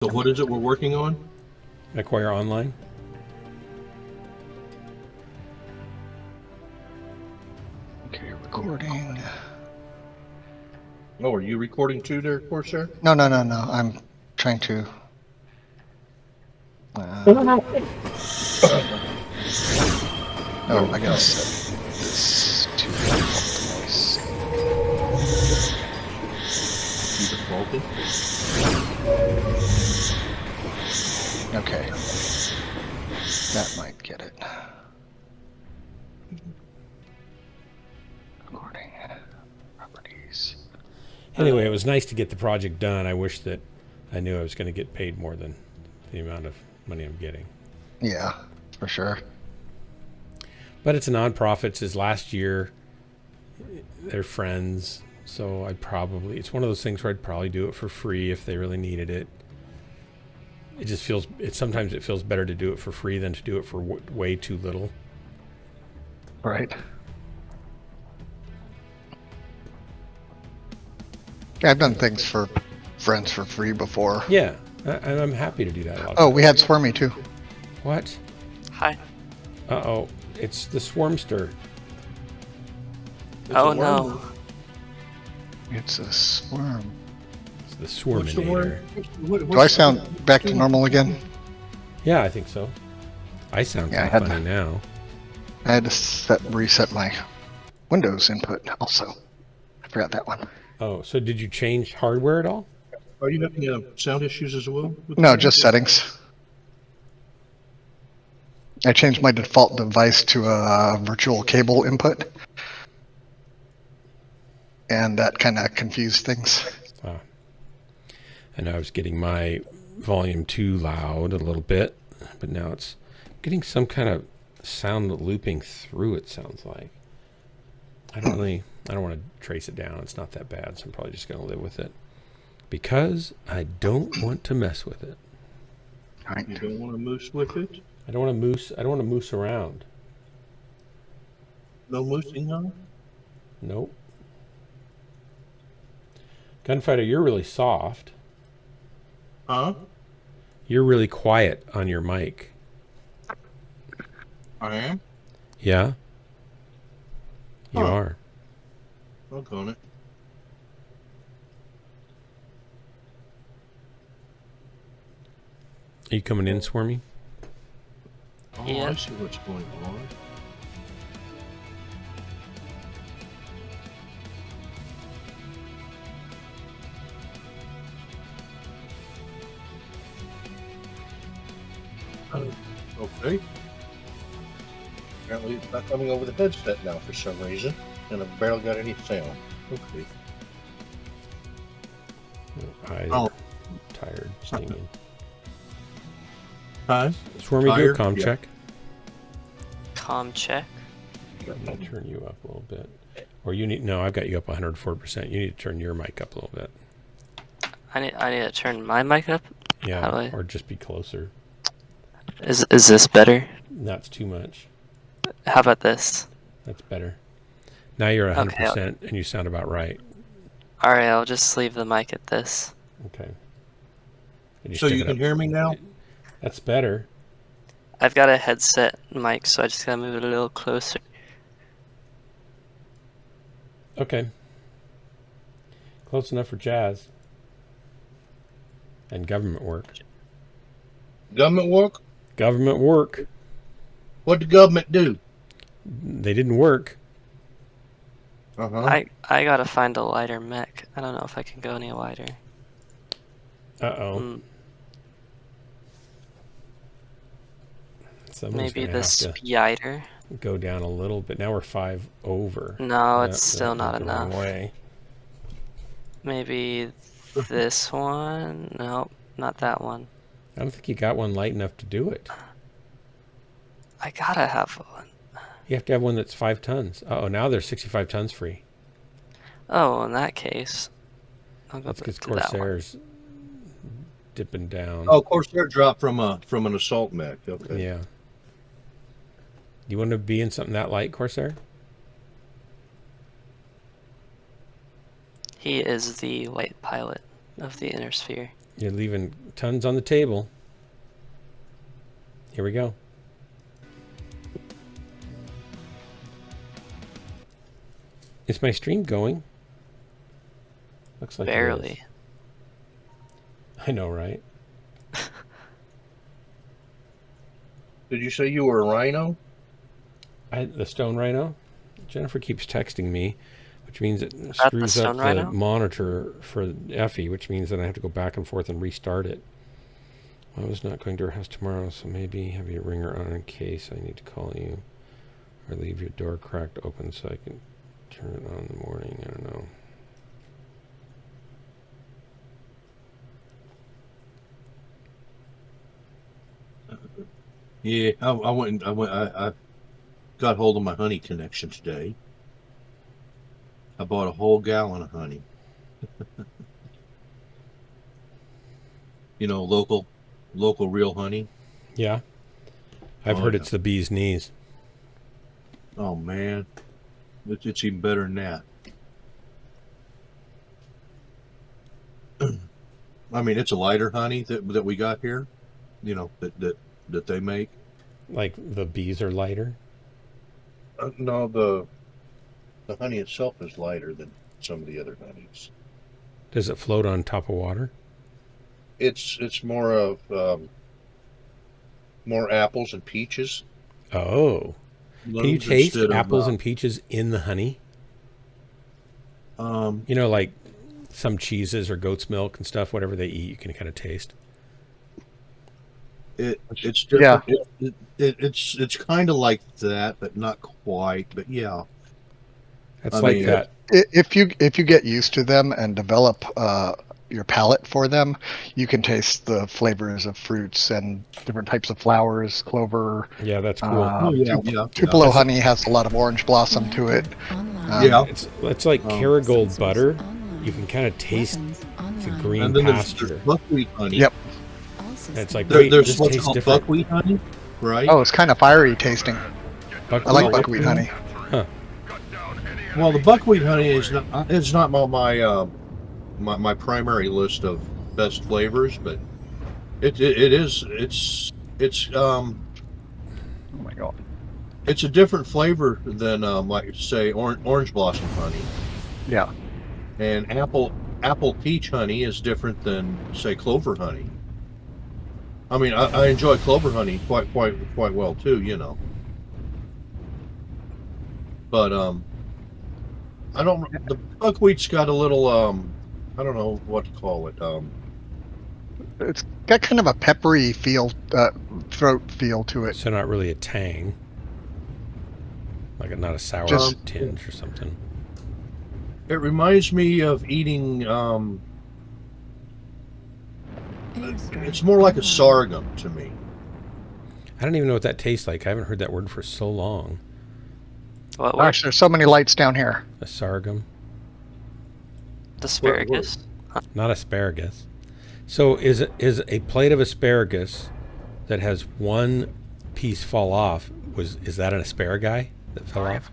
So what is it we're working on? Mechwarrior Online. Okay, recording. Oh, are you recording too there, Corsair? No. I'm trying to. Oh, I gotta set this to default noise. You defaulted? Okay. That might get it. Recording. Properties. Anyway, it was nice to get the project done. I wish that I knew I was going to get paid more than the amount of money I'm getting. Yeah, for sure. But it's a nonprofit. It's his last year. They're friends. So it's one of those things where I'd probably do it for free if they really needed it. It just sometimes it feels better to do it for free than to do it for way too little. Right. Yeah, I've done things for friends for free before. Yeah, I'm happy to do that a lot. Oh, we had Swarmy too. What? Hi. Uh-oh. It's the Swarmster. Oh no. It's a swarm. It's the Swarminator. Do I sound back to normal again? Yeah, I think so. I sound kind of funny now. I had to reset my Windows input also. I forgot that one. Oh, so did you change hardware at all? Are you having sound issues as well? No, just settings. I changed my default device to a virtual cable input. And that kind of confused things. And I was getting my volume too loud a little bit, but now it's getting some kind of sound looping through it, sounds like. I don't want to trace it down. It's not that bad, so I'm probably just going to live with it. Because I don't want to mess with it. Right. You don't want to moose with it? I don't want to moose around. No moosing on? Nope. Gunfighter, you're really soft. Huh? You're really quiet on your mic. I am? Yeah? You Huh. are. I'll go on it. Are you coming in, Swarmy? Oh, Yeah. I see what's going on. Okay. Apparently it's not coming over the headset now for some reason, and I've barely got any sound. Okay. I'm tired, stinging. Hi. Swarmy, do a Tired? comm Yeah. check. Com check. I'm going to turn you up a little bit. Or I've got you up 104%. You need to turn your mic up a little bit. I need to turn my mic up. How do Yeah, I- or just be closer. Is this better? That's too much. How about this? That's better. Now you're 100% Okay. and you sound about right. All right, I'll just leave the mic at this. Okay. So you can hear me now? That's better. I've got a headset mic, so I just gotta move it a little closer. Okay. Close enough for jazz. And government work. Government work? Government work. What'd the government do? They didn't work. Uh-huh. I gotta find a lighter mech. I don't know if I can go any wider. Uh-oh. Someone's Maybe gonna the have to spider. go down a little bit. Now we're 5 over. No, it's That still not went the wrong enough. way. Maybe this one. Nope, not that one. I don't think you got one light enough to do it. I gotta have one. You have to have one that's 5 tons. Uh-oh, now there's 65 tons free. Oh, in that case, I'll go That's because to that one. Corsair's dipping down. Oh, of course, they're dropped from an assault mech. Okay. Yeah. You want to be in something that light, Corsair? He is the white pilot of the inner sphere. You're leaving tons on the table. Here we go. Is my stream going? Looks like Barely. It is. I know, right? Did you say you were a rhino? The stone rhino? Jennifer keeps texting me, which means it the screws up stone the rhino? monitor for Effie, which means that I have to go back and forth and restart it. I was not going to her house tomorrow, so maybe have your ringer on in case I need to call you, or leave your door cracked open so I can turn it on in the morning. I don't know. Yeah, I got hold of my honey connection today. I bought a whole gallon of honey. You know, local real honey. Yeah, I've heard it's the bee's knees. Oh man, it's even better than that. I mean, it's a lighter honey that we got here. You know, that they make. Like the bees are lighter? No, the honey itself is lighter than some of the other honeys. Does it float on top of water? It's more of more apples and peaches. Oh. Can you taste apples and peaches in the honey? You know, like some cheeses or goat's milk and stuff, whatever they eat, you can kind of taste. It's different. Yeah. It's kind of like that, but not quite. But yeah, it's like that. If you get used to them and develop your palate for them, you can taste the flavors of fruits and different types of flowers, clover. Yeah, that's cool. Tupelo honey has a lot of orange blossom to it. Yeah, it's like Kerrygold butter. You can kind of taste the green and then pasture. There's buckwheat honey. Yep. It's like there's what's called different. Buckwheat honey, right? Oh, it's kind of fiery tasting. I like buckwheat honey. Huh. Well, the buckwheat honey is not on my primary list of best flavors, but it's oh my god, it's a different flavor than like say orange blossom honey. Yeah. And apple peach honey is different than say clover honey. I mean, I enjoy clover honey quite well too, you know. But I don't. The buckwheat's got a little I don't know what to call it. It's got kind of a peppery feel, throat feel to it. So not really a tang, like not a sour tinge or something. It reminds me of eating. It's more like a sorghum to me. I don't even know what that tastes like. I haven't heard that word for so long. What? Gosh, there's so many lights down here. A sorghum. Asparagus. Not asparagus. So is a plate of asparagus that has one piece fall off? Is that an asparagus that fell off?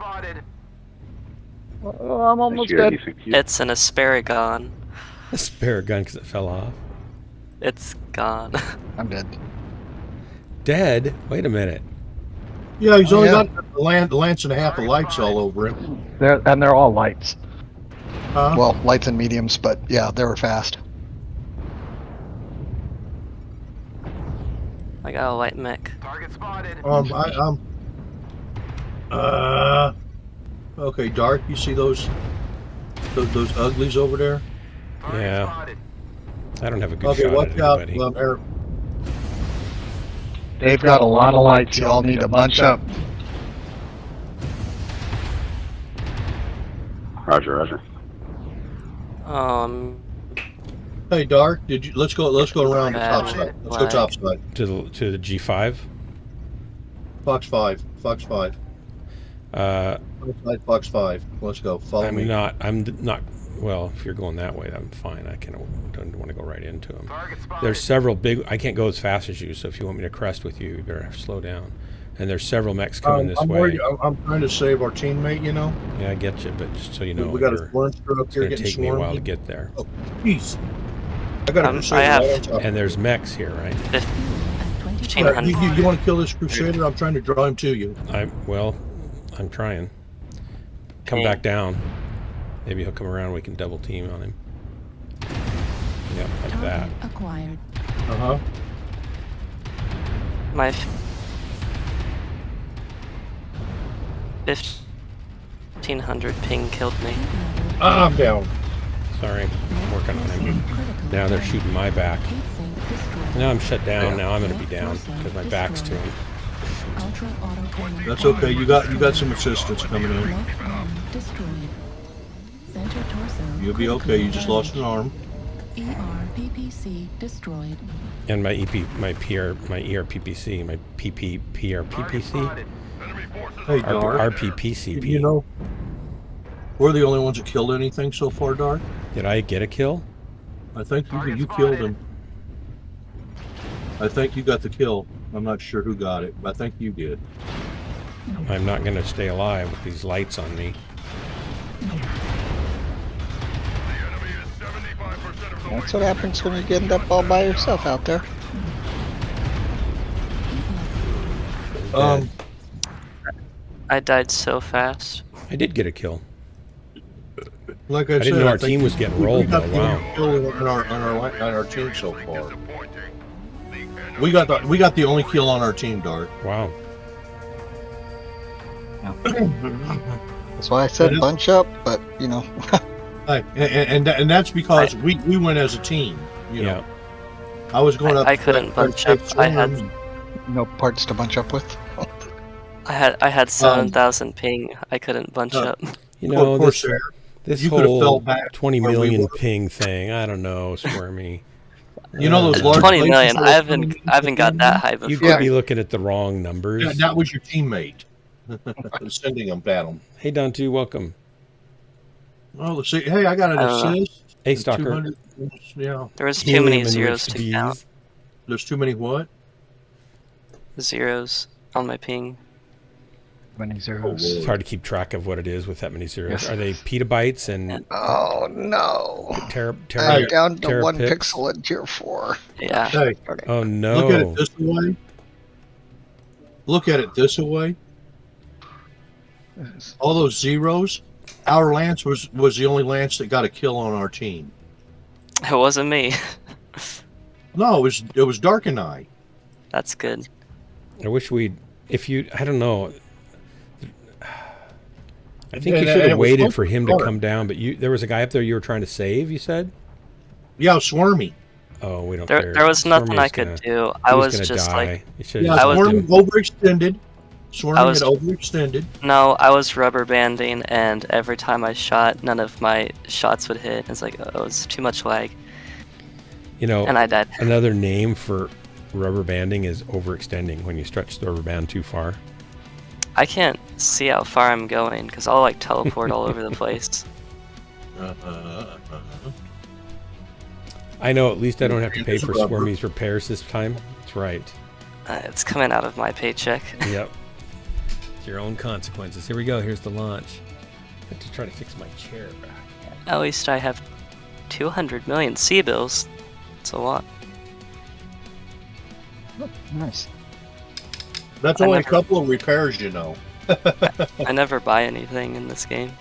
I'm almost dead. It's an asparagon. Asparagus because it fell off. It's gone. I'm dead. Dead? Wait a minute. Yeah, he's only got a lance and a half of lights all over him. They're all lights. Huh? Well, lights and mediums, but yeah, they were fast. I got a light mech. Target spotted. Okay, Dark, you see those uglies over there? Yeah. I don't have a good Okay, shot watch at out. anybody. They've got a lot of lights. You all need to bunch up. Roger. Hey, Dark, let's go around the top side. Let's go top side. To the G5. Fox 5. Fox 5. Fox 5. Let's go. Follow me. I'm not. Well, if you're going that way, I'm fine. I don't want to go right into them. There's several big. I can't go as fast as you, so if you want me to crest with you, you better slow down. And there's several mechs coming this way. I'm trying to save our teammate, you know. Yeah, I get you, but just so you know, we got a swarmster up here it's going to getting take me a swarmed. while to get there. Oh, jeez. I got a I Crusader have right on top. And there's mechs here, right? 1,500. You want to kill this Crusader? I'm trying to draw him to you. I'm trying. Come Okay. back down. Maybe he'll come around. We can double team on him. Yep, like that. Acquired. Uh-huh. My 1,500 ping killed me. I'm down. Sorry, I'm working on him. Now they're shooting my back. Now I'm shut down. Now I'm going to be down because my back's to him. That's okay. You got some assistance coming in. You'll be okay. You just lost an arm. ERPPC destroyed. And my ERPPC, my PRPPC, Hey, Dar. RPPCP. You know, we're the only ones that killed anything so far, Dar. Did I get a kill? I think you killed him. I think you got the kill. I'm not sure who got it, but I think you did. I'm not going to stay alive with these lights on me. That's what happens when you get up all by yourself out there. I died so fast. I did get a kill. Like I I didn't said, know I our think team was getting we rolled, got though. the Wow. kill on our team so far. We got the only kill on our team, Dart. Wow. That's why I said It is- bunch up, but you know, And that's because we went as a team. You know, Yeah. I was going up. I couldn't bunch up. I had no parts to bunch up with. I had 7,000 ping. I couldn't bunch up. You know, poor this, Sarah. this You could've whole fell back 20 where we million were. ping thing, I don't know, Squirmy. You know those large 20 places million. that I haven't got that high You before. could be looking at the wrong numbers. Yeah, that was your teammate sending them at them. Hey, Dantu, welcome. Oh, let's see. Hey, I got an I don't know. assist. Hey, and Stalker. 200 Yeah, There was too many Helium zeros enriched to count. bees. there's too many what? Zeros on my ping. Many Oh, zeros. It's Lord. hard to keep track of what it is with that many zeros. Yes. Are they petabytes and Oh no! tera? I'm down to one terapix? pixel in tier 4. Yeah. Hey, Oh no! look at it this way. Look at it this way. All those zeros. Our Lance was the only Lance that got a kill on our team. It wasn't me. No, it was Dark and I. That's good. I wish we'd. If you, I don't know. I think you And should it have was waited both for him to dark. come down. But there was a guy up there you were trying to save. You said. Yeah, Swarmy. Oh, we don't care. There was nothing Stormy I was could gonna- do. he I was gonna just die. like, You should've Yeah, just I was- left Swarmy him. overextended. Swarmy was- had overextended. no, I was rubber banding, and every time I shot, none of my shots would hit. It's like, oh, it's too much lag, You know, and I died. another name for rubber banding is overextending. When you stretch the rubber band too far. I can't see how far I'm going because I'll like teleport all over the place. I know. At least I don't have to pay It's for rubber. Swarmy's repairs this time. That's right. It's coming out of my paycheck. Yep. It's your own consequences. Here we go. Here's the launch. I have to try to fix my chair back. At least I have 200 million C-bills. It's a lot. Nice. That's I only a never- couple of repairs, you know. I never buy anything in this game.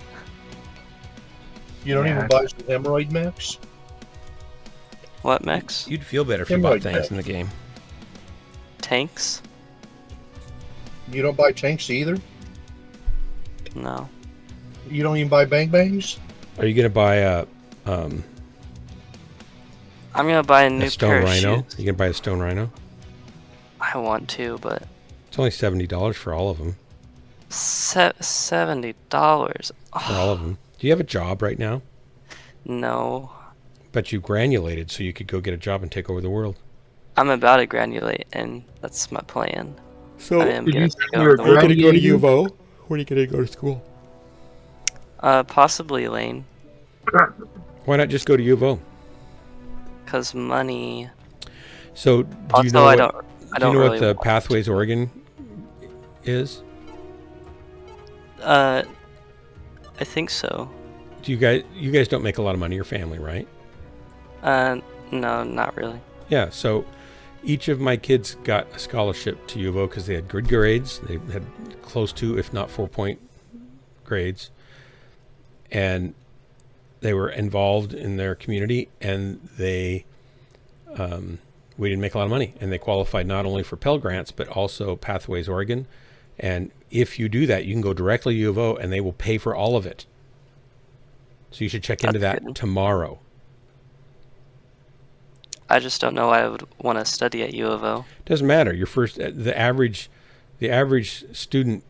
You don't Yeah. even buy some hemorrhoid mechs? What, mechs? You'd feel better if you bought Hemorrhoid things mech. in the game. Tanks? You don't buy tanks either? No. You don't even buy bang bangs? Are you gonna buy I'm gonna buy a new a stone pair of rhino? shoes. You gonna buy a stone rhino? I want to, but It's only $70 for all of them. $70. For all of them. Do you have a job right now? No. But you granulated so you could go get a job and take over the world. I'm about to granulate, and that's my plan. So, I am Did gonna you say go you were the are you world. gonna go to Granulating? UVO? When are you gonna go to school? Possibly Lane, Why not just go to UVO? cause money. So, do Also, you know I what, don't. I do don't you know really what the want Pathways Oregon is? I think so. Do you guys don't make a lot of money, your family, right? No, not really. Yeah, so each of my kids got a scholarship to U of O because they had good grades. They had close to, if not 4-point grades. And they were involved in their community, and we didn't make a lot of money. And they qualified not only for Pell Grants, but also Pathways Oregon. And if you do that, you can go directly to U of O, and they will pay for all of it. So you should check into That's that good. tomorrow. I just don't know why I would want to study at U of O. Doesn't matter. The average student,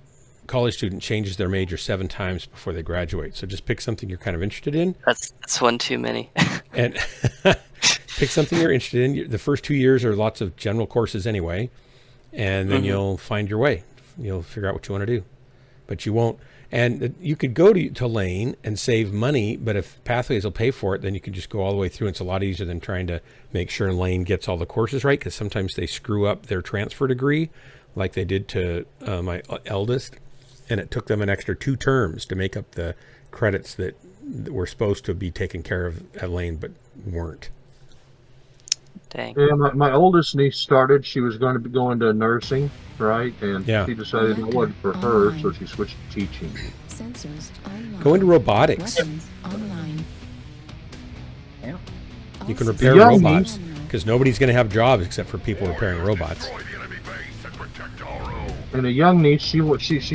college student, changes their major 7 times before they graduate. So just pick something you're kind of interested in, That's one too many. and pick something you're interested in. The first 2 years are lots of general courses anyway, and then you'll find your way. You'll figure out what you want to do, but you won't. And you could go to Lane and save money, but if Pathways will pay for it, then you can just go all the way through. It's a lot easier than trying to make sure Lane gets all the courses right, because sometimes they screw up their transfer degree, like they did to my eldest, and it took them an extra 2 terms to make up the credits that were supposed to be taken care of at Lane, but weren't. Dang. Yeah, my oldest niece started. She was going to be going to nursing, right? And Yeah. she decided it wasn't for her, so she switched to teaching. Sensors online. Go into robotics. Weapons online. You can All repair young robots, because nobody's going to have jobs except for people repairing robots. And a young niece, she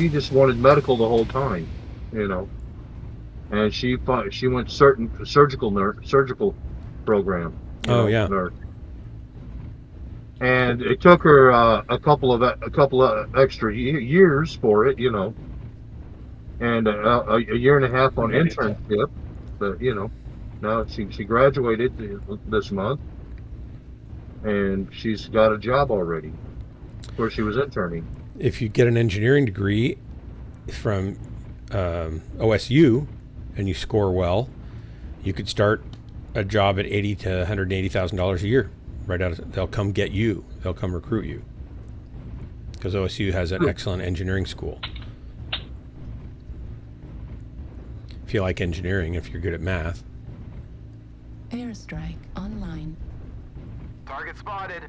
just wanted medical the whole time, you know. And she went surgical program. Nurse. And it took her a couple of extra years for it, you know, and a year and a half on internship. But you know, now she graduated this month, and she's got a job already where she was interning. If you get an engineering degree from OSU and you score well, you could start a job at $80,000 to $180,000 a year. Right out, they'll come get you. They'll come recruit you, because OSU has an excellent engineering school. If you like engineering, if you're good at math. Airstrike online. Target spotted.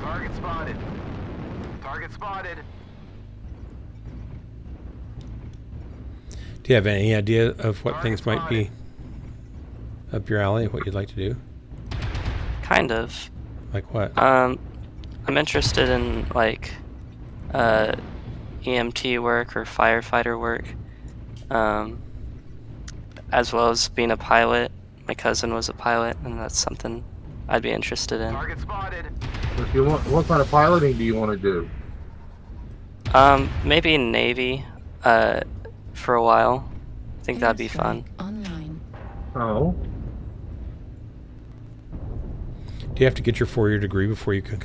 Target spotted. Target spotted. Do you have any idea of what things might be up your alley, what you'd like to do? Kind of. Like what? I'm interested in like EMT work or firefighter work, as well as being a pilot. My cousin was a pilot, and that's something I'd be interested in. Target spotted. If you want, what kind of piloting do you want to do? Maybe Navy, for a while. I think that'd be fun. Airstrike online. Oh, Do you have to get your 4-year degree before you can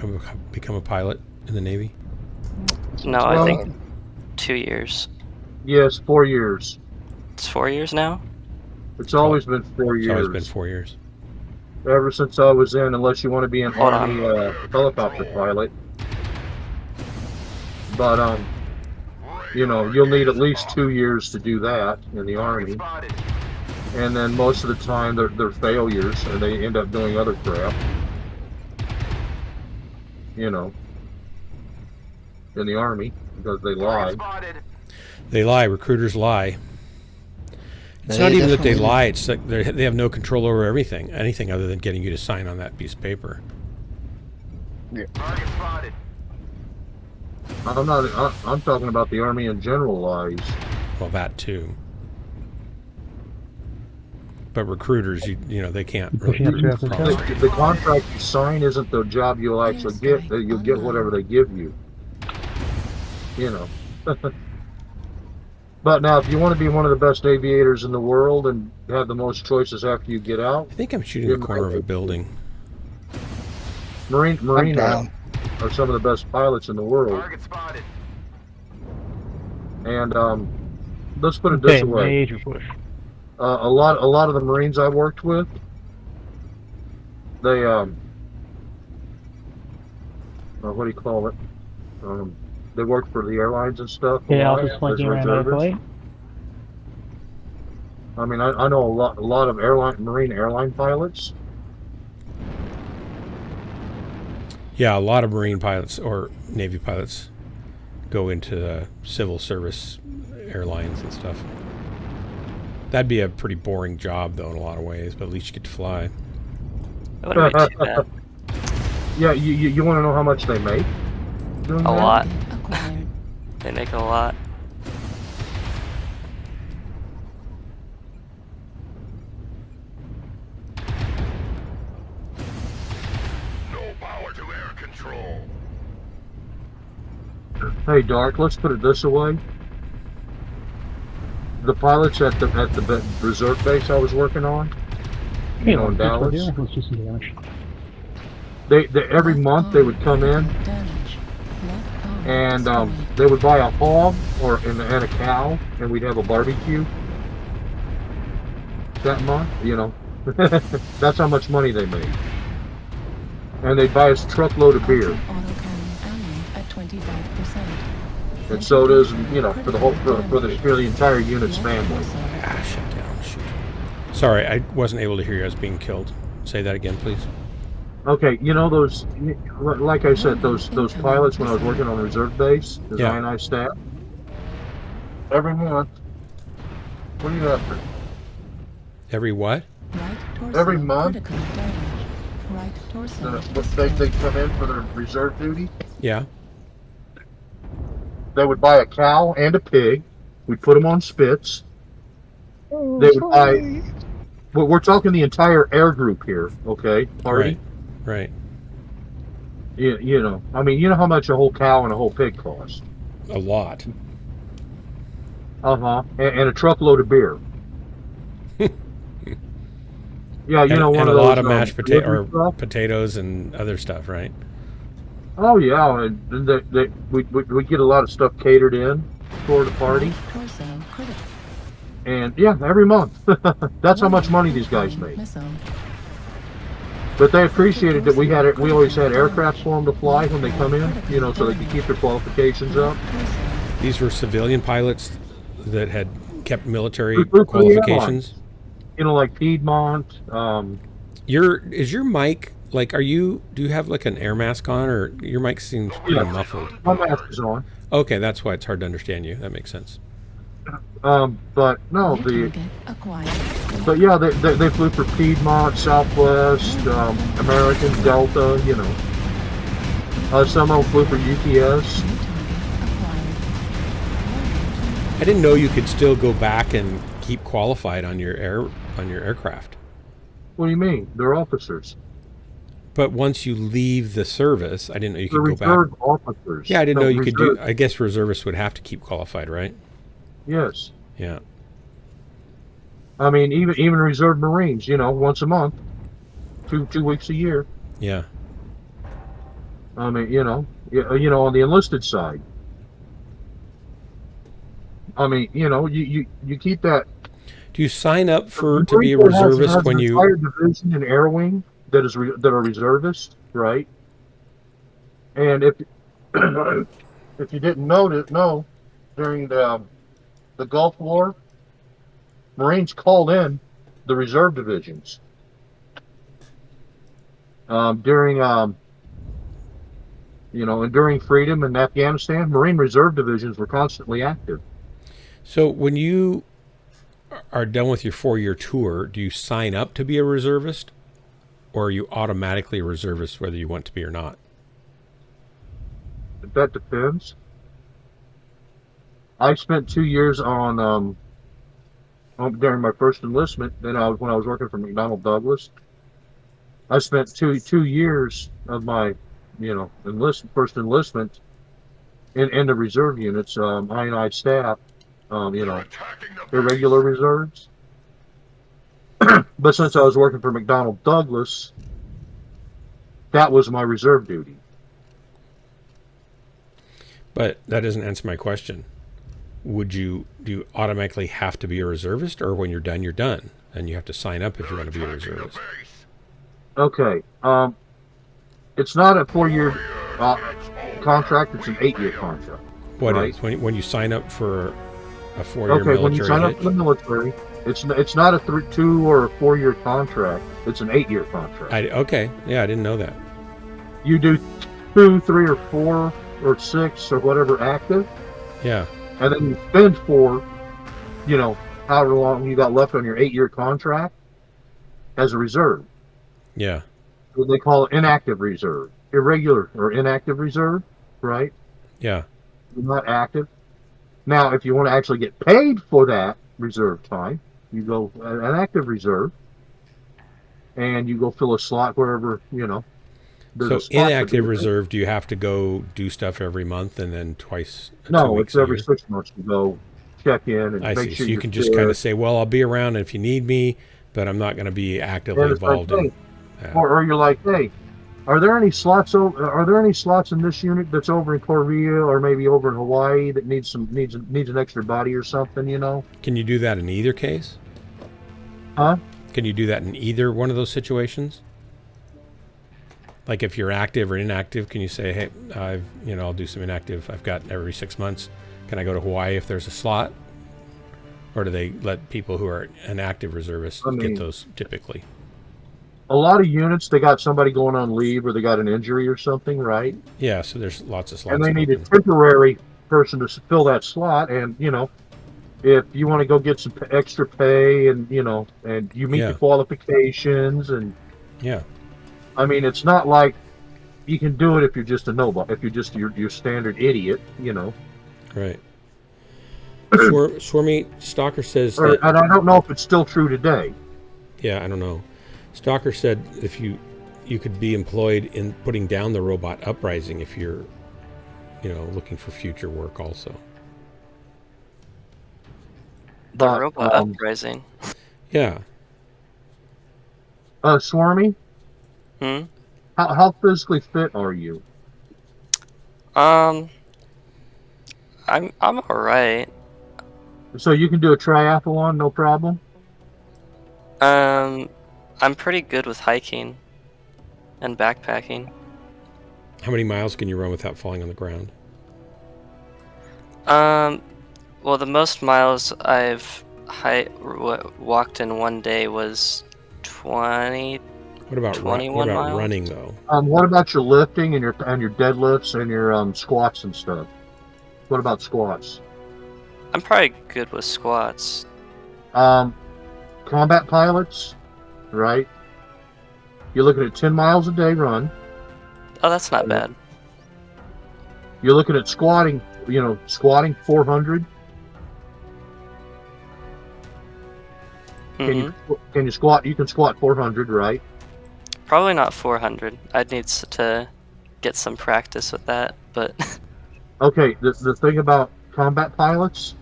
become a pilot in the Navy? No, I think 2 years. yes, 4 years. It's 4 years now? It's always been 4 It's years. always been 4 years. Ever since I was in, unless you want to be an Hold Army helicopter pilot. But you know, you'll need at least 2 years to do that in the Army, Spotted. and then most of the time they're failures, and they end up doing other crap. You know, in the Army, because they lie. Target spotted. They lie. Recruiters lie. It's They not even that they definitely- lie. It's like they have no control over anything other than getting you to sign on that piece of paper. Target spotted. I'm talking about the Army in general lies. Well, that too. But recruiters, you know, they can't really promise. The contract you sign isn't the job you'll actually get. You'll get whatever they give you. You know. But now, if you want to be one of the best aviators in the world and have the most choices after you get out, I think I'm shooting the corner of a building. Marine down. are some of the best pilots in the world. Target spotted. And let's put it this way: Major push. a lot of the Marines I worked with, they what do you call it? They worked for the airlines and stuff. Yeah, a I'll lot just flank as you around that reservists. way. I mean, I know a lot of marine airline pilots. Yeah, a lot of Marine pilots or Navy pilots go into civil service airlines and stuff. That'd be a pretty boring job, though, in a lot of ways, but at least you get to fly. It wouldn't be too bad. Yeah, you want to know how much they make? Doing A that? lot. Acquired. They make a lot. No power to air control. Hey, Dark, let's put it this way. The pilots at the reserve base I was working on, Hey, in thanks for Dallas, doing. Let's do some damage. they every month they would come in Damage. Left arm and destroyed. they would buy a hog and a cow, and we'd have a barbecue that month. You know, that's how much money they made. And they'd buy us a truckload of beer Autocannon ammo at 25%. and sodas, and for the entire unit's family. Ah, shut down. Shoot. Sorry, I wasn't able to hear you. I was being killed. Say that again, please. Okay, those, like I said, those pilots when I was working on reserve base, the Yeah. INI staff, every month. What are you after? Every what? Right torso Every month? critical damage. Right torso They destroyed. come in for their reserve duty. Yeah. They would buy a cow and a pig. We'd put them on spits. Oh, They would buy. sorry. Well, we're talking the entire air group here, okay? Party. Right. I mean, you know how much a whole cow and a whole pig cost. A lot. And a truckload of beer. Yeah, And, one and of a those lot of mashed delivery stuff. potatoes and other stuff, right? Oh yeah, and we get a lot of stuff catered in for the party, Right torso critical. and yeah, every month. That's how much money these guys make. Missile. But they appreciated that we always had aircraft for them to fly when they come in, so they could keep their qualifications up. Torso. These were civilian pilots that had kept military For the qualifications. Like Piedmont. Is your mic like? Do you have like an air mask on, or your mic seems pretty Yeah. muffled? My mask is on. Okay, that's why it's hard to understand you. That makes sense. But no, New target acquired. but yeah, they flew for Piedmont, Southwest, American, Delta, some of them flew for UPS. New target acquired. I didn't know you could still go back and keep qualified on your aircraft. What do you mean? They're officers. But once you leave the service, I didn't know you They're could go reserve back. officers. Yeah, I didn't No, know you could do. reserve. I guess reservists would have to keep qualified, right? Yes. Yeah. I mean, even reserve Marines, once a month, two weeks a year. Yeah. I mean, on the enlisted side. I mean, you keep that. Do you sign up The to be a Marine Corps reservist has when an you? entire division and air wing that are reservists, right? And if if you didn't know, during the Gulf War, Marines called in the reserve divisions. During and during freedom in Afghanistan, Marine reserve divisions were constantly active. So when you are done with your 4-year tour, do you sign up to be a reservist, or are you automatically a reservist whether you want to be or not? That depends. I spent 2 years on during my first enlistment. Then when I was working for McDonnell Douglas, I spent two years of my first enlistment in the reserve units, INI staff, Attacking the irregular reserves. But since I was working for McDonnell Douglas, that was my reserve duty. But that doesn't answer my question. Do you automatically have to be a reservist, or when you're done, and you have to sign up if you want to be a reservist? base. Okay. It's not a 4-year contract. It's an 8-year contract. What Right. is when you sign up for a 4-year Okay, when you military sign up hitch? for the military, It's not a 2 or a 4 year contract. It's an 8 year contract. Okay. Yeah, I didn't know that. You do 2, 3, or 4 or 6 or whatever active, Yeah. and then you spend for, however long you got left on your 8 year contract as a reserve. Yeah. What they call inactive reserve, irregular or inactive reserve, right? Yeah. You're not active. Now, if you want to actually get paid for that reserve time, you go an active reserve, and you go fill a slot wherever there's a So spot. inactive reserve, do you have to go do stuff every month and then twice, 2 No, weeks it's a every year? 6 months you go check in and I make see. sure So you you're can just kind there. of say, well, I'll be around if you need me, but I'm not going to be actively And it's like, involved hey, in that. or you're like, hey, are there any slots in this unit that's over in Korea or maybe over in Hawaii that needs an extra body or something, Can you do that in either case? Huh? Can you do that in either one of those situations? Like if you're active or inactive, can you say, hey, I'll do some inactive. I've got every 6 months. Can I go to Hawaii if there's a slot? Or do they let people who are an active reservist get those typically? A lot of units, they got somebody going on leave or they got an injury or something, right? Yeah, so there's lots of slots. And they need open. a temporary person to fill that slot. And, if you want to go get some extra pay and, and you meet the qualifications and, yeah. I mean, it's not like you can do it if you're just a nobody, if you're just your standard idiot, Right. Swarmy Stalker says that, and I don't know if it's still true today. Yeah, I don't know. Stalker said if you could be employed in putting down the robot uprising if you're, looking for future work also. The robot uprising. Yeah. Swarmy? Hmm? How physically fit are you? I'm alright. So you can do a triathlon, no problem? I'm pretty good with hiking and backpacking. How many miles can you run without falling on the ground? Well, the most miles I've walked in one day was 20. What about 21 miles? running though? What about your lifting and your deadlifts and your squats and stuff? What about squats? I'm probably good with squats. Combat pilots, right? You're looking at 10 miles a day run. Oh, that's not bad. You're looking at squatting, squatting 400. Mm-hmm. Can you squat? You can squat 400, right? Probably not 400. I'd need to get some practice with that, but Okay, the thing about combat pilots,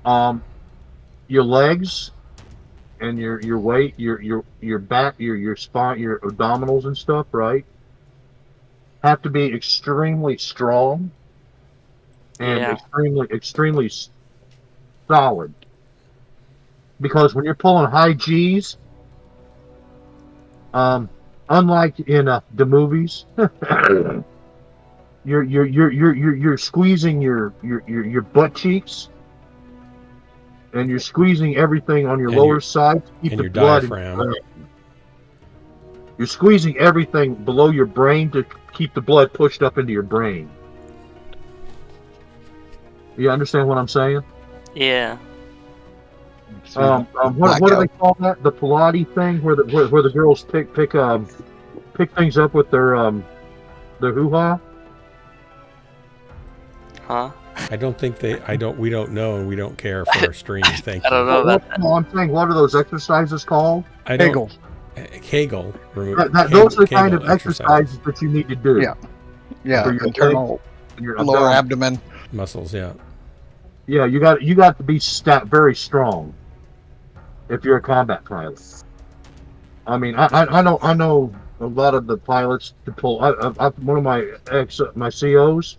your legs and your weight, your back, your spine, your abdominals and stuff, right, have to be extremely strong and extremely solid. Because when you're pulling high G's, unlike in the movies, you're squeezing your butt cheeks, and you're squeezing everything on your lower side to keep and the your blood. diaphragm. You're squeezing everything below your brain to keep the blood pushed up into your brain. You understand what I'm saying? yeah. What do they call that? The Pilates thing, where the girls pick things up with their hoo-ha? Huh? I don't think we don't know, and we don't care for our streams. Thank you. I don't know about that. I'm saying, what are those exercises called? Kegel. Those are the kind of exercises that you need to do. Yeah, for your internal your lower abdomen muscles. Yeah. Yeah, you got to be very strong if you're a combat pilot. I mean, I know a lot of the pilots to pull. One of my COs.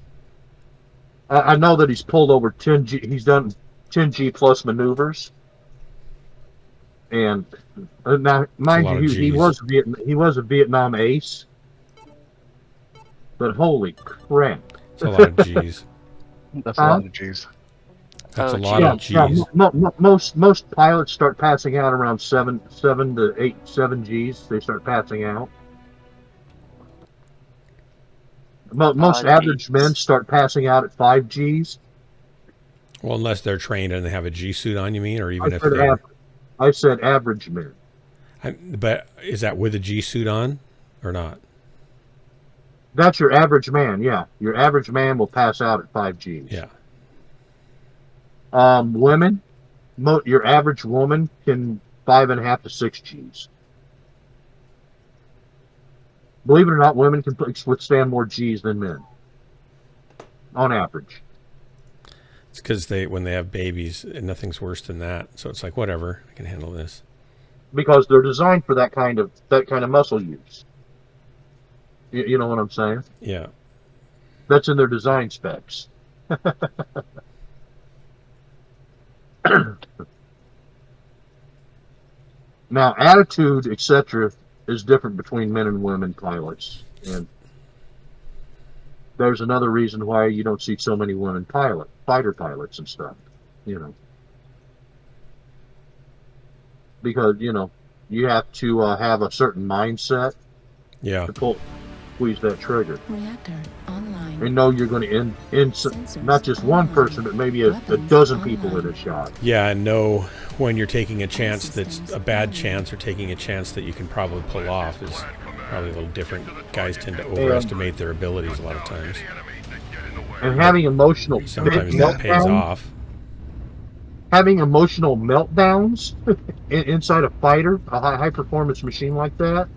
I know that he's pulled over 10G. He's done 10G plus maneuvers, and now mind you, he was a Vietnam ace. But holy crap! It's a lot of G's. That's a lot of G's. That's Oh, a lot Yeah, of yeah. G's. Most pilots start passing out around 7 Gs. They start passing out. Most average men Geez. start passing out at 5 Gs. Well, unless they're trained and they have a G suit on, you mean, or I even if said they're. I said average men. But is that with a G suit on, or not? That's your average man. Yeah, your average man will pass out at 5 Gs. Yeah. Women, your average woman can 5.5 to 6 Gs. Believe it or not, women can withstand more Gs than men, on average. It's because when they have babies, nothing's worse than that. So it's like, whatever, I can handle this. Because they're designed for that kind of muscle use. You know what I'm saying? Yeah. That's in their design specs. Now, attitude, etc., is different between men and women pilots, and there's another reason why you don't see so many women fighter pilots and stuff. You know, because you have to have a certain mindset Yeah. to squeeze that trigger. Reactor online. And know you're going to end not just one person, but maybe a dozen people in a shot. Yeah, and know when you're taking a chance that's a bad chance or taking a chance that you can probably pull off is probably a little different. Guys tend to overestimate their abilities a lot of times. And having emotional Sometimes that pays meltdowns, off. having emotional meltdowns inside a fighter, a high performance machine like that,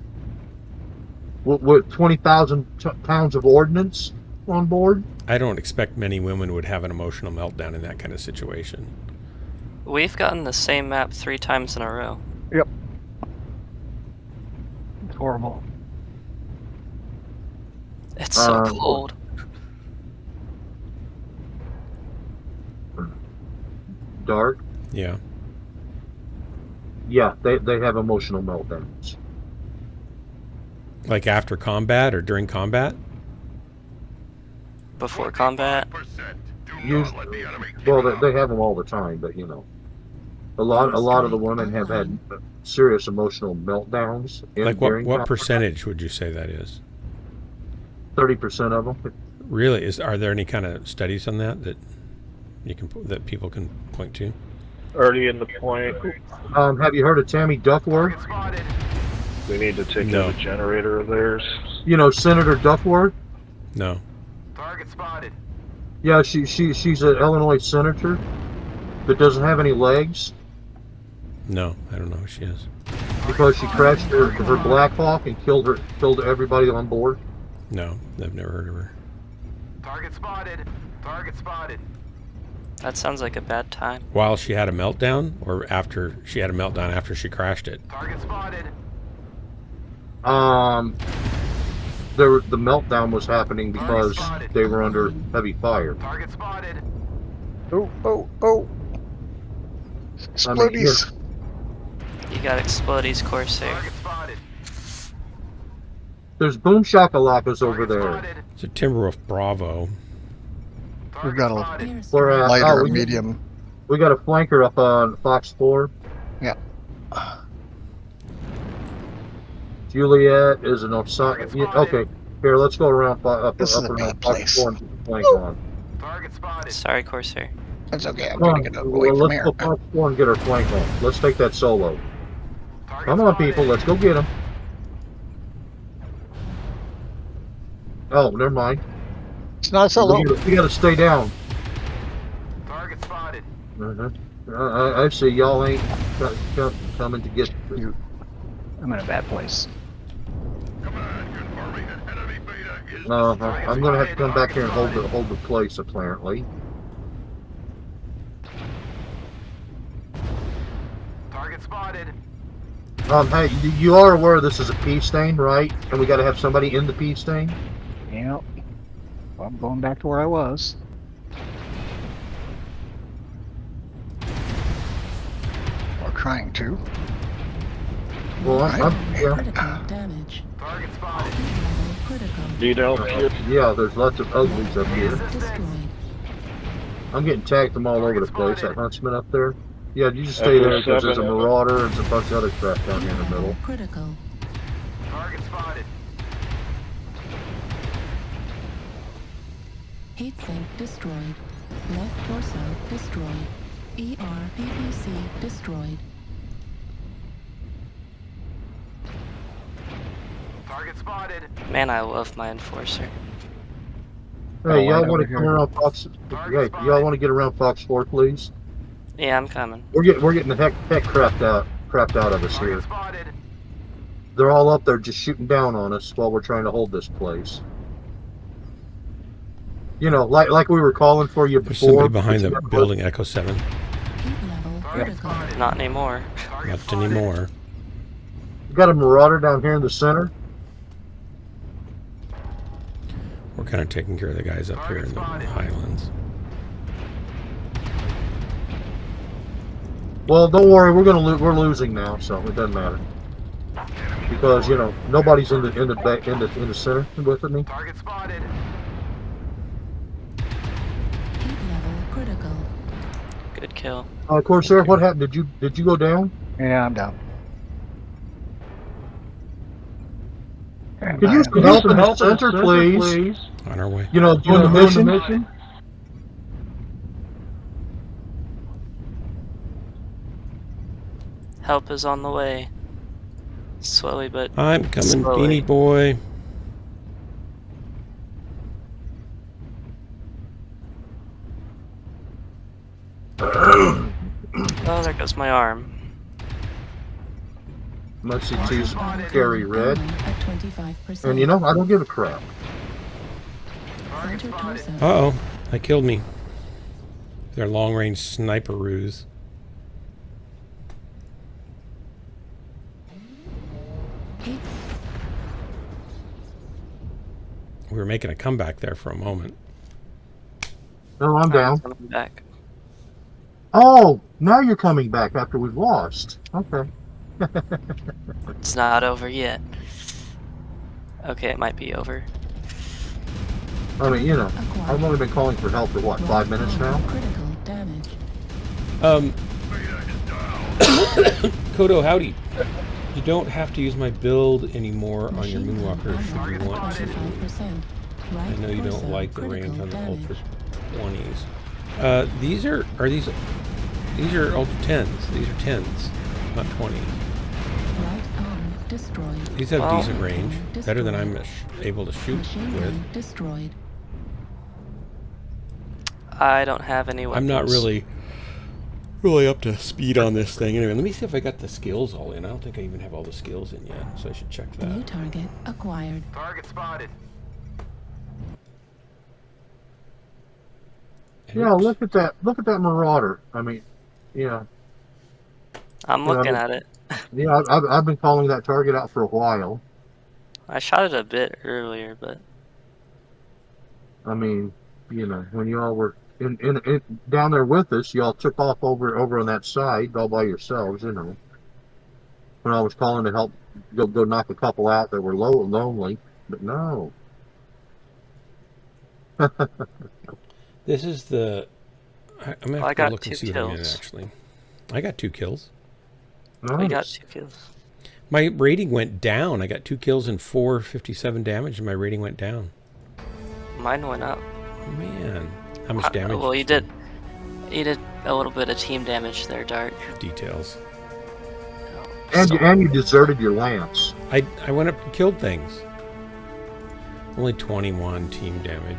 with 20,000 pounds of ordnance on board. I don't expect many women would have an emotional meltdown in that kind of situation. We've gotten the same map 3 times in a row. Yep. It's horrible. It's so cold. Dark. Yeah. Yeah, they have emotional meltdowns. Like after combat or during combat? Before combat. Usually, well, they have them all the time, but a lot of the women have had serious emotional meltdowns. Like what percentage would you say that is? 30% of them. Really? Are there any kind of studies on that that people can point to? Already in the point. Have you heard of Tammy Duckworth? We need to take No. out a generator of theirs. Senator Duckworth. No. Target spotted. Yeah, she's an Illinois senator that doesn't have any legs No, I don't know who she is. because she crashed her Black Hawk and killed everybody on board. No, I've never heard of her. Target spotted. Target spotted. That sounds like a bad time. While she had a meltdown, or after she had a meltdown after she crashed it? Target spotted. The meltdown was happening because they were under heavy fire. Target spotted. Oh. Explodies. You got explodies, Corsair. Target spotted. There's boom shakalakas over there. It's a Timberwolf Bravo. We've got a Airspace. We're at, lighter, we medium. got a flanker up on Fox 4. Yeah. Juliet is an Osaka. Okay, here, let's go around This is a around bad Fox place. 4 and get the flank on. Target spotted. Sorry, Corsair. That's okay. I'm Come gonna on, get away from let's here. go Fox 4 and get our flank on. Let's take that solo. Target Come on, spotted. people, let's go get him. Oh, never mind. It's not a solo. We gotta stay down. Target spotted. I see y'all ain't coming to get. I'm in a bad place. Command confirming that enemy beta is. I'm gonna have to come back here and hold the place apparently. Target spotted. Hey, you are aware this is a pea stain, right? And we got to have somebody in the pea stain. Yep. Well, I'm going back to where I was. Or trying to. Well, yeah. Critical damage. Target spotted. Critical. Need help here? Yeah, there's lots of uglies up here. Destroyed. I'm getting tagged from all over the place. That huntsman up there. Yeah, you just stay Echo there because there's a 7. marauder and a bunch of other crap down here in the middle. Critical. Target spotted. Heat sink destroyed. Left torso destroyed. ERPPC destroyed. Target spotted. Man, I love my enforcer. Hey, y'all right want over to come here. around Fox? Hey, y'all want to get around Fox 4, please? Yeah, I'm coming. We're getting the heck crapped out of us here. Target spotted. They're all up there just shooting down on us while we're trying to hold this place. You know, like we were calling for you There's before. somebody behind but you the never building, Echo 7. Heat level critical. Not anymore. Target Not spotted. anymore. We got a marauder down here in the center. We're kind of taking care of the guys up here in the highlands. Well, don't worry, we're losing now, so it doesn't matter. Because you know nobody's in the center with me. Target spotted. Heat level critical. Good kill. Corsair, Okay. what happened? Did you go down? Yeah, I'm down. Could you some help in the center, please? On our way. You know, doing the mission. Help is on the way. Slowly, but I'm coming, slowly. Beanie Boy. Oh, there goes my arm. Let's see, choose carry red. Armor at 25%. And you know, I don't give a crap. Center torso. Uh-oh. They killed me. Their long-range sniper ruse. Heat We were making a comeback there for a moment. No, I'm down. Coming back. Oh, now you're coming back after we've lost. Okay. It's not over yet. Okay, it might be over. I mean, you know, acquired. I've only been calling for help for what, 5 minutes now? Critical damage. Kodo, howdy. You don't have to use my build anymore on your Machine gun Moonwalker armor should you at want to. 25%. Right I know you don't torso like the critical range on the damage. Ultra 20s. These are Ultra 10s. These are 10s, not 20s. Right arm destroyed. These have Wow. decent range, better than I'm able to shoot Machine with. gun destroyed. I don't have any weapons. I'm not really up to speed on this thing. Anyway, let me see if I got the skills all in. I don't think I even have all the skills in yet, so I should check New that. target acquired. Target spotted. Yeah, look at that marauder. I mean, yeah. I'm Yeah, looking at it. Yeah, I've been calling that target out for a while. I shot it a bit earlier, but I mean, you know, when y'all were in down there with us, y'all took off over on that side all by yourselves, you know. When I was calling to help go knock a couple out that were lonely, but no. This is the. I'm gonna I have to got look and 2 see what I'm in kills. actually. I got 2 kills. we got Nice. 2 kills. My rating went down. I got 2 kills and 457 damage, and my rating went down. Mine went up. Man, how much damage? Well, you did a little bit of team damage there, Dark. Details. And you deserted your lance. I went up and killed things. Only 21 team damage.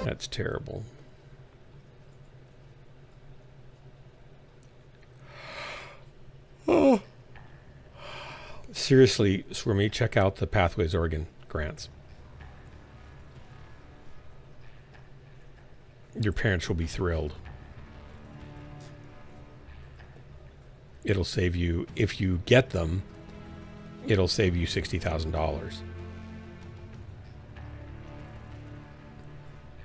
That's terrible. Oh. Seriously, Swimmy, check out the Pathways Oregon grants. Your parents will be thrilled. It'll save you, if you get them, it'll save you $60,000.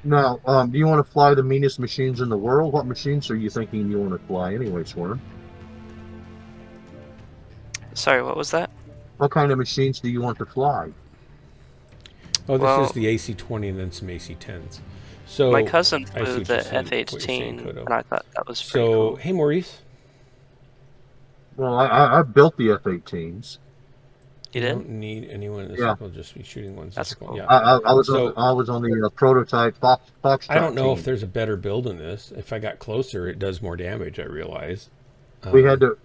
Now, do you want to fly the meanest machines in the world? What machines are you thinking you want to fly anyway, Swarm? Sorry, what was that? What kind of machines do you want to fly? Oh, this Well- is the AC-20 and then some AC-10s. So My cousin I see flew what you're the saying- what you're saying, F-18, Kodo. and I thought that was pretty So, cool. hey, Maurice. Well, I built the F-18s. You You did? don't need anyone in the Yeah. circle, just be shooting ones. That's difficult. cool. Yeah. I was So- I was on the prototype Foxtrot I don't know team. if there's a better build in this. If I got closer, it does more damage, I realize. We had to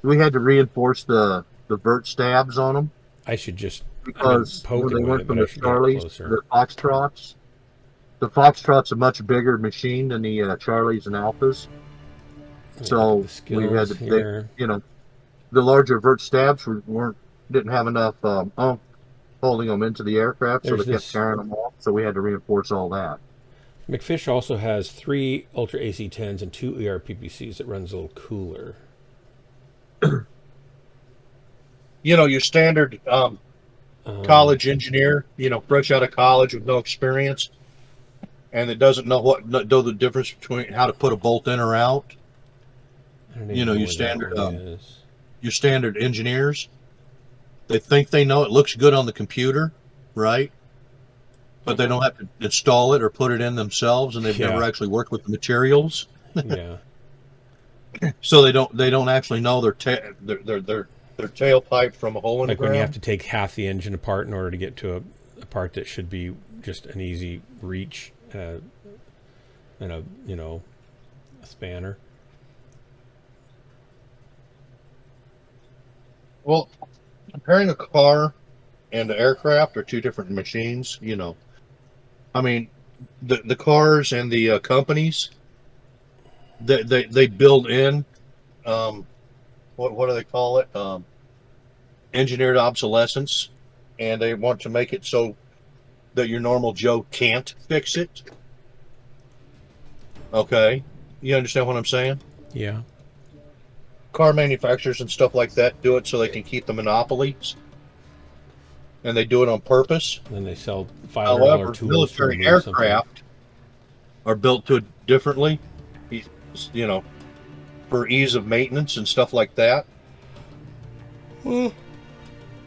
reinforce the vert stabs on them I should just because poke when it they with went it, from but I the should get it Charlies to closer. the Foxtrots. The Foxtrot's a much bigger machine than the Charlies and Alphas. Let me So look at the we had skills to, here. the larger vert stabs didn't have enough oomph holding them into the aircraft, so There's they kept this- carrying them off. So we had to reinforce all that. McFish also has 3 Ultra AC-10s and 2 ERPPCs that runs a little cooler. Your standard college engineer, fresh out of college with no experience, and that doesn't know the difference between how to put a bolt in or out. I don't even Your know where that standard one is. your standard engineers, they think they know it looks good on the computer, right? But they don't have to install it or put it in themselves, and they've Yeah. never actually worked with the materials, Yeah. so they don't actually know their tailpipe from a hole in Like the when ground. you have to take half the engine apart in order to get to a part that should be just an easy reach and a spanner. Well, comparing a car and the aircraft are two different machines. I mean, the cars and the companies, they build in, what do they call it? Engineered obsolescence, and they want to make it so that your normal Joe can't fix it. Okay, you understand what I'm saying? Yeah. Car manufacturers and stuff like that do it so they can keep the monopolies, and they do it on purpose. And then they sell $500 However, tools military to remove something. aircraft are built to differently, for ease of maintenance and stuff like that.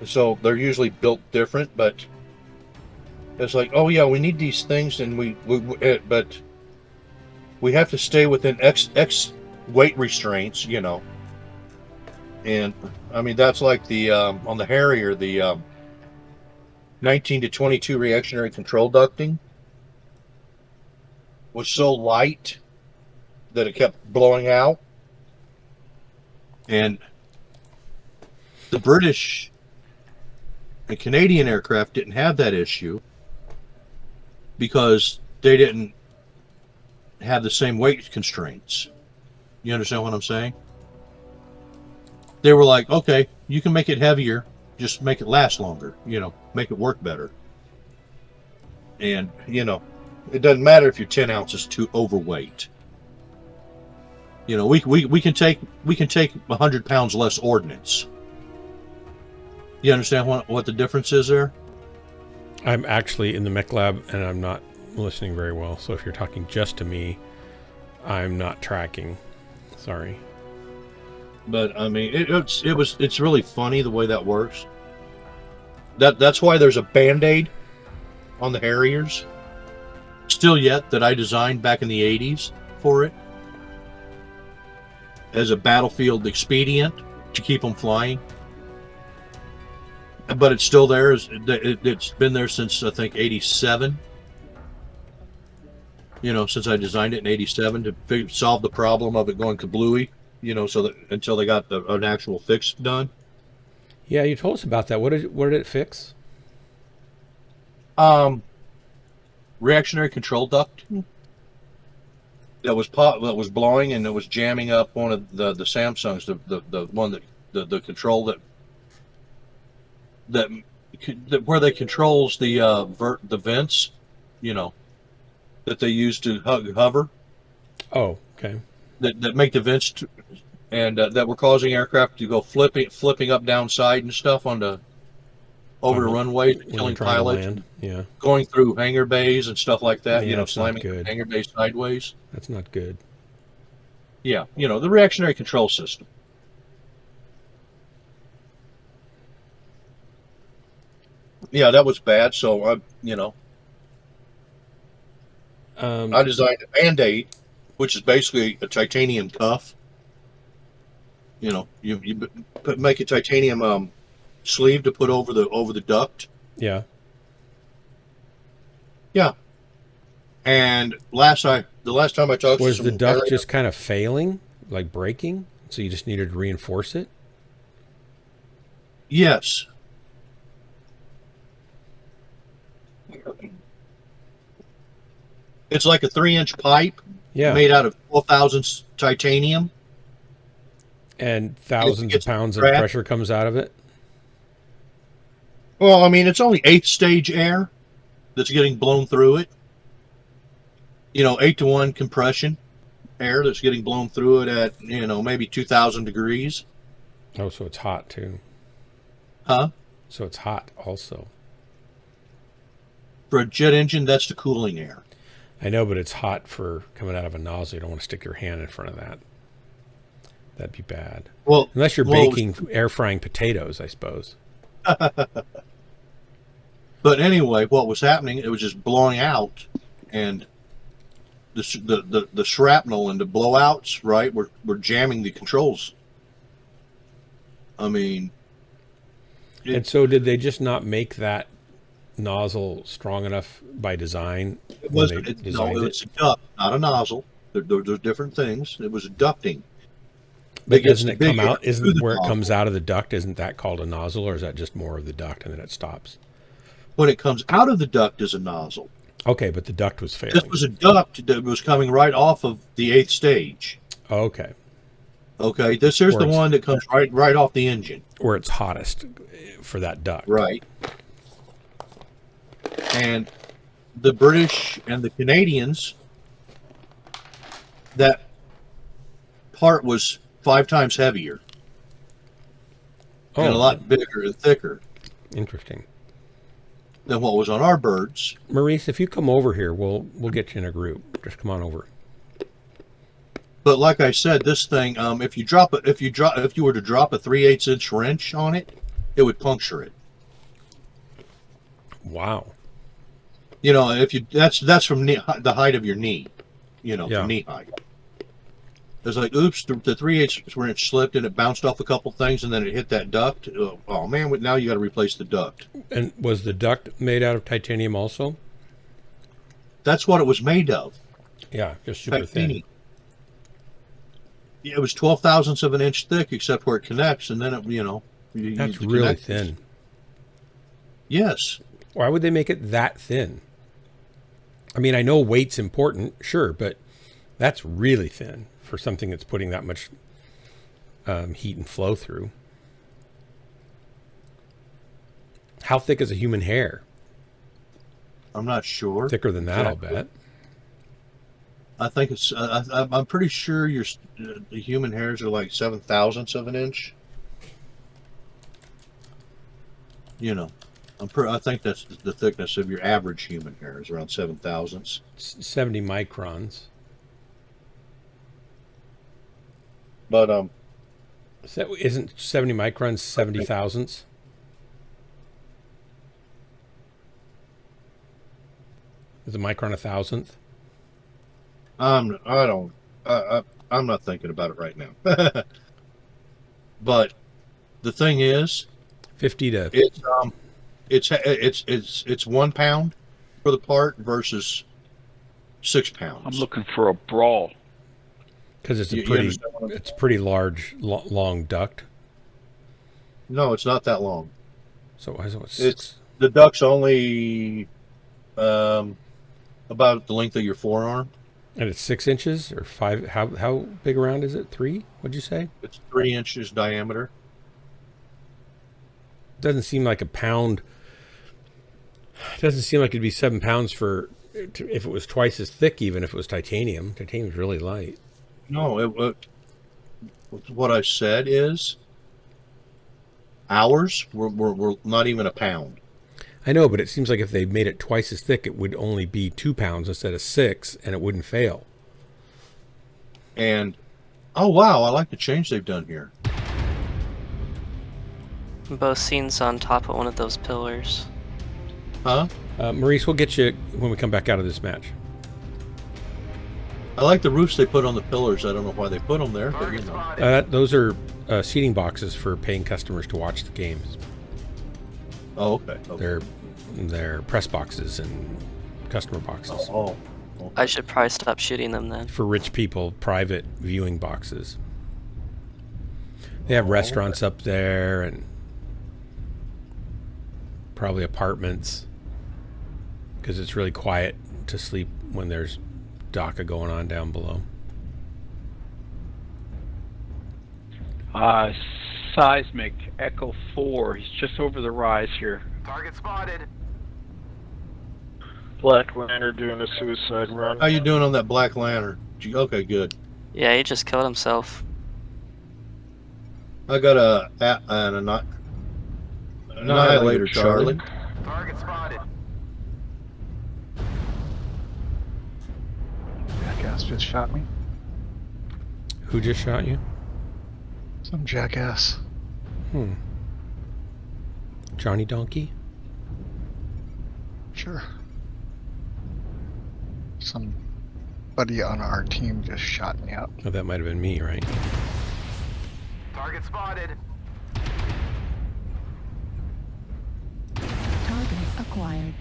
So they're usually built different, but it's like, oh yeah, we need these things, and but we have to stay within X weight restraints, And I mean, that's like the on the Harrier, the 19 to 22 reactionary control ducting was so light that it kept blowing out. And the British and Canadian aircraft didn't have that issue because they didn't have the same weight constraints. You understand what I'm saying? They were like, okay, you can make it heavier, just make it last longer, make it work better. And, it doesn't matter if you're 10 ounces too overweight. We can take 100 pounds less ordnance. You understand what the difference is there? I'm actually in the mech lab and I'm not listening very well. So if you're talking just to me, I'm not tracking. Sorry. But I mean, it's really funny the way that works. That's why there's a Band-Aid on the Harriers still yet that I designed back in the 80s for it as a battlefield expedient to keep them flying. But it's still there. It's been there since I think 87. Since I designed it in 87 to solve the problem of it going kablooey. So that until they got an actual fix done. Yeah, you told us about that. What did it fix? Reactionary control duct that was blowing, and it was jamming up one of the Samsungs, the one that the control that where they controls the vents, that they use to hover. Oh, okay. That make the vents and that were causing aircraft to go flipping up downside and stuff over the runways, When killing they're trying to pilots, land. Yeah, going through hangar bays and stuff like that. Yeah, that's not slamming good. hangar bays sideways. that's not good. Yeah, the reactionary control system. yeah, that was bad. So I Um, designed a Band-Aid, which is basically a titanium cuff. You make a titanium sleeve to put over the duct. yeah. Yeah. And the last time I talked to Was the some duct area, just kind of failing, like breaking? So you just needed to reinforce it? yes, it's like a 3-inch pipe Yeah. made out of 12,000 titanium. And thousands of It's pounds of cracked. pressure comes out of it? Well, I mean, it's only 8th-stage air that's getting blown through it. 8-to-1 compression air that's getting blown through it at maybe 2,000 degrees. Oh, so it's hot too. Huh? So it's hot also. For a jet engine, that's the cooling air. I know, but it's hot for coming out of a nozzle. You don't want to stick your hand in front of that. That'd be bad. Well, Unless you're well, baking, air frying potatoes, I suppose. But anyway, what was happening? It was just blowing out, and the shrapnel and the blowouts, right, were jamming the controls. I mean, And so did they just not make that nozzle strong enough by design it when wasn't. they No, designed it? it's a duct, not a nozzle. There's different things. It was ducting. But It gets doesn't it big come out? air through Isn't the where it nozzle. comes out of the duct? Isn't that called a nozzle, or is that just more of the duct and then it stops? When it comes out of the duct is a nozzle. Okay, but the duct was This failing. was a duct that was coming right off of the 8th stage. Okay, Okay, here's the Works. one that comes right off the engine. where it's hottest for that duct. Right. And the British and the Canadians, that part was 5 times heavier and a lot bigger and thicker Interesting. than what was on our birds. Maurice, if you come over here, we'll get you in a group. Just come on over. But like I said, this thing, if you were to drop a 3/8 inch wrench on it, it would puncture it. Wow. If you that's from the height of your knee, Yeah. from knee height. It's like, oops, the 3/8 wrench slipped and it bounced off a couple things and then it hit that duct. Oh man, now you got to replace the duct. And was the duct made out of titanium also? That's what it was made of. Yeah, just super Titanium. thin. Yeah, it was 12 thousandths of an inch thick, except where it connects, and then That's the really connectors. thin. Yes. Why would they make it that thin? I mean, I know weight's important, sure, but that's really thin for something that's putting that much heat and flow through. How thick is a human hair? I'm not sure. Thicker than that, Exactly. I'll bet. I think it's. I'm pretty sure the human hairs are like 7 thousandths of an inch. I think that's the thickness of your average human hair is around 7 thousandths. 70 microns. But Isn't 70 microns 70 thousandths? Is a micron a thousandth? I'm not thinking about it right now. But the thing is, 50 to... it's 1 pound for the part versus 6 pounds. I'm looking for a brawl. Because it's a You pretty, understand what I'm- it's pretty large, long duct. No, it's not that long. So why is it It's the duct's only about the length of your forearm. And it's 6 inches or 5? How big around is it? 3? What'd you say? It's 3 inches diameter. Doesn't seem like a pound. Doesn't seem like it'd be 7 pounds if it was twice as thick. Even if it was titanium, titanium's really light. No, what I said is ours were not even a pound. I know, but it seems like if they made it twice as thick, it would only be 2 pounds instead of 6, and it wouldn't fail. And oh wow, I like the change they've done here. Both scenes on top of one of those pillars. Huh? Maurice, we'll get you when we come back out of this match. I like the roofs they put on the pillars. I don't know why they put them there, but you know. Those are seating boxes for paying customers to watch the games. Oh, okay. They're press boxes and customer boxes. Oh. I should probably stop shooting them then. For rich people, private viewing boxes. They have restaurants up there and probably apartments because it's really quiet to sleep when there's DACA going on down below. Seismic Echo 4. He's just over the rise here. Target spotted. Black Lantern doing a suicide run. How you doing on that Black Lantern? Okay, good. Yeah, he just killed himself. I got an Annihilator, Charlie. Target spotted. Jackass just shot me. Who just shot you? Some jackass. Johnny Donkey? Sure. Somebody on our team just shot me up. Oh, that might have been me, right? Target spotted. Target acquired.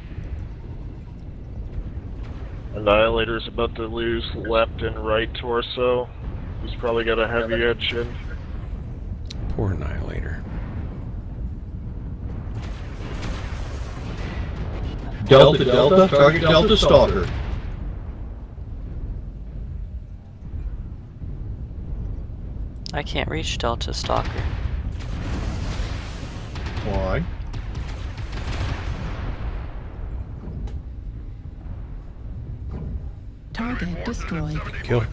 Annihilator's about to lose left and right torso. He's probably got a heavy edge in. Poor Annihilator. Delta, target Delta Stalker. I can't reach Delta Stalker. Why? Target destroyed. Kill.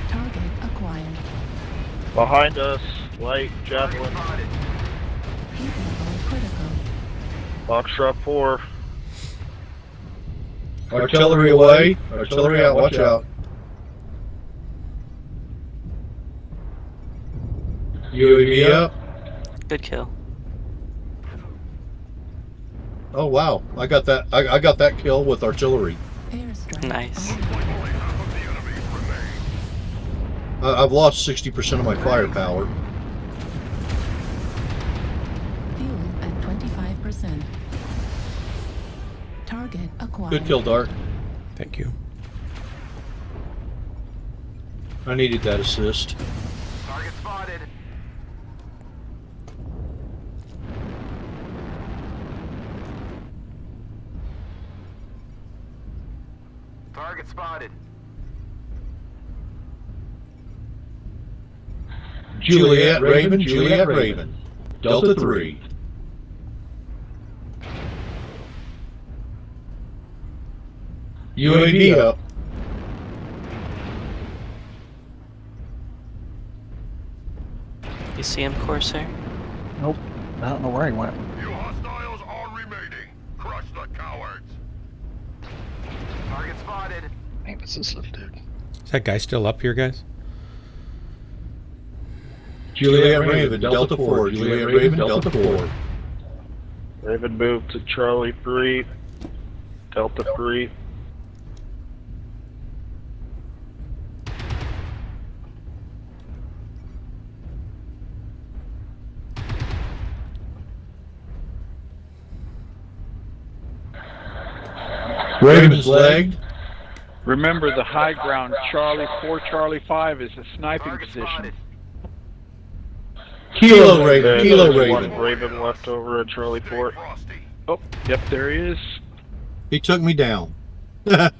Target acquired. Behind us, light javelin. Heat level critical. Foxtrot 4. Artillery away. Artillery out. Watch out. UAV up. Good kill. Oh wow! I got that. I got that kill with artillery. Airstrike. Nice. I've lost 60% of my firepower. Fuel at 25%. Target acquired. Good kill, Dart. Thank you. I needed that assist. Target spotted. Target spotted. Juliet Raven. Delta 3. UAV up. You see him, Corsair? Nope. I don't know where he went. You hostiles are remaining. Crush the cowards. Target spotted. Hey, what's this little dude? Is that guy still up here, guys? Juliet Raven, Delta 4. Juliet Raven, Delta 4. Raven moved to Charlie 3. Delta 3. Raven's lagged. Remember, the high ground, Charlie 4, Charlie 5 is a sniping Target position. spotted. Kilo Raven. There's Kilo one Raven. Raven left over at Charlie 4. Frosty. Oh, yep, there he is. He took me down. I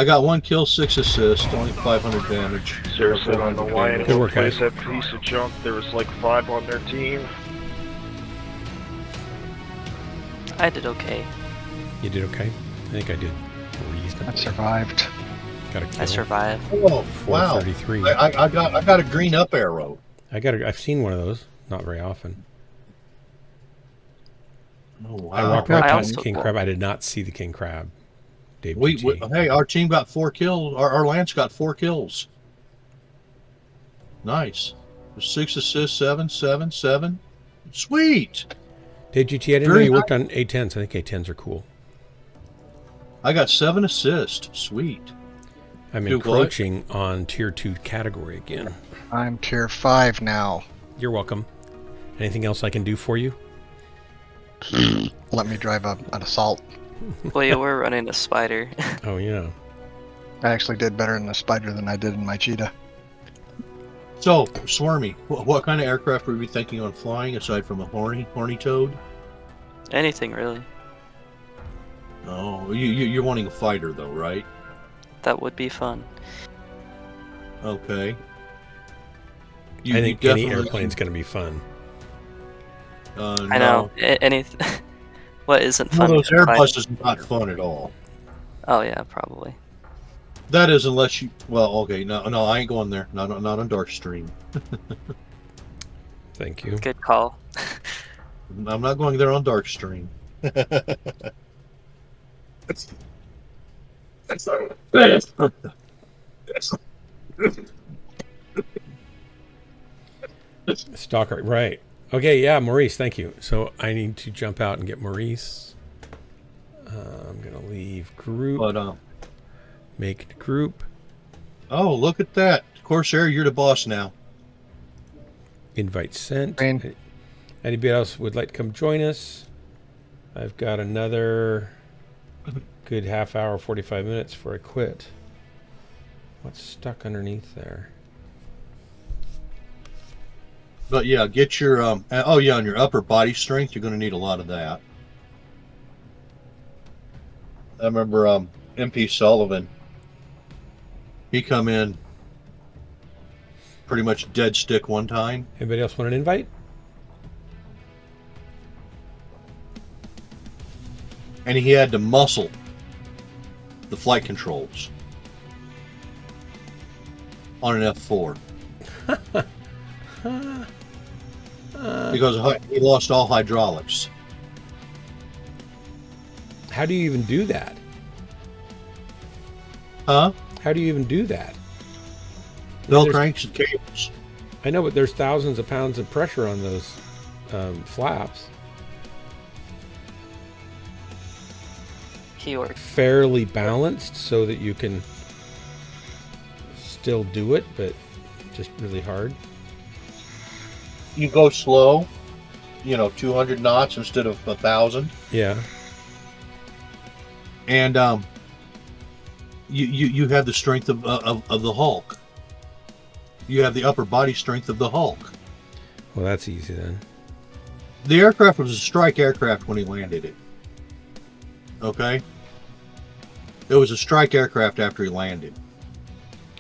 got 1 kill, 6 assists, only 500 damage. Seriously, I don't know why Good anyone work, plays guys. that piece of junk. There was like 5 on their team. I did okay. You did okay? I think I did I reasonably. survived. Got a kill. I survived. Oh wow! 433. I got a green up arrow. I've seen one of those. Not very often. Oh wow! I walked right I past also- King Crab. I did not see the King Crab. Dave We GT. hey, our team got 4 kills. Our Lance got 4 kills. Nice. 6 assists, 7, 7, 7. Sweet. Dave GT, I didn't know Very you worked on A10s. I think A10s are cool. I got 7 assists. Sweet. I'm Do what? encroaching on tier 2 category again. I'm tier 5 now. You're welcome. Anything else I can do for you? Let me drive an assault. Well, you were running a spider. Oh, yeah. I actually did better in the spider than I did in my cheetah. So, Swarmy, what kind of aircraft were we thinking on flying aside from a horny toad? Anything really. Oh, you're wanting a fighter though, right? That would be fun. Okay. I think any airplane's going to be fun. I know. Anything. What isn't One fun? of those Airbuses is not fun at all. Oh yeah, probably. That is, unless you. Well, okay, no, I ain't going there. Not on Darkstream. Thank you. Good call. I'm not going there on Darkstream. Stalker, right. Okay, yeah, Maurice, thank you. So I need to jump out and get Maurice. I'm going to leave group. But, make group. oh, look at that. Corsair, you're the boss now. Invite sent. Green. Anybody else would like to come join us? I've got another good half hour, 45 minutes before I quit. What's stuck underneath there? But yeah, get your, oh yeah, on your upper body strength, you're going to need a lot of that. I remember MP Sullivan, he come in pretty much dead stick one time. Anybody else want an invite? And he had to muscle the flight controls on an F4. Because he lost all hydraulics. How do you even do that? Huh? How do you even do that? Bell cranks and cables. I know, but there's thousands of pounds of pressure on those flaps. Keyword. Fairly balanced so that you can still do it, but just really hard. You go slow, 200 knots instead of 1,000. Yeah. And you have the strength of the Hulk. You have the upper body strength of the Hulk. Well, that's easy then. The aircraft was a strike aircraft when he landed it. Okay? It was a strike aircraft after he landed.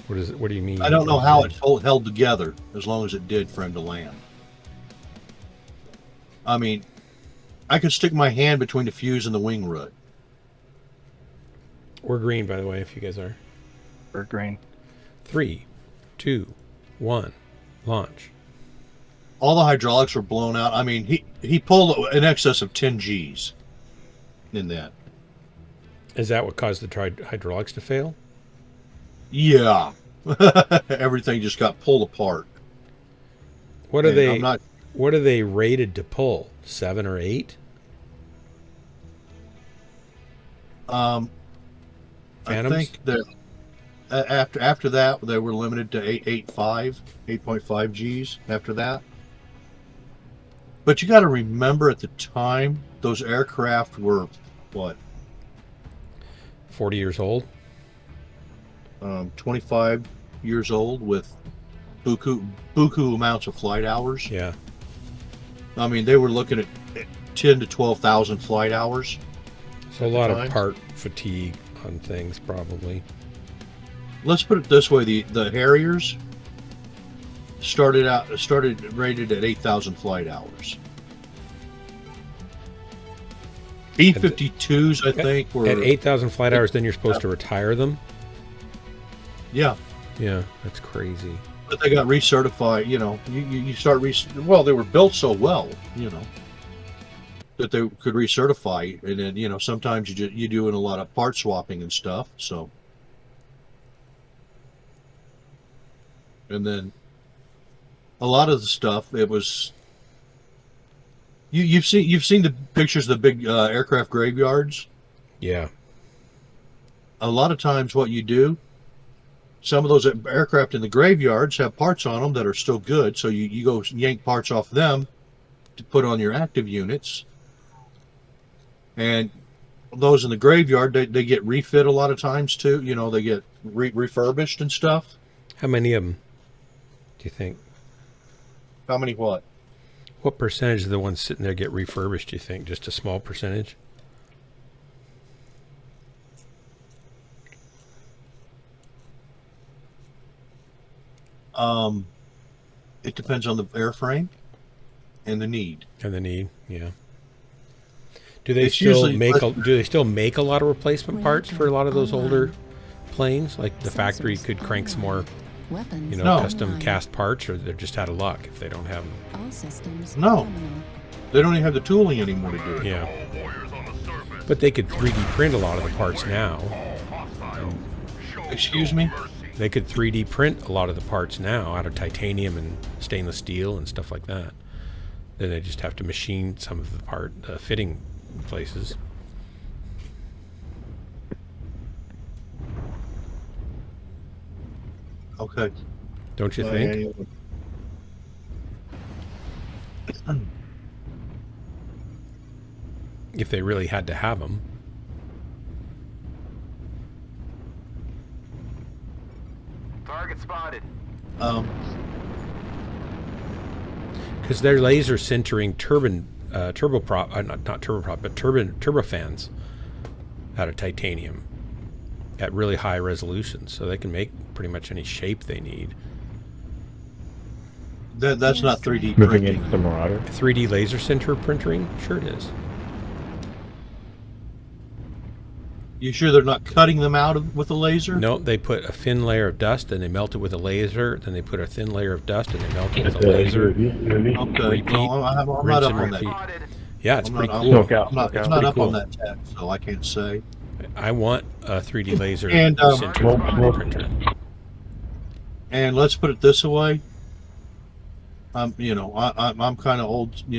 What do you mean? I don't know how it held together as long as it did for him to land. I mean, I could stick my hand between the fuse and the wing root. We're green, by the way, if you guys are. We're green. 3, 2, 1, launch. All the hydraulics were blown out. I mean, he pulled in excess of 10 Gs in that. Is that what caused the hydraulics to fail? Yeah. Everything just got pulled apart. What are And they? What are they rated to pull? 7 or 8? I Phantoms? think that after that they were limited to 8.5 Gs after that. But you got to remember, at the time, those aircraft were what? 40 years old? 25 years old with buku amounts of flight hours. Yeah. I mean, they were looking at 10 to 12,000 flight hours. So a lot of part fatigue on things, probably. Let's put it this way: the Harriers started rated at 8,000 flight hours. B-52s, I think, were at 8,000 flight hours. Then you're supposed to retire them. Yeah. Yeah, that's crazy. But they got recertified. You start well, they were built so well. that they could recertify, and then sometimes you doing a lot of part swapping and stuff. So, and then a lot of the stuff it was. You've seen the pictures of the big aircraft graveyards. Yeah. A lot of times, what you do, some of those aircraft in the graveyards have parts on them that are still good, so you go yank parts off them to put on your active units. And those in the graveyard, they get refit a lot of times too. They get refurbished and stuff. How many of them do you think? How many what? What percentage of the ones sitting there get refurbished, do you think? Just a small percentage? It depends on the airframe and the need. And the need, yeah. Do they It's still usually- make a lot of replacement parts for a lot of those older planes? Like the factory could crank some more, Weapons No. custom cast parts, or they're just out of luck if they don't have them. All systems No. nominal. They don't even have the tooling anymore to do it. Yeah, All warriors on the surface. but they could 3D print a lot of the parts now. All hostile. Show Excuse no me? mercy. They could 3D print a lot of the parts now out of titanium and stainless steel and stuff like that. Then they just have to machine some of the fitting places. Okay. Don't you think? If they really had to have them. Target spotted. Because they're laser sintering turboprop, not turboprop, but turbofans out of titanium at really high resolution, so they can make pretty much any shape they need. That's not 3D Moving printing. into the Marauder. 3D laser sinter printing? Sure it is. You sure they're not cutting them out with a laser? No, they put a thin layer of dust, then they melt it with a laser, then they put a thin layer of dust, and they melt it with a laser. Okay. Repeat, No, I'm not rinse up and on that. repeat. Yeah, it's I'm pretty not, cool. Smoke out. I'm not, it's Pretty not up cool. on that tech, so I can't say. I want a 3D laser And, sinter printer. And let's put it this way. I'm kind of old. I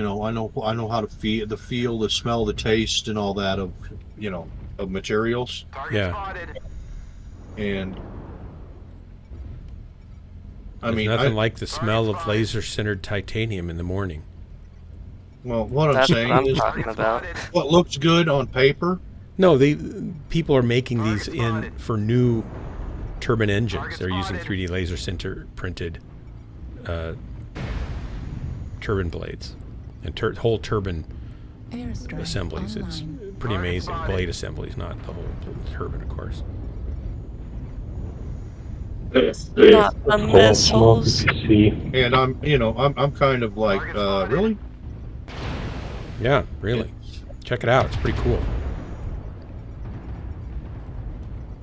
know how to feel, the smell, the taste, and all that of materials. Target Yeah. spotted. And There's nothing like the smell of laser sintered titanium in the morning. well, what I'm That's what saying I'm is, talking about. what looks good on paper. No, people are making these for new turbine engines. They're using 3D laser sinter printed turbine blades and whole turbine Airstrike assemblies. It's online. pretty amazing. Blade assemblies, not the whole turbine, of course. Not the missiles. And I'm kind of like, really? Yeah, really. Check it out. It's pretty cool.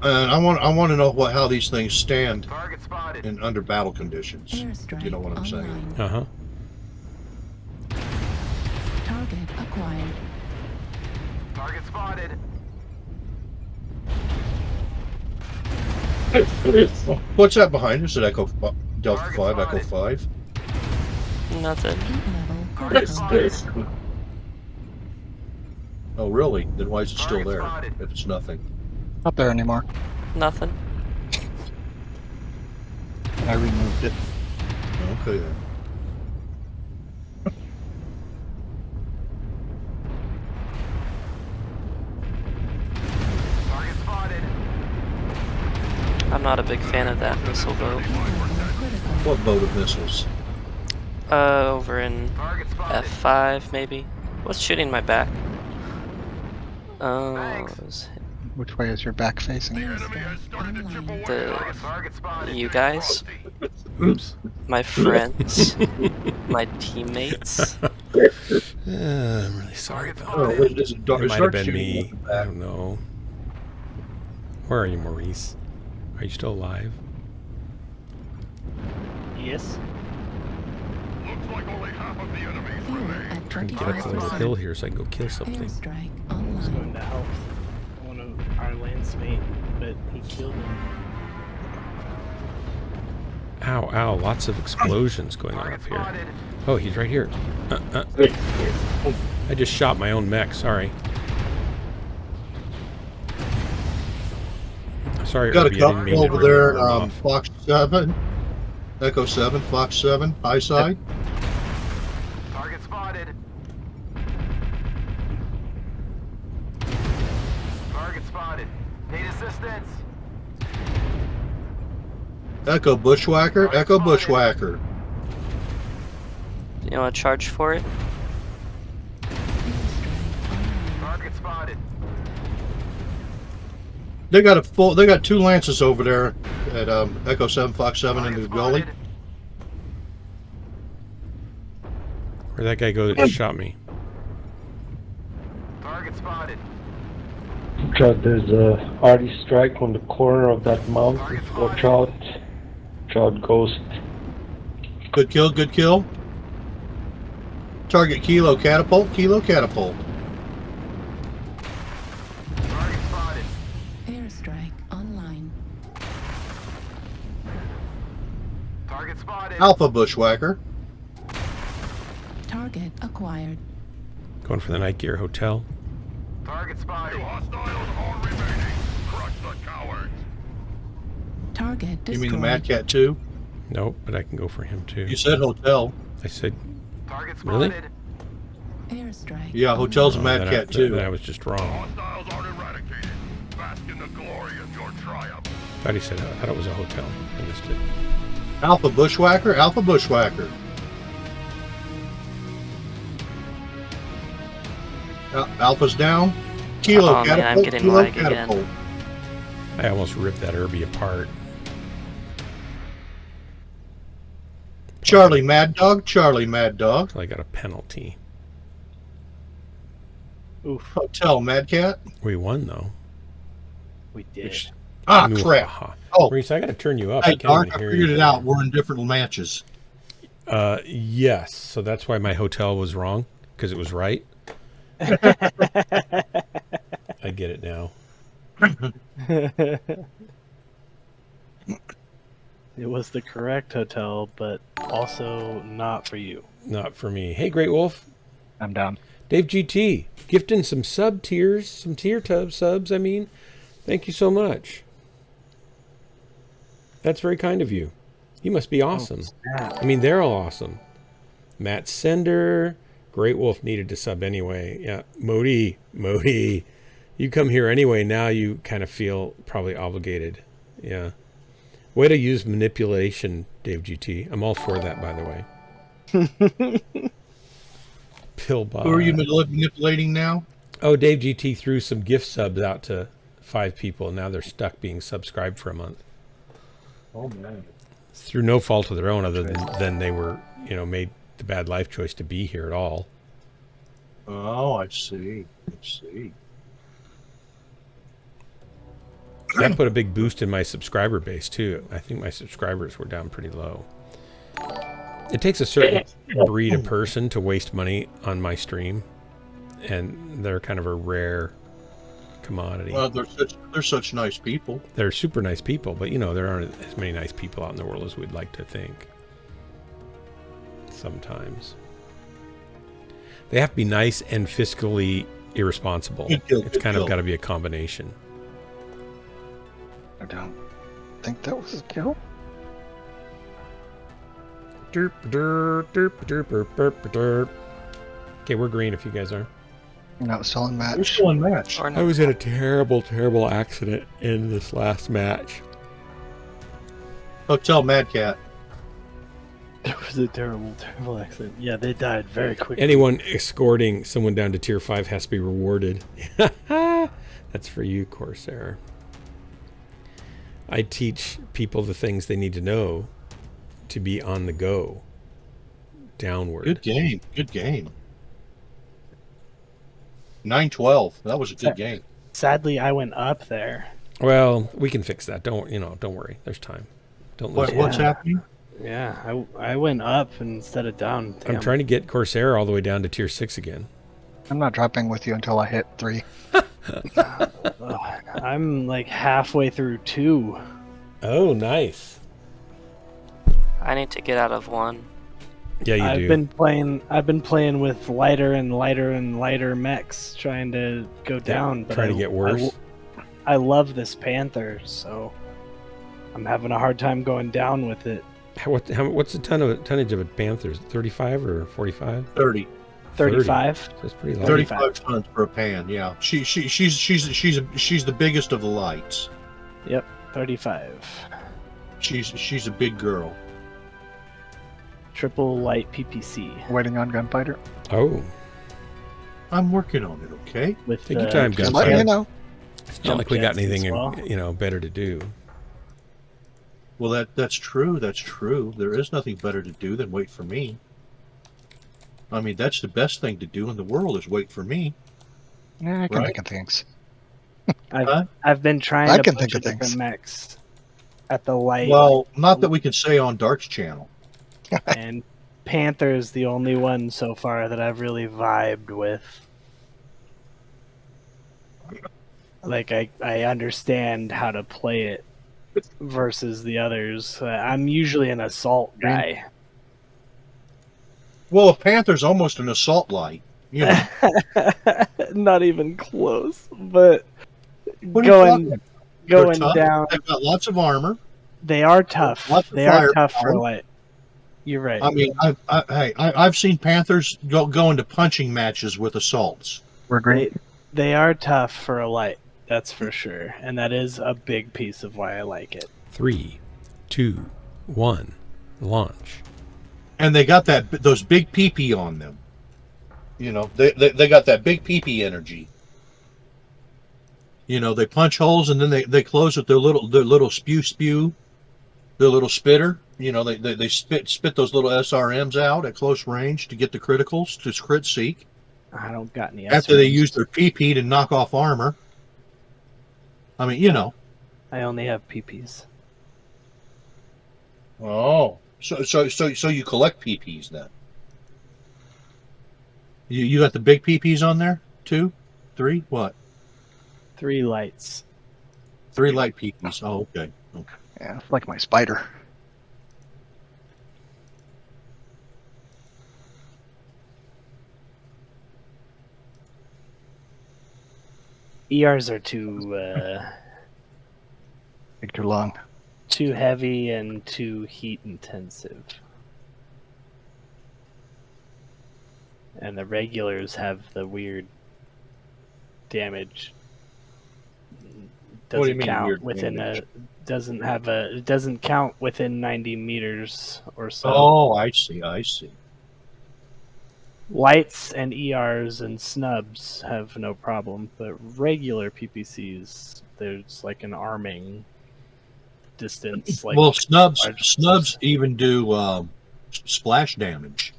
And I want to know how these things stand Target spotted. in under battle conditions. Airstrike You know what I'm saying? online. Uh-huh. Target acquired. Target spotted. What's that behind us at Delta 5, Echo 5? Nothing. Heat level critical. Oh, really? Then why is it still there if it's nothing? Not there anymore. Nothing. I removed it. Okay then. Target spotted. I'm not a big fan of that missile boat. Heat level critical. What boat of missiles? Over in Target spotted. F5 maybe. What's shooting my back? It was Which way is your back facing? Enemy has started to chip away. The- Target spotted. you guys, Oops. my friends, my teammates. I'm really sorry about Oh, that. is it dark? It It might have starts been shooting me. at the I back. don't know. Where are you, Maurice? Are you still alive? Yes. Looks like only half of the enemies Fuel remain. at trying to get up the little hill here so I can go kill something. Airstrike I was going online. to help one of our landsmate, but he killed him. Ow, ow, lots of explosions going on up here. Oh, he's right here. I just shot my own mech, sorry. Sorry, Got a Irby, I didn't mean couple to over there. rip them off. Fox 7, Echo 7, Fox 7, high side. Target spotted. Target spotted. Need assistance. Echo Bushwhacker, Echo Bushwhacker. You want to charge for it? Target spotted. They got they got 2 lances over there at Echo 7, Fox 7 into the gully. Where'd that guy go that just shot me? Target spotted. Chad, there's a arty strike on the corner of that mountain. Watch out. Chad, ghost. Good kill, good kill. Target Kilo Catapult, Kilo Catapult. Target spotted. Airstrike online. Target spotted. Alpha Bushwhacker. Target acquired. Going for the Night Gear Hotel. Target spotted. 2 hostiles are remaining. Crush the cowards. Target You destroyed. mean the Mad Cat 2? Nope, but I can go for him too. You said hotel. I said, Target Really? spotted. Airstrike. Yeah, hotel's a oh, Mad then Cat I, 2. then I was just wrong. Hostiles are eradicated. Bask in the glory of your triumph. I thought he said, I thought it was a hotel. I missed it. Alpha Bushwhacker, Alpha Bushwhacker. Alpha's down. Kilo Oh, man, Catapult, I'm getting Kilo lag again. Catapult. I almost ripped that Irby apart. Charlie Mad Dog, Charlie Mad Dog. I got a penalty. Oof, Hotel Mad Cat. We won though. we did. Ah, Ooh, crap. ha. Oh, Reese, I got to turn you up. hey, I can't Dark, even I hear figured you. it out. We're in different matches. Yes. So that's why my hotel was wrong because it was right. I get it now. It was the correct hotel, but also not for you. Not for me. Hey, Great Wolf. I'm down. Dave GT, gifting some sub tiers, some tier tub subs, I mean. Thank you so much. That's very kind of you. You must be awesome. I mean, they're all awesome. Matt Sender, Great Wolf needed to sub anyway. Yeah, Modi, you come here anyway. Now you kind of feel probably obligated. Yeah. Way to use manipulation, Dave GT. I'm all for that, by the way. Pillbot. Who are you manipulating now? Oh, Dave GT threw some gift subs out to 5 people, and now they're stuck being subscribed for a month. Oh, man. Through no fault of their own, other than they were, made the bad life choice to be here at all. Oh, I see. I see. That put a big boost in my subscriber base too. I think my subscribers were down pretty low. It takes a certain breed of person to waste money on my stream, and they're kind of a rare commodity. Well, they're such nice people. They're super nice people, but there aren't as many nice people out in the world as we'd like to think. Sometimes they have to be nice and fiscally irresponsible. It's kind of got to be a combination. I don't think that was a kill. Derp, derp, derp, derp, derp, derp, derp. Okay, we're green if you guys are. You're not still in match. We're still in match. Or I not. was in a terrible, terrible accident in this last match. Hotel Mad Cat. It was a terrible, terrible accident. Yeah, they died very quickly. Anyone escorting someone down to tier 5 has to be rewarded. That's for you, Corsair. I teach people the things they need to know to be on the go. Downward. Good game. Good game. 9-12. That was a good game. Sadly, I went up there. Well, we can fix that. Don't worry. There's time. Don't lose. What's happening? Yeah, I went up instead of down. I'm trying to get Corsair all the way down to tier 6 again. I'm not dropping with you until I hit 3. I'm like halfway through 2. Oh, nice. I need to get out of 1. Yeah, you do. I've been playing with lighter and lighter and lighter mechs, trying to go down. But trying to get worse. I love this Panther, so I'm having a hard time going down with it. What's the tonnage of a Panther? 35 or 45? 30. 35. That's pretty low. 35 tons for a pan. Yeah, she's the biggest of the lights. Yep, 35. She's a big girl. Triple light PPC. Waiting on Gunfighter. Oh, I'm working on it. Okay. With take your time, Just letting you Gunfighter. know. It's not like we got jets as anything, well. better to do. Well, that's true. That's true. There is nothing better to do than wait for me. I mean, that's the best thing to do in the world is wait for me. Yeah, I can Right. think of things. I've been trying I to can put think of different things. mechs at the light. Well, not that we can say on Dark's channel. And Panther's the only one so far that I've really vibed with. Like, I understand how to play it versus the others. I'm usually an assault guy. Well, a Panther's almost an assault light. You know. Not even close. But What are you talking about? They're going tough. down, They've got lots of armor. they are tough. Lots of They are tough firepower. for light. You're right. I mean, I've seen Panthers go into punching matches with assaults. We're great. They are tough for a light. That's for sure. And that is a big piece of why I like it. 3, 2, 1, launch. And they got those big pee-pee on them. You know, they got that big pee-pee energy. You know, they punch holes and then they close with their little spew, their little spitter. You know, they spit those little SRMs out at close range to get the criticals to crit seek. I don't got any. After they SRMs. use their pee-pee to knock off armor. I mean, you know. I only have PPs. Oh, so you collect PPs then? You got the big PPs on there? 2, 3, what? 3 lights. 3 light PPs. Oh, okay. Yeah, it's like my spider. ERs are too Take too long. too heavy and too heat intensive. And the regulars have the weird damage. What do you Doesn't mean count weird within damage? it doesn't count within 90 meters or so. Oh, I see. Lights and ERs and snubs have no problem, but regular PPCs, there's like an arming distance. Like Well, snubs even do splash damage.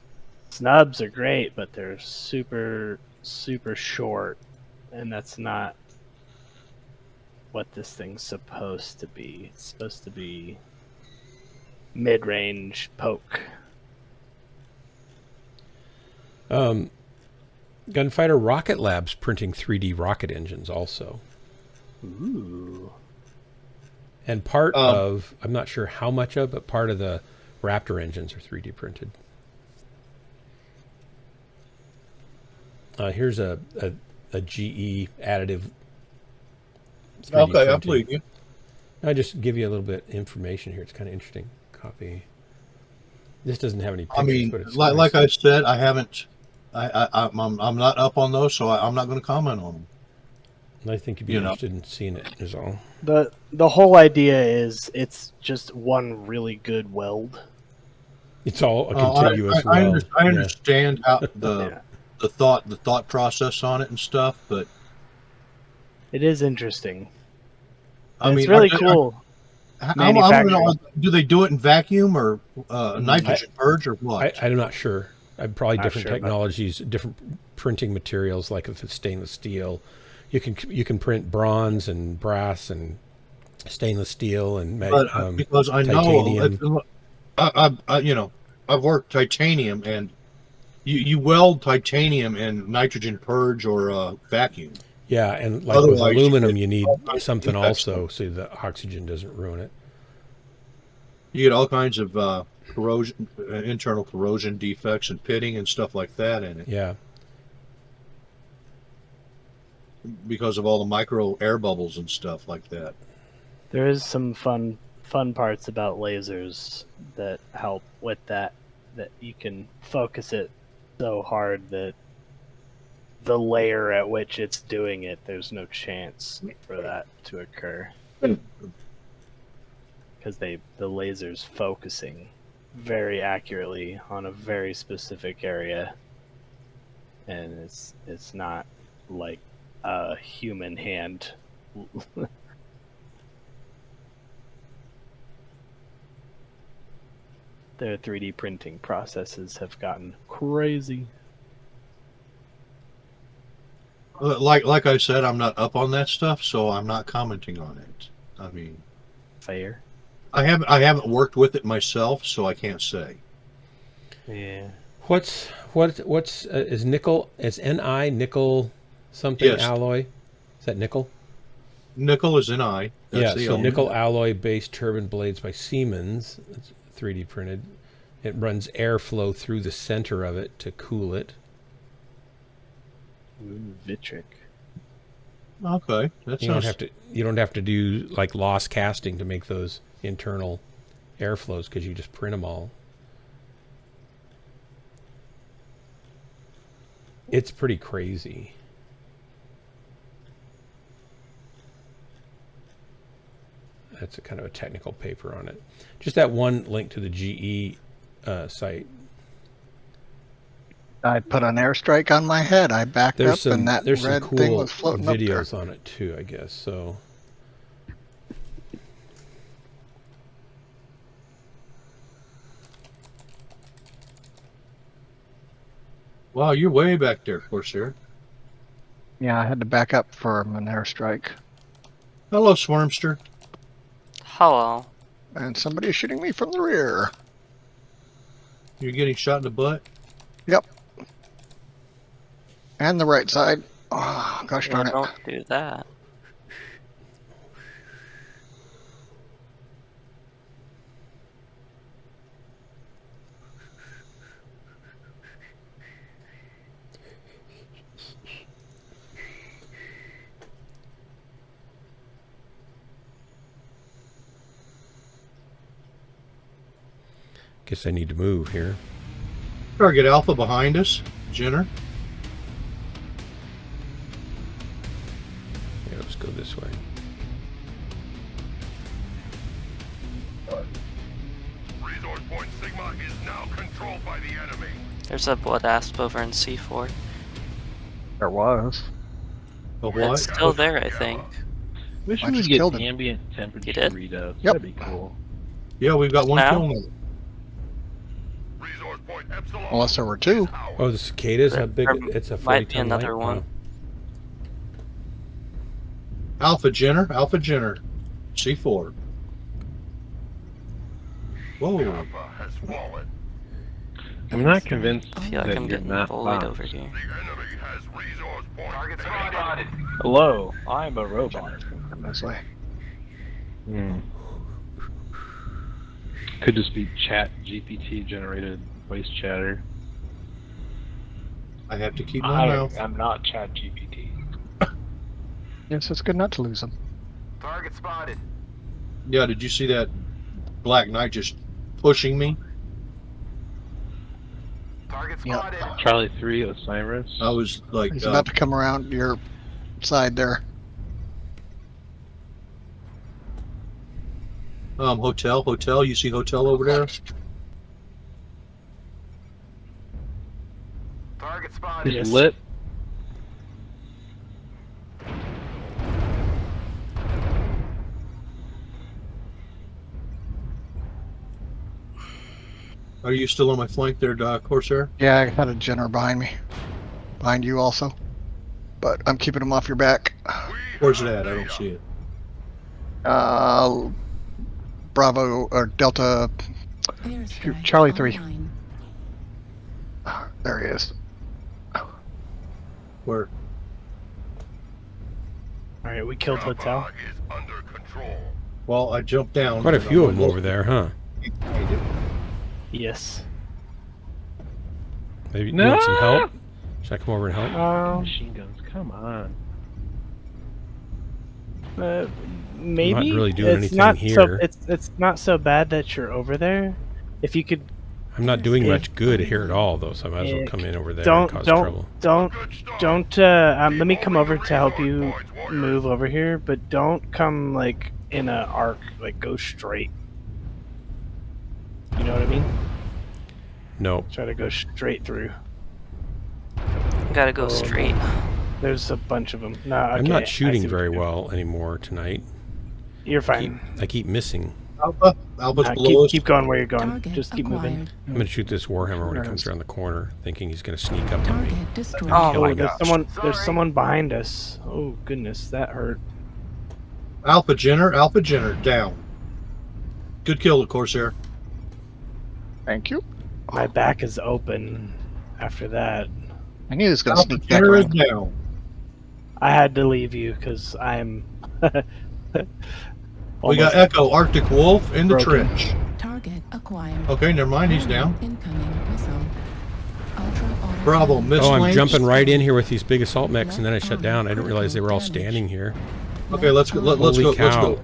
snubs are great, but they're super short, and that's not what this thing's supposed to be. It's supposed to be mid-range poke. Gunfighter Rocket Lab's printing 3D rocket engines also. Ooh. And part of, I'm not sure how much of, but part of the Raptor engines are 3D printed. Here's a GE additive. 3D Okay, I printing. believe you. I just give you a little bit information here. It's kind of interesting. Copy. This doesn't have any pictures, I mean, but it's like I said, I haven't. I'm not up on those, so I'm not going to comment on them. I think you'd be interested in seeing it. Is all. The whole idea is it's just one really good weld. It's all a contiguous I weld. understand how the thought process on it and stuff, but It is interesting. I It's mean, really cool. I want to know, manufacturing. do they do it in vacuum or nitrogen purge or what? I'm not sure. Probably Not different sure, but- technologies, different printing materials. Like if it's stainless steel, you can print bronze and brass and stainless steel and But because I know titanium. I've worked titanium, and you weld titanium in nitrogen purge or vacuum. Yeah, and like with Otherwise, you aluminum, get you need all kinds of something defects. also so the oxygen doesn't ruin it. You get all kinds of corrosion, internal corrosion defects, and pitting and stuff like that in it Yeah. because of all the micro air bubbles and stuff like that. There is some fun parts about lasers that help with that. That you can focus it so hard that the layer at which it's doing it, there's no chance for that to occur. Because the laser's focusing very accurately on a very specific area, and it's not like a human hand. Their 3D printing processes have gotten crazy. Like I said, I'm not up on that stuff, so I'm not commenting on it. I mean, Fair. I haven't worked with it myself, so I can't say. Yeah. What's is nickel? Is Ni nickel something Yes. alloy? Is that nickel? Nickel is Ni. That's Yeah. the So element. nickel alloy based turbine blades by Siemens. It's 3D printed. It runs airflow through the center of it to cool it. Ooh, Vitric. Okay, that You don't sounds. have to do like loss casting to make those internal airflows because you just print them all. It's pretty crazy. That's a kind of a technical paper on it. Just that one link to the GE site. I put an airstrike on my head. I backed There's up, and that some red cool thing was floating up there. videos on it too, I guess. So Wow, you're way back there, Corsair. Yeah, I had to back up for an airstrike. Hello, Swarmster. Hello. And somebody's shooting me from the rear. You're getting shot in the butt. Yep. And the right side. Oh, gosh Yeah, darn it. don't do that. guess I need to move here. Target Alpha behind us, Jenner. Yeah, let's go this way. Resource point Sigma is now controlled by the enemy. There's a blood asp over in C4. There was. A what? It's still there, I think. Wish I we just would get killed him. ambient temperature You did? readouts. Yep. That'd be cool. Yeah, we've got one Now? kill now. Resource point Epsilon. Unless there were two. Oh, the cicadas, how big? There It's a 40 might be ton another light? one. Wow. Alpha Jenner. C4. Whoa. Alpha has fallen. I'm not convinced I feel like that I'm you're getting not bullied bombed. over here. The enemy has resource point. Target spotted. Hello, I'm a robot. This way. Hmm. Could just be chat GPT generated voice chatter. I have to keep my mouth. I'm not Chat GPT. Yes, it's good not to lose them. Target spotted. Yeah, did you see that Black Knight just pushing me? Target Yep. spotted. Charlie 3 Osiris. I was like, He's about to come around your side there. hotel. You see hotel over there? Target spotted. It's lit. Are you still on my flank there, Corsair? Yeah, I had a Jenner behind me. Behind you also. But I'm keeping him off your back. Where's it at? I don't see it. Bravo or Delta Shoot, Airstrike Charlie 3. online. There he is. Where? All right, we killed Hotel. Is under control. Well, I jumped down. Quite a few of them over there, huh? Yes. Maybe you need some help? Should I come over and help? Machine guns, come on. Maybe I'm not really doing anything not here. It's not so bad that you're over there. If you could, I'm not doing much good here at all, though, so I might as well come in over there and cause trouble. Don't. Let me come over to help you move over here, but don't come like in a arc. Like go straight. You know what I mean? No. Try to go straight through. Gotta go straight. There's a bunch of them. No, okay, I'm not I shooting see very what you're well anymore tonight. doing. You're fine. I keep missing. Alpha's below us. Keep going where you're going. Target Just keep moving. acquired. I'm going to shoot this Warhammer when it comes around the corner, thinking he's going to sneak up on me. Target destroyed. Oh Oh, my there's gosh. There's someone behind us. Oh goodness, that hurt. Alpha Jenner, down. Good kill, Corsair. Thank you. My back is open. After that, I knew he was going to Alpha sneak back Jenner is around. down. I had to leave you because I'm. We got Echo, Arctic Wolf in the broken. trench. Target acquired. Okay, never mind, he's down. Incoming missile. Ultra auto. Bravo, miss Oh, I'm lanes. jumping right in here with these big assault mechs, and then I shut down. I didn't realize they were all standing here. Okay, let's go. Let's Holy go. Let's cow. go.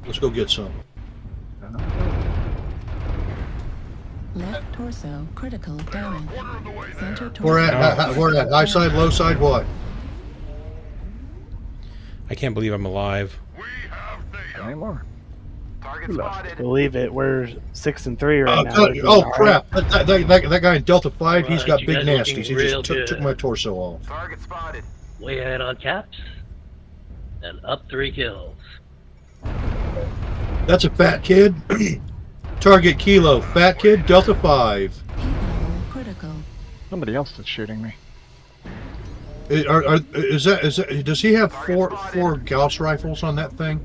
Let's go get some. Left torso critical damage. Center torso. We're at high side, low side, what? I can't believe I'm alive. Anymore. Target spotted. Believe it, we're 6 and 3 right now. God, We're doing oh all right. crap! That guy in Delta 5, he's Right, got you big guys nasties. looking He real just took good. my torso off. Target spotted. Way ahead on caps. And up 3 kills. That's a fat kid. Target Kilo, fat kid, Delta 5. Heat level critical. Somebody else is shooting me. Is that? Does he have four Gauss rifles on that thing?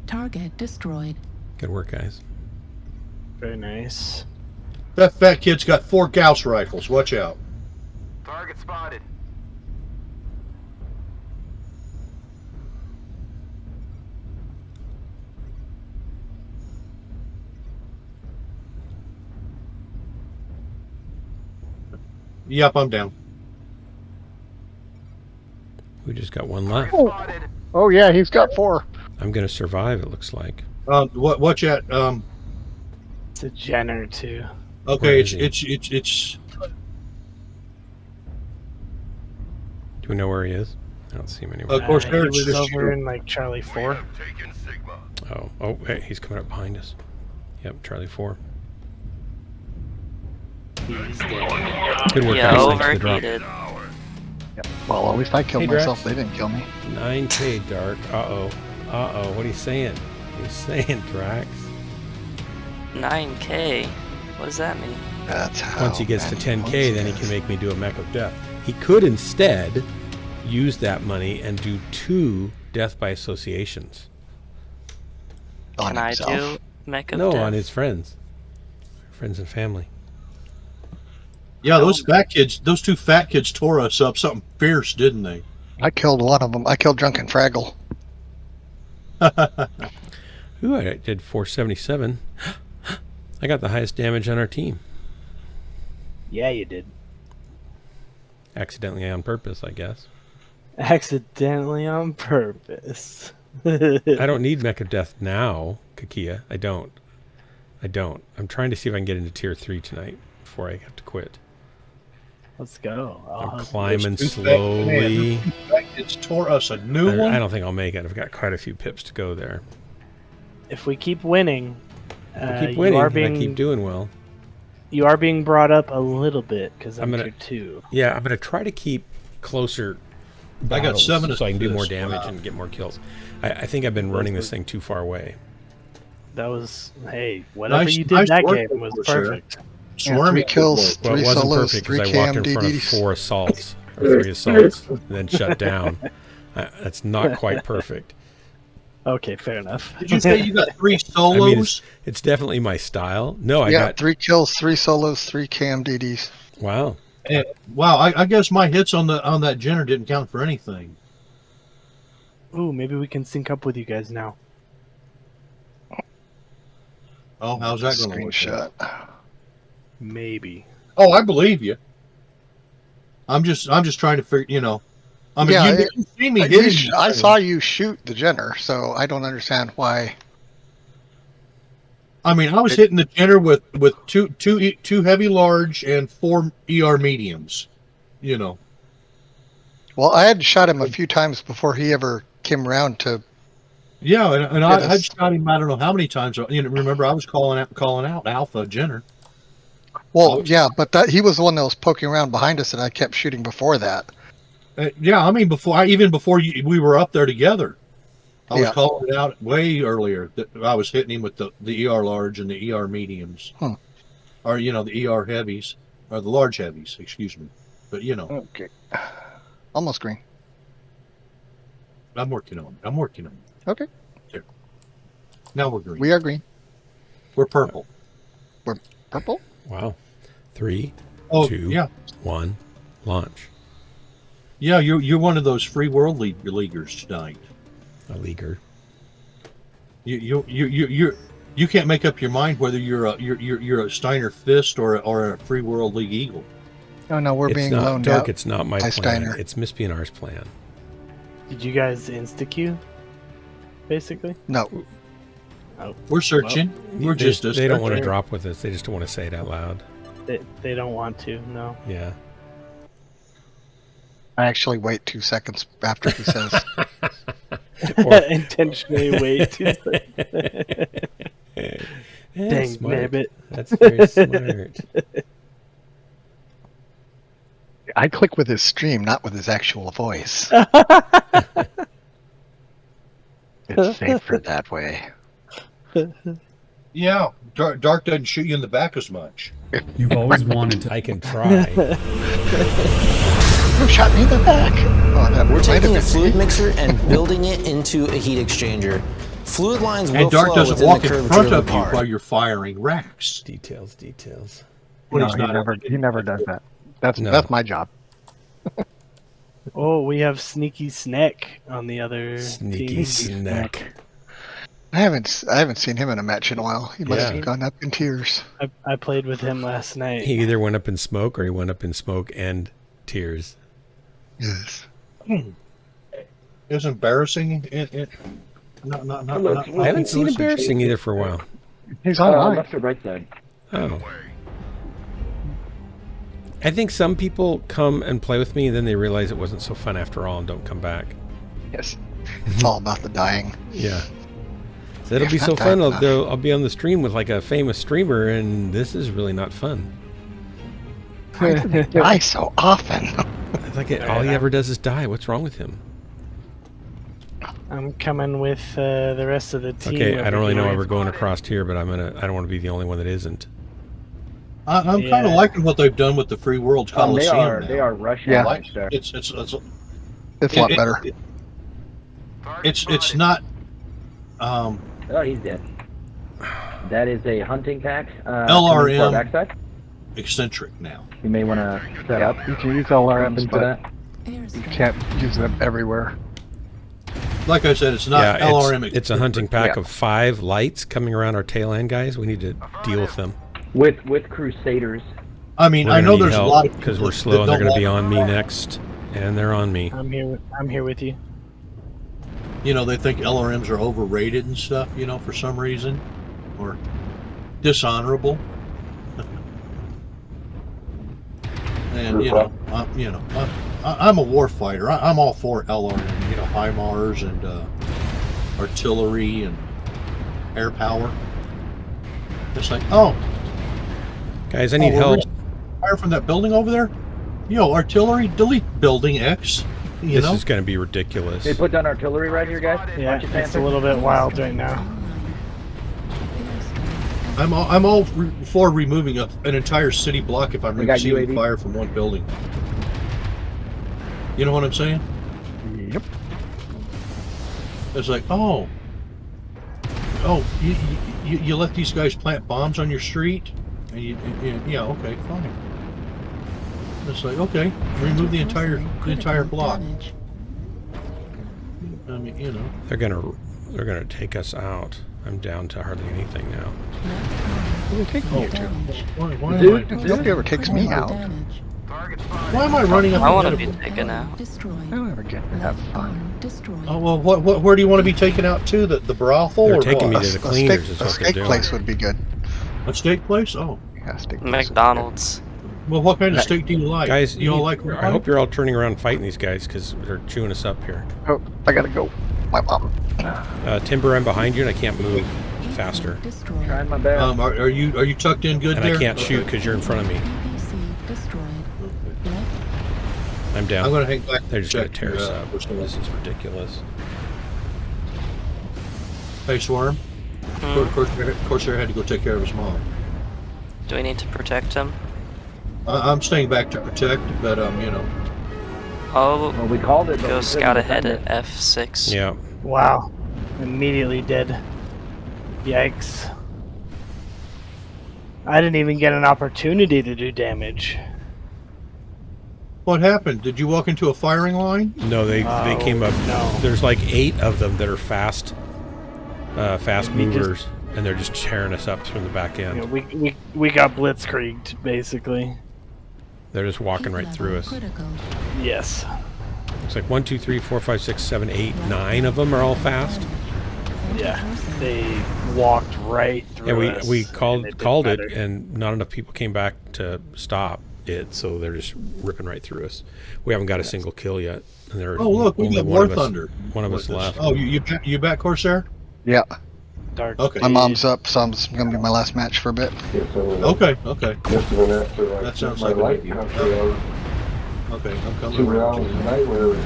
Target destroyed. Good work, guys. Very nice. That fat kid's got 4 Gauss rifles. Watch out. Target spotted. Yep, I'm down. We just got one left. Spotted. Oh yeah, he's got 4. I'm going to survive, it looks like. Watch out. It's a Jenner too. Where Okay, is he? it's. Do we know where he is? I don't see him anywhere. Of course, He there it's was just over you. in like Charlie 4. Taken Sigma. Oh, hey, he's coming up behind us. Yep, Charlie 4. He's dead. Good work, Yeah, guys. Thanks for the drop. overheated. Well, at least I killed Hey, Drax. myself. They didn't kill me. 9K, Dark. Uh-oh. Uh-oh. What are you saying? What are you saying, Drax? 9K. What does that mean? That's how. Once he gets to many 10K, points then he it can is. make me do a Mech of Death. He could instead use that money and do 2 Death by Associations. On Can I himself. do Mech of No, Death? on his friends. Friends and family. Yeah, those fat kids. Those 2 fat kids tore us up something fierce, didn't they? I killed one of them. I killed Drunken Fraggle. Ooh, I did 477. I got the highest damage on our team. Yeah, you did. Accidentally on purpose, I guess. Accidentally on purpose. I don't need Mech of Death now, Kakia. I don't. I'm trying to see if I can get into tier 3 tonight before I have to quit. Let's go. I'm climbing Those 2 slowly. fat kids tore us a new one. I don't think I'll make it. I've got quite a few pips to go there. If we keep winning, I keep winning, you are and being I keep doing well. you are being brought up a little bit because I'm gonna- tier 2. Yeah, I'm going to try to keep closer I got battles 7 so I can do more assists. damage Wow. and get more kills. I think I've been running this thing too far away. That was whatever Nice- you did nice that work, game was Corsair. perfect. Yeah, Swarmy 3 kills, Well, 3 it wasn't solos, perfect 3 because I walked in front of KMDDs. 4 assaults, or 3 assaults, and then shut down. That's not quite perfect. Okay, fair enough. Did you say you got 3 I solos? mean, it's definitely my style. No, I got 3 kills, 3 solos, 3 KMDDs. wow. And, wow, I guess my hits on that Jenner didn't count for anything. Ooh, maybe we can sync up with you guys now. Oh, how's that going to work? Screenshot. Maybe. Oh, I believe you. I'm just trying to figure. You know, I mean, Yeah, you see me hitting. I saw you shoot the Jenner, so I don't understand why. I mean, I was hitting the Jenner with two heavy large and 4 ER mediums. You know. Well, I had shot him a few times before he ever came around to. Yeah, and I shot him. I don't know how many times. You know, remember I was calling out Alpha Jenner. Well, yeah, but he was the one that was poking around behind us, and I kept shooting before that. Yeah, I mean, even before we were up there together, I was calling it out way earlier that I was hitting him with the ER large and the ER mediums, or you know, the ER heavies or the large heavies. Excuse me, but you know. Okay. Almost green. I'm working on it. Okay. There. Now we're green. We are green. We're purple. We're purple? Wow. 3, 2, 1, launch. Yeah, you're one of those free world leaguers tonight. A leaguer. You can't make up your mind whether you're a Steiner Fist or a free world league eagle. Oh no, we're being loaned out. It's not my plan. Steiner. It's Miss PNR's plan. Did you guys insta-queue, basically? No. Oh. We're searching. We're just they don't want to drop with us. They just don't want to say it out loud. They don't want to, no. Yeah. I actually wait 2 seconds after he says. Intentionally wait 2 seconds. Dang, nabbit. That's very smart. I click with his stream, not with his actual voice. It's safer that way. Yeah, Dark doesn't shoot you in the back as much. You've always wanted to. I can try. Who shot me in the back? Oh, We're taking a fluid mixer and building it into a heat exchanger. Fluid lines will And Dark flow doesn't within walk the in curvature front of of the you part. while you're firing racks. Details. When No, he's not he never does that. That's my job. Oh, we have Sneaky Snack on the other Sneaky team. Snack. I haven't seen him in a match in a while. He must have gone up in tears. I played with him last night. He either went up in smoke or he went up in smoke and tears. Yes. It's embarrassing. I haven't seen embarrassing either for a while. He's online. Left or right side. Oh. I think some people come and play with me and then they realize it wasn't so fun after all and don't come back. Yes. It's all about the dying. Yeah. So it'll be so fun. I'll be on the stream with like a famous streamer and this is really not fun. Why does he die so often? It's like all he ever does is die. What's wrong with him? I'm coming with the rest of the team. Okay, I don't really know why we're going across here, but I don't want to be the only one that isn't. I'm kind of liking what they've done with the Free World Coliseum. They are rushing. Yeah. It's a lot better. It's not. Oh, he's dead. That is a hunting pack. LRM backside. Eccentric now. You may want to set up. You can use LRMs, for that. You can't use them everywhere. Like I said, it's not LRM. It's a hunting pack of 5 lights coming around our tail end, guys. We need to deal with them. With Crusaders. I mean, I know there's a lot of because we're slow and they're going to be on me next, and they're on me. I'm here with you. You know, they think LRMs are overrated and stuff. You know, for some reason, or dishonorable. And I'm a war fighter. I'm all for LRM. You know, HIMARS and artillery and air power. It's like, guys, I need help. Fire from that building over there. Yo, artillery, delete building X. This is going to be ridiculous. They put down artillery right here, guys. Yeah, it's a little bit wild right now. I'm all for removing an entire city block if I'm receiving fire from one building. You know what I'm saying? Yep. It's like, Oh, you let these guys plant bombs on your street, and yeah, okay, fine. It's like, okay, remove the entire block. I mean, you know. They're gonna take us out. I'm down to hardly anything now. Who take me to? Why Nobody ever takes me out. Why am I running up? I want to be taken out. I don't ever get to have fun. Oh well, where do you want to be taken out to? The brothel? They're or taking what? me to the cleaners. Is A what they're steak doing. place would be good. A steak place? Oh, Yeah, steak place. McDonald's. well, what kind of steak do you like? Guys, you don't like? I hope you're all turning around fighting these guys because they're chewing us up here. Oh, I gotta go. My mom. Timber, I'm behind you and I can't move faster. Trying my best. Are you tucked in good And there? I can't shoot because you're in front of me. I'm down. I'm gonna hang back. They're just gonna check tear us your, up. what's going on. This is ridiculous. Hey, Swarm. Of course, I had to go take care of his mom. Do we need to protect him? I'm staying back to protect, but you know. Oh, Well, we called it. but go we scout couldn't ahead defend at it. F6. Yeah. Wow. Immediately dead. Yikes. I didn't even get an opportunity to do damage. What happened? Did you walk into a firing line? No, they came up. No. There's like 8 of them that are fast We movers, and they're just tearing us up from the back end. Yeah, we got blitzkrieged, basically. They're just walking right through us. Yes. It's like 1, 2, 3, 4, 5, 6, 7, 8, 9 of them are all fast. Yeah. They walked right through And us. we and called didn't it, matter. and not enough people came back to stop it, so they're just ripping right through us. We haven't got a single kill yet, and there's Oh look, we only got one War of us. Thunder. One of us left. Oh, you back, Corsair? Yeah. Dark Okay. My mom's up, so it's gonna be my last match for a bit. Okay. That sounds like a good deal. Okay, I'm coming around.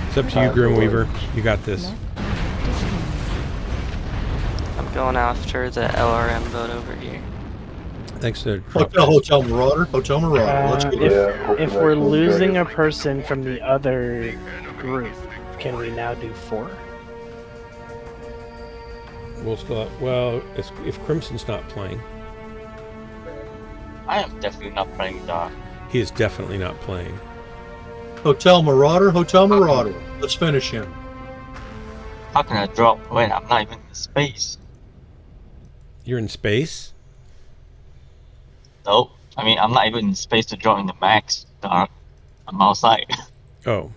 It's up to you, Grimweaver. You got this. I'm going after the LRM boat over here. Thanks to Hotel Marauder. Hotel Marauder. Let's go. If we're losing a person from the other group, can we now do 4? We'll still have, well, if Crimson's not playing. I am definitely not playing Dark. He is definitely not playing. Hotel Marauder. Let's finish him. How can I drop when I'm not even in space? You're in space? Nope. I mean, I'm not even in space to drop in the Mechs, Dark. I'm outside. Oh.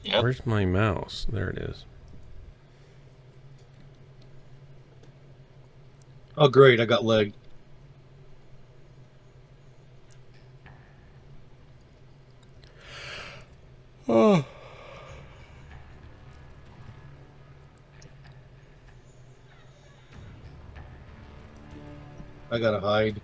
Yep. Where's my mouse? There it is. Oh great, I got leg. Oh. I gotta hide.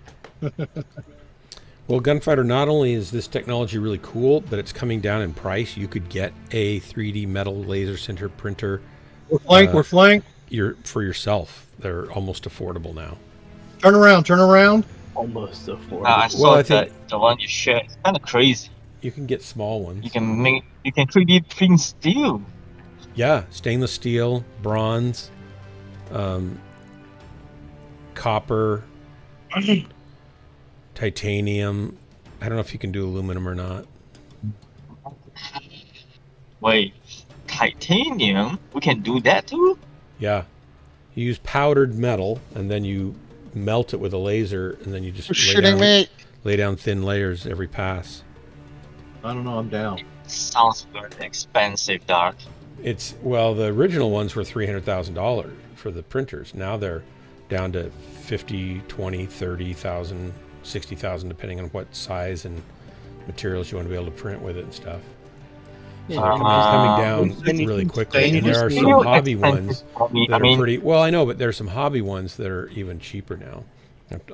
Well, Gunfighter, not only is this technology really cool, but it's coming down in price. You could get a 3D metal laser center printer. We're flank. For yourself. They're almost affordable now. Turn around. Almost affordable. I saw that the one you shared. It's kind of crazy. You can get small ones. You can 3D print steel. Yeah, stainless steel, bronze, copper, titanium. I don't know if you can do aluminum or not. Wait, titanium? We can do that too? Yeah. You use powdered metal, and then you melt it with a laser, and then you just lay down thin layers every pass. I don't know, I'm down. Sounds very expensive, Dark. Well, the original ones were $300,000 for the printers. Now they're down to 50, 20, 30,000, 60,000, depending on what size and materials you want to be able to print with it and stuff. So they're coming down really quickly. And there are some hobby ones that are pretty. Well, I know, but there's some hobby ones that are even cheaper now.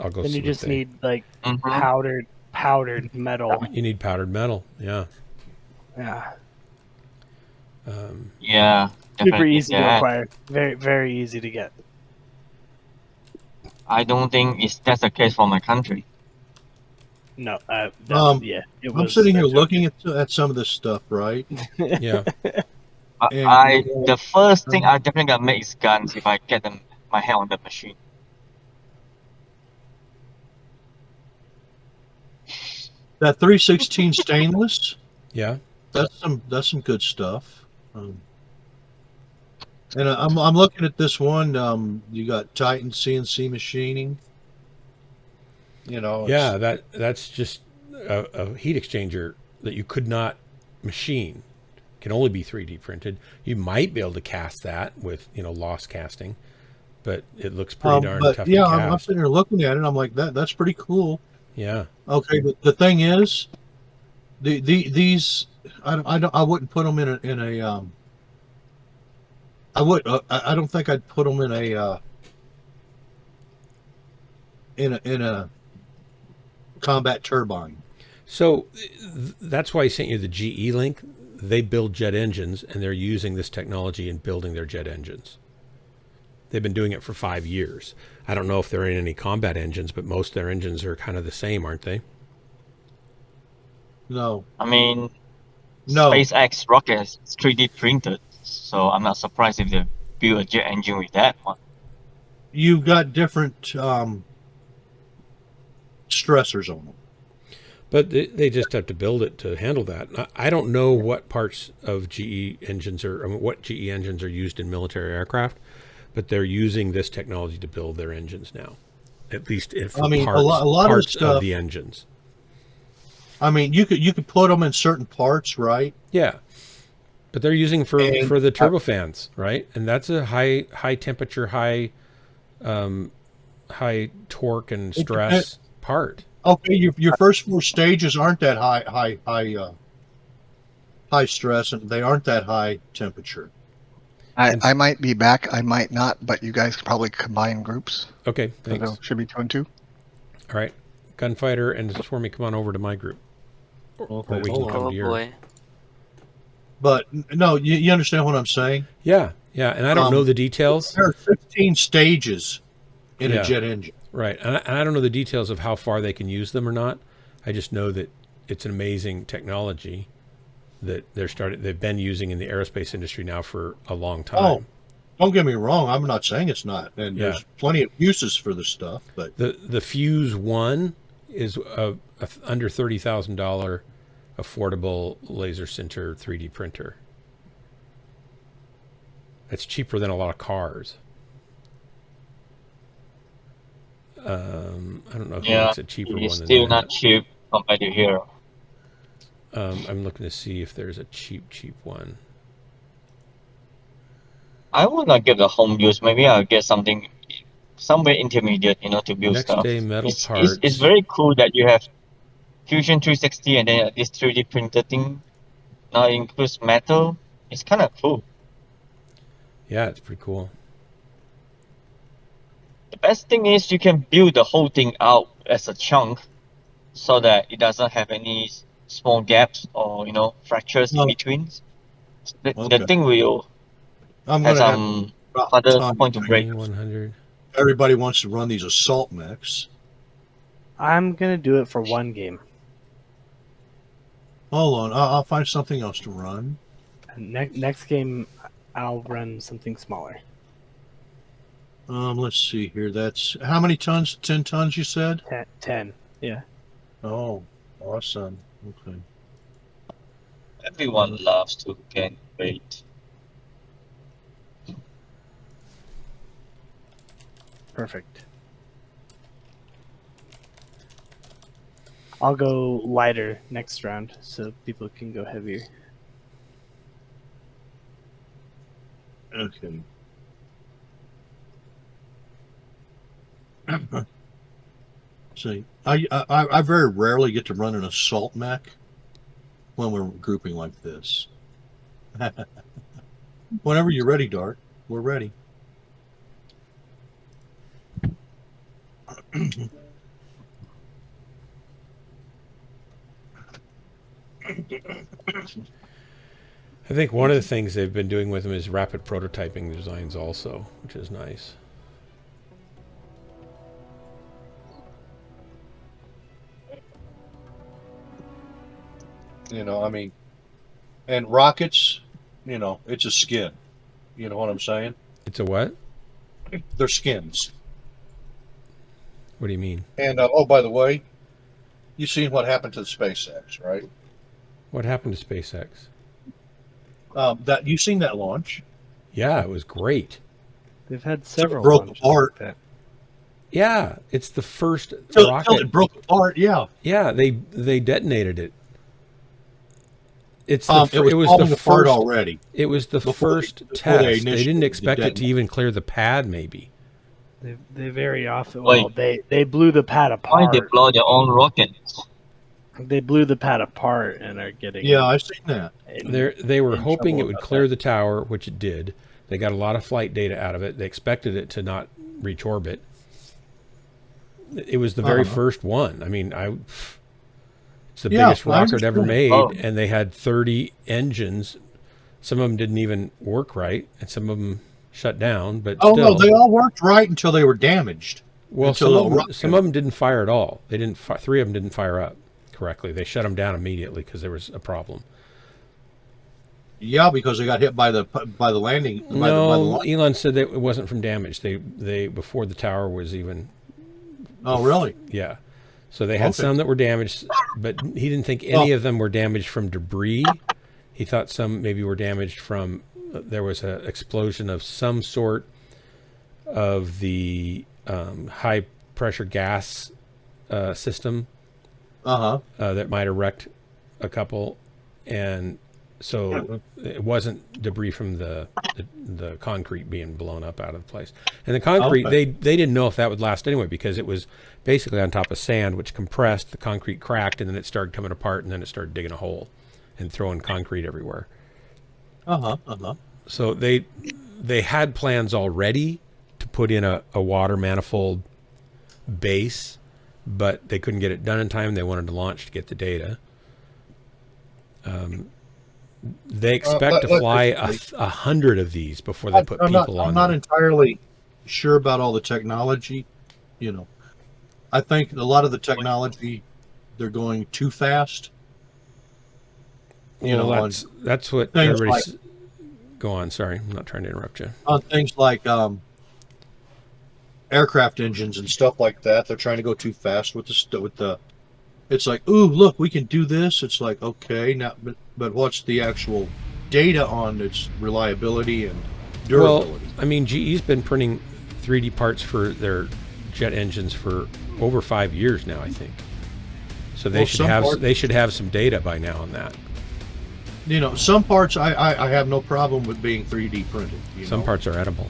I'll go. Then see you just need like powdered metal. You need powdered metal. Yeah. Yeah. Yeah. Super easy to acquire. Very, very easy to get. I don't think that's the case for my country. No. I'm sitting here looking at some of this stuff, right? Yeah. I the first thing I definitely gonna make is guns if I get them my hand on the machine. That 316 stainless. Yeah. That's some good stuff. And I'm looking at this one. You got Titan CNC machining. You know. Yeah, that's just a heat exchanger that you could not machine. Can only be 3D printed. You might be able to cast that with loss casting, but it looks pretty darn tough to cast. I'm sitting here looking at it. I'm like that's pretty cool. Yeah. Okay, but the thing is, these I wouldn't put them in a I don't think I'd put them in a combat turbine. So that's why I sent you the GE link. They build jet engines, and they're using this technology in building their jet engines. They've been doing it for 5 years. I don't know if they're in any combat engines, but most of their engines are kind of the same, aren't they? No. I mean, no. SpaceX rocket is 3D printed, so I'm not surprised if they build a jet engine with that one. You've got different stressors on them. But they just have to build it to handle that. I don't know what parts of GE engines what GE engines are used in military aircraft, but they're using this technology to build their engines now. At least if a lot parts of stuff, of the engines. I mean, you could put them in certain parts, right? Yeah, but they're using for the turbofans, right? And that's a high temperature, high torque and stress part. Okay, your first 4 stages aren't that high stress, and they aren't that high temperature. I might be back, I might not, but you guys could probably combine groups. Okay, thanks. So should be 2 and 2. All right, Gunfighter and Swarmy, come on over to my group, or we can come to yours. But no, you understand what I'm saying? Yeah, and I don't know the details. There are 15 stages in a jet engine. Right, and I don't know the details of how far they can use them or not. I just know that it's an amazing technology that they've been using in the aerospace industry now for a long time. Oh, don't get me wrong. I'm not saying it's not, and there's plenty of uses for the stuff. But the Fuse 1 is a under $30,000 affordable laser sinter 3D printer. It's cheaper than a lot of cars. I don't know if it's a cheaper one. It's still not cheap compared to here. I'm looking to see if there's a cheap one. I will not get the home use. Maybe I'll get something somewhere intermediate, to build Next stuff. day metal parts. It's very cool that you have Fusion 360 and then this 3D printer thing now includes metal. It's kind of cool. Yeah, it's pretty cool. The best thing is you can build the whole thing out as a chunk so that it doesn't have any small gaps or fractures in between. The thing will have some further point to break. 100. Everybody wants to run these assault mechs. I'm gonna do it for one game. Hold on, I'll find something else to run. Next game, I'll run something smaller. Let's see here. That's how many tons? 10 tons, you said? 10. Yeah. Oh, awesome. Okay. Everyone loves to gain weight. Perfect. I'll go lighter next round so people can go heavier. Okay. See, I very rarely get to run an assault mech when we're grouping like this. Whenever you're ready, Dart, we're ready. I think one of the things they've been doing with them is rapid prototyping designs also, which is nice. I mean, and rockets, You know, it's a skin. You know what I'm saying? It's a what? They're skins. What do you mean? And oh, by the way, you seen what happened to the SpaceX, right? What happened to SpaceX? That you seen that launch? Yeah, it was great. They've had several broke launches apart. like that. Yeah, it's the first Till rocket. it broke apart. Yeah. Yeah, they detonated it. It's it was falling apart already. It was the Before first test. They didn't expect it to even clear the pad. Maybe. They very often. Wait. Well, they blew the pad Why apart. they blow their own rockets? They blew the pad apart and are getting. Yeah, I've seen that. They were hoping it would clear the tower, which it did. They got a lot of flight data out of it. They expected it to not reach orbit. It was the very first one. I mean, it's the biggest rocket ever made, and they had 30 engines. Some of them didn't even work right, and some of them shut down. But still, no, they all worked right until they were damaged. Well, some of them didn't fire at all. They didn't. 3 of them didn't fire up correctly. They shut them down immediately because there was a problem. Yeah, because they got hit by the landing. Elon said that it wasn't from damage. They before the tower was even. Oh, really? Yeah. So they had some that were damaged, but he didn't think any of them were damaged from debris. He thought some maybe were damaged from there was an explosion of some sort of the high pressure gas system. That might have wrecked a couple, and so it wasn't debris from the concrete being blown up out of the place. And the concrete, they didn't know if that would last anyway because it was basically on top of sand, which compressed, the concrete cracked, and then it started coming apart, and then it started digging a hole and throwing concrete everywhere. So they had plans already to put in a water manifold base, but they couldn't get it done in time. They wanted to launch to get the data. They expect to fly 100 of these before they put people on. I'm not entirely sure about all the technology. You know, I think a lot of the technology they're going too fast. That's what everybody's. Go on. Sorry, I'm not trying to interrupt you. On things like aircraft engines and stuff like that, they're trying to go too fast with the. It's like, ooh, look, we can do this. It's like, okay, now, but what's the actual data on its reliability and durability? Well, I mean, GE's been printing 3D parts for their jet engines for over 5 years now, I think. So they should have some data by now on that. You know, some parts I have no problem with being 3D printed. Some parts are edible.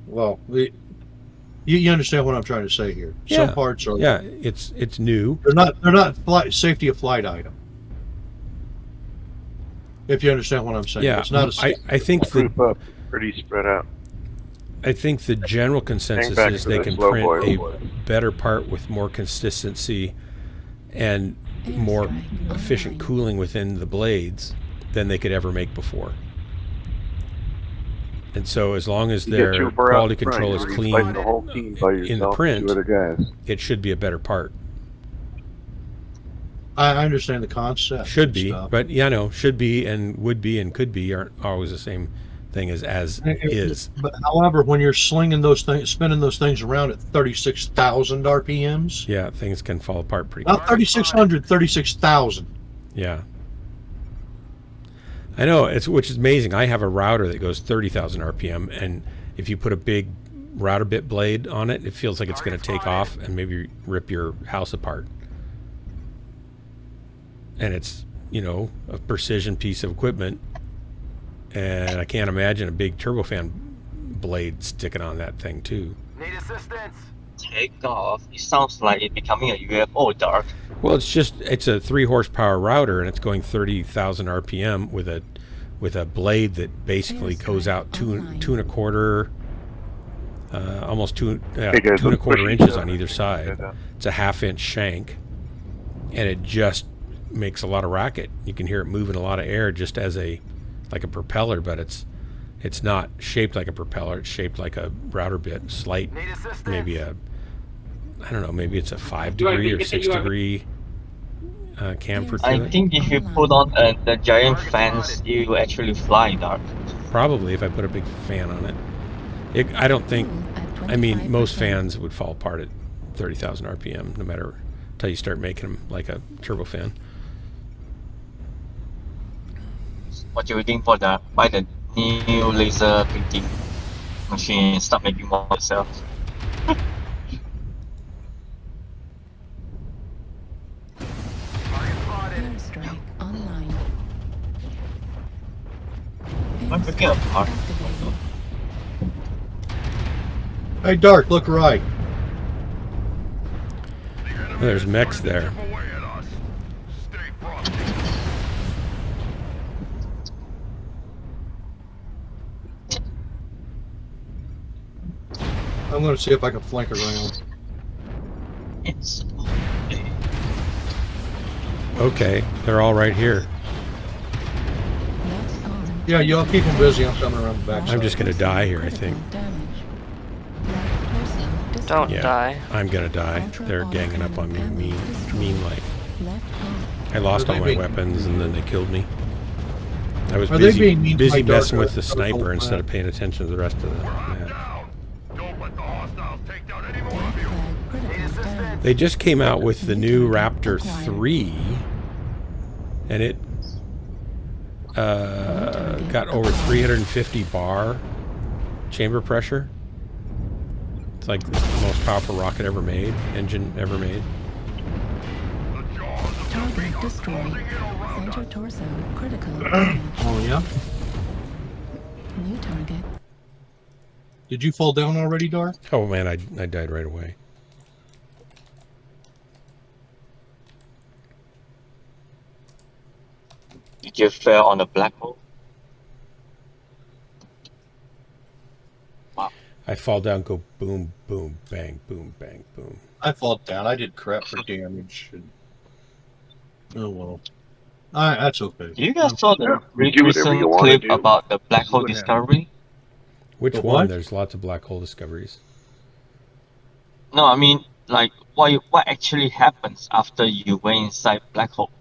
Well, you understand what I'm trying to say here. Yeah. Some parts are. Yeah, it's new. They're not safety of flight item. If you understand what I'm saying. Yeah, it's not I think pretty spread out. I think the general consensus is they can print a better part with more consistency and more efficient cooling within the blades than they could ever make before. And so as long as their quality control is clean in the print, it should be a better part. I understand the concept. Should be, but should be and would be and could be aren't always the same thing as is. But however, when you're spinning those things around at 36,000 RPMs. Yeah, things can fall apart pretty quickly. Not 3,600, 36,000. Yeah. I know, which is amazing. I have a router that goes 30,000 RPM, and if you put a big router bit blade on it, it feels like it's going to take off and maybe rip your house apart. And it's, a precision piece of equipment, and I can't imagine a big turbofan blade sticking on that thing too. Need assistance. Take off. It sounds like it's becoming a UFO, Dark. Well, it's a 3 horsepower router, and it's going 30,000 RPM with a blade that basically goes out two and a quarter, almost 2.25 inches on either side. It's a 1/2-inch shank, and it just makes a lot of racket. You can hear it moving a lot of air just as like a propeller, but it's not shaped like a propeller. It's shaped like a router bit, slight, maybe maybe it's a 5 degree or 6 degree camphor to I it? think if you put on the giant fans, you will actually fly, Dark. Probably if I put a big fan on it. I don't think. I mean, most fans would fall apart at 30,000 RPM, no matter until you start making them like a turbofan. What you waiting for? Buy the new laser printing machine and start making more yourself. Airstrike online. I'm picking up part. Hey, Dark, look right. Oh, there's mechs there. I'm going to see if I can flank around. It's Okay, they're all right here. Yeah, y'all keep them busy. I'm coming around the back. I'm just gonna die here, I think. Don't Yeah, die. I'm gonna die. They're ganging up on me, mean like. I lost all my weapons and then they killed me. I was busy messing with the sniper instead of paying attention to the rest of the map. They just came out with the new Raptor 3, and it got over 350 bar chamber pressure. It's like the most powerful rocket ever made, engine ever made. Target destroyed. Center torso critical damage. Oh, yeah? New target. Did you fall down already, Dark? Oh man, I died right away. Did you fell on a black hole? Wow. I fall down, go boom, boom, bang, boom, bang, boom. I fall down. I did crap for damage. Oh, well. That's okay. You guys saw the You do whatever recent you wanna clip do. about the black hole what discovery? Which The one? what? There's lots of black hole discoveries. No, I mean, like, what actually happens after you went inside black hole?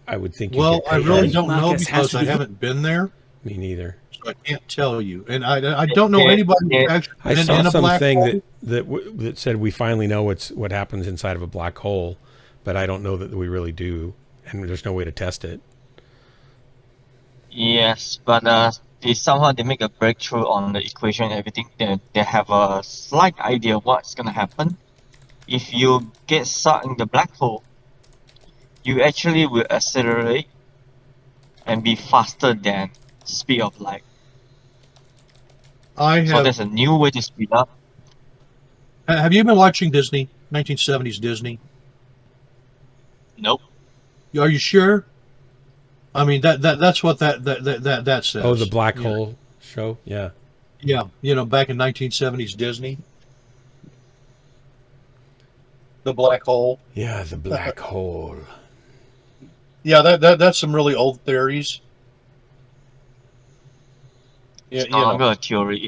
I would think you Well, get I paid. really don't know because I haven't been there. Me neither. So I can't tell you. And I don't know anybody who's actually I been saw in a black something hole. that said we finally know what happens inside of a black hole, but I don't know that we really do, and there's no way to test it. Yes, but they make a breakthrough on the equation and everything. They have a slight idea what's gonna happen. If you get sucked in the black hole, you actually will accelerate and be faster than speed of light. So there's a new way to speed up. Have you been watching Disney? 1970s Disney? Nope. Are you sure? I mean that's what that says. Oh, the black hole show? Yeah. Yeah, back in 1970s Disney. The black hole. Yeah, the black hole. Yeah, that's some really old theories. It's no longer a theory.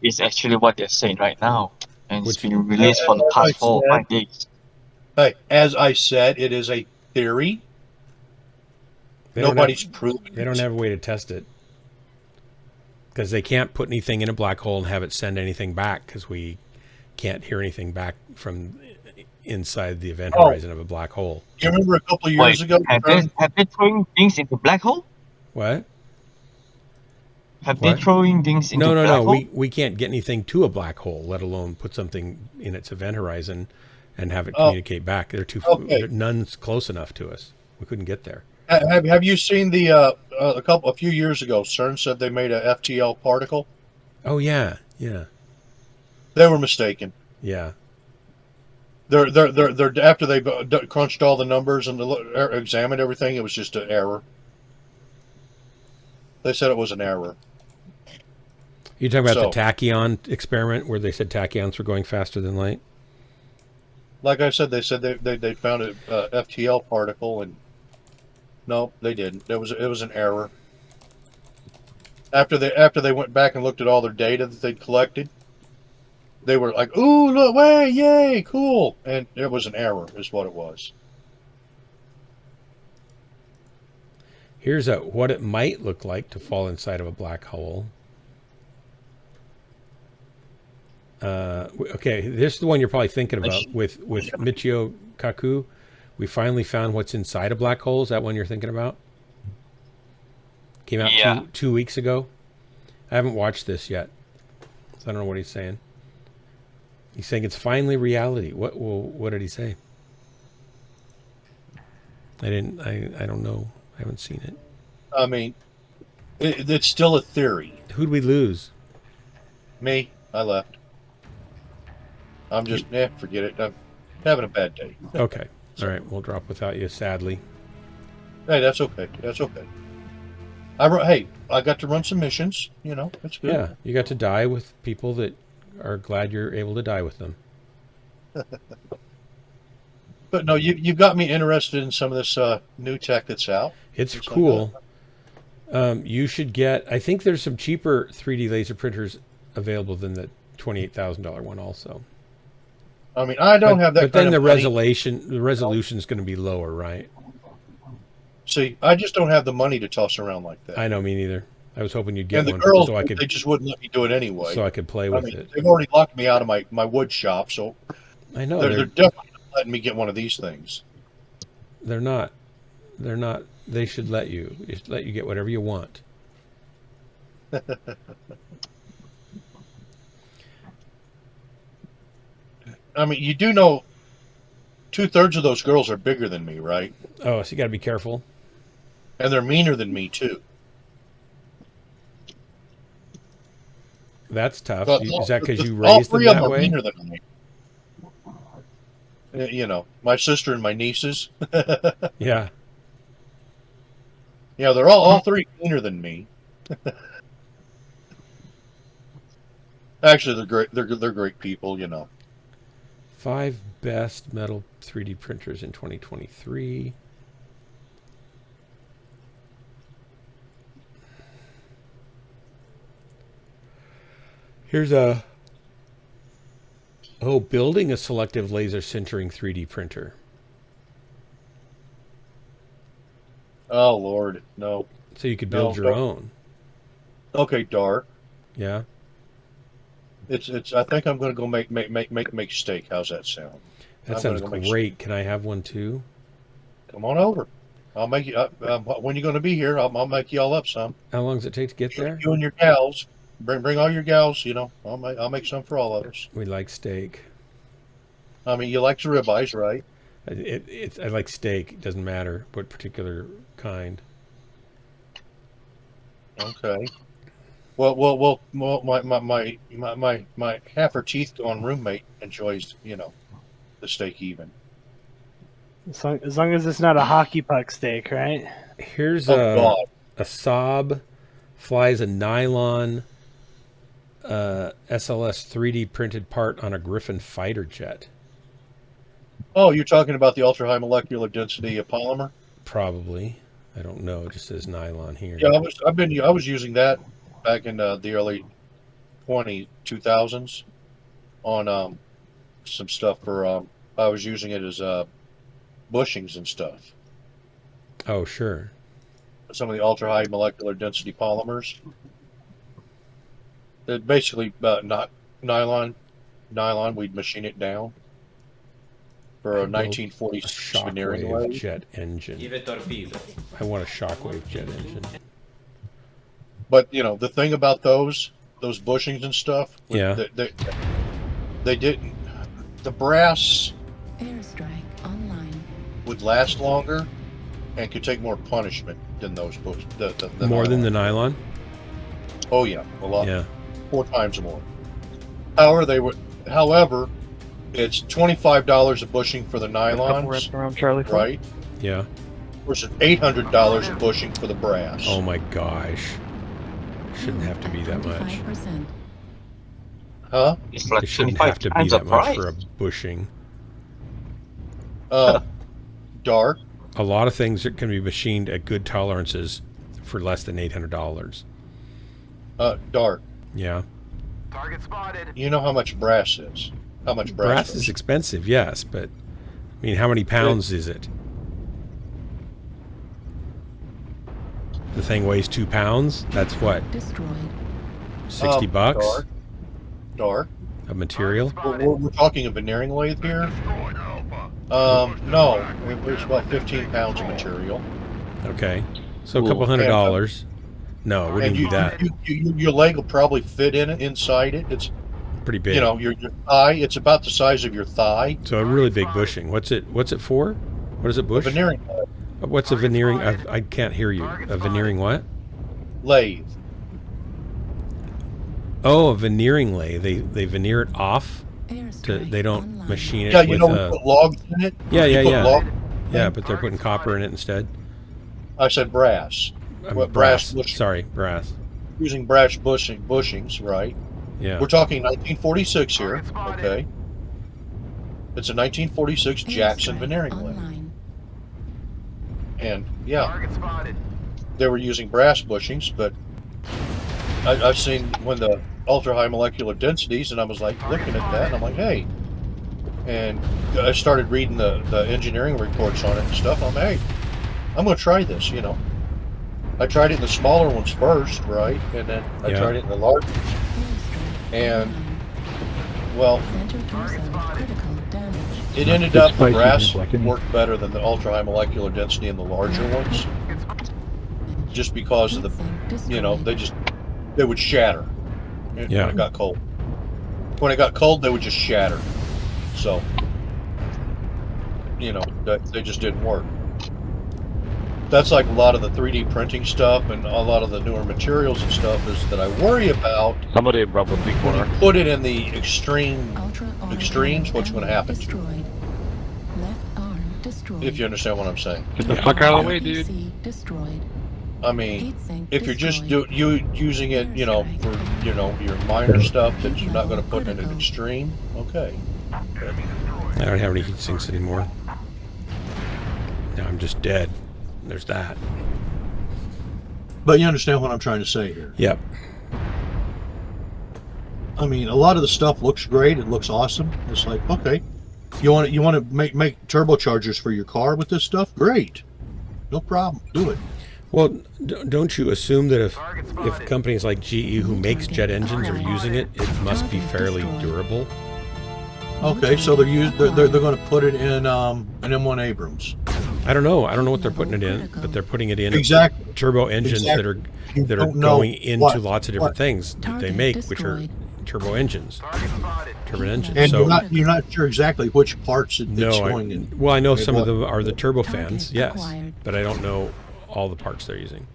It's actually what they're saying right now, and it's been released for the past 4 or 5 days. Hey, as I said, it is a theory. Nobody's proven it. They don't have a way to test it because they can't put anything in a black hole and have it send anything back because we can't hear anything back from inside the event horizon of a black hole. You remember a couple of years ago? Have they throwing things into black hole? What? Have they throwing things into black hole? No. We can't get anything to a black hole, let alone put something in its event horizon and have it communicate back. They're none's close enough to us. We couldn't get there. Have you seen a few years ago? CERN said they made a FTL particle. Oh yeah. They were mistaken. Yeah. They're after they crunched all the numbers and examined everything, it was just an error. They said it was an error. You're talking about the tachyon experiment where they said tachyons were going faster than light? Like I said, they found a FTL particle, and no, they didn't. It was an error. After they went back and looked at all their data that they'd collected, they were like, "Ooh, look, way, yay, cool!" And it was an error, is what it was. Here's what it might look like to fall inside of a black hole. Okay, this is the one you're probably thinking about with Michio Kaku. We finally found what's inside a black hole. Is that one you're thinking about? Came out two weeks ago. I haven't watched this yet, so I don't know what he's saying. He's saying it's finally reality. What did he say? I don't know. I haven't seen it. I mean, it's still a theory. Who'd we lose? Me. I left. I'm just, forget it. I'm having a bad day. Okay. All right. We'll drop without you, sadly. Hey, that's okay. That's okay. I got to run some missions. You know, it's good. Yeah, you got to die with people that are glad you're able to die with them. But no, you've got me interested in some of this new tech that's out. It's cool. You should get. I think there's some cheaper 3D laser printers available than the $28,000 one. Also. I mean, I don't have that. But then the resolution is going to be lower, right? See, I just don't have the money to toss around like that. I know, me neither. I was hoping you'd get one. And the girls, so they just wouldn't let me do it anyway. So I could play with it. They've already locked me out of my wood shop, so I know they're definitely not letting me get one of these things. They're not. They should let you. They should let you get whatever you want. I mean, you do know 2/3 of those girls are bigger than me, right? Oh, so you got to be careful. And they're meaner than me too. That's tough. But Is that because you all raised them three of that them are way? meaner than me. You know, my sister and my nieces. Yeah. Yeah, they're all three meaner than me. Actually, they're great. They're great people, you know. 5 best metal 3D printers in 2023. Here's building a selective laser sintering 3D printer. Oh Lord, no. So you could build your own. Okay, dark. Yeah. It's. I think I'm going to go make steak. How's that sound? That sounds great. Can I have one too? Come on over. I'll make you. When you're going to be here, I'll make you all up some. How long does it take to get there? You and your gals. Bring all your gals. You know, I'll make some for all of us. We like steak. I mean, you like the ribeyes, right? I like steak. It doesn't matter what particular kind. Okay. Well. My half her teeth gone roommate enjoys, you know, the steak even. As long as it's not a hockey puck steak, right? Here's a Saab flies a nylon SLS 3D printed part on a Griffin fighter jet. Oh, you're talking about the ultra high molecular density polymer? Probably. I don't know. It just says nylon here. Yeah, I was using that back in the early 2000s on some stuff for I was using it as bushings and stuff. Oh, sure. Some of the ultra high molecular density polymers. They're basically not nylon. We'd machine it down for a 1946 veneering shockwave lathe. jet engine. I want a shockwave jet engine. But you know the thing about those bushings and stuff. Yeah. They didn't. The brass Airstrike online. would last longer and could take more punishment than those bush. The More than nylon. the nylon? Oh yeah, a lot. Yeah. 4 times more. However, it's $25 a bushing for the nylons, Around Charlie. right? Yeah. Versus $800 a bushing for the brass. Oh my gosh. Shouldn't have to be that much. 5%. Huh? It's like It shouldn't 25 have to be times that the much price. for a bushing. Dark. A lot of things that can be machined at good tolerances for less than $800. Dark. Yeah. Target spotted. You know how much brass is? How much Brass is expensive, yes, but I mean, how many pounds is it? The thing weighs 2 pounds. That's what? Destroyed. $60 Dar. of material. We're talking a veneering lathe here. No, it was about 15 pounds of material. Okay, so a couple $100. No, we didn't do that. Your leg will probably fit inside it. It's pretty big. You know, your thigh. It's about the size of your thigh. So a really big bushing. What's it for? What is it, bush? A veneering. What's a veneering? I can't hear you. A veneering what? Lathe. Oh, a veneering lathe. They veneer it off. They don't machine it. Yeah, you with, know, we put logs in it. Yeah, but they're putting copper in it instead. I said brass. Brass. Sorry, brass. Using brass bushings, right? Yeah. We're talking 1946 here. Okay. It's a 1946 Jackson veneering lathe. And yeah, they were using brass bushings, but I've seen when the ultra high molecular densities, and I was like looking at that, and I'm like, hey. And I started reading the engineering reports on it and stuff. I'm like, hey, I'm going to try this, you know. I tried it in the smaller ones first, right? And then I tried it in the larger ones. And, well, it ended up the brass worked better than the ultra high molecular density in the larger ones. Just because of the, you know, they would shatter when it got cold. When it got cold, they would just shatter. So, you know, they just didn't work. That's like a lot of the 3D printing stuff and a lot of the newer materials and stuff is that I worry about. Somebody probably when you put it in the extremes, what's going to happen to it? If you understand what I'm saying. Get the fuck out of the way, dude. I mean, if you're just using it, you know, for, you know, your minor stuff that you're not going to put in an extreme, okay. I don't have any heat sinks anymore. Now I'm just dead. There's that. But you understand what I'm trying to say here. Yep. I mean, a lot of the stuff looks great. It looks awesome. It's like, okay, you want to make turbochargers for your car with this stuff? Great, no problem. Do it. Well, don't you assume that if companies like GE who makes jet engines are using it, it must be fairly durable? Okay, so they're going to put it in an M1 Abrams. I don't know what they're putting it in, but they're putting it in turbo engines that are going into lots of different things that they make, which are turbo engines, turbine engines. And so you're not sure exactly which parts it's going in. Well, I know some of them are the turbofans, yes, but I don't know all the parts they're using.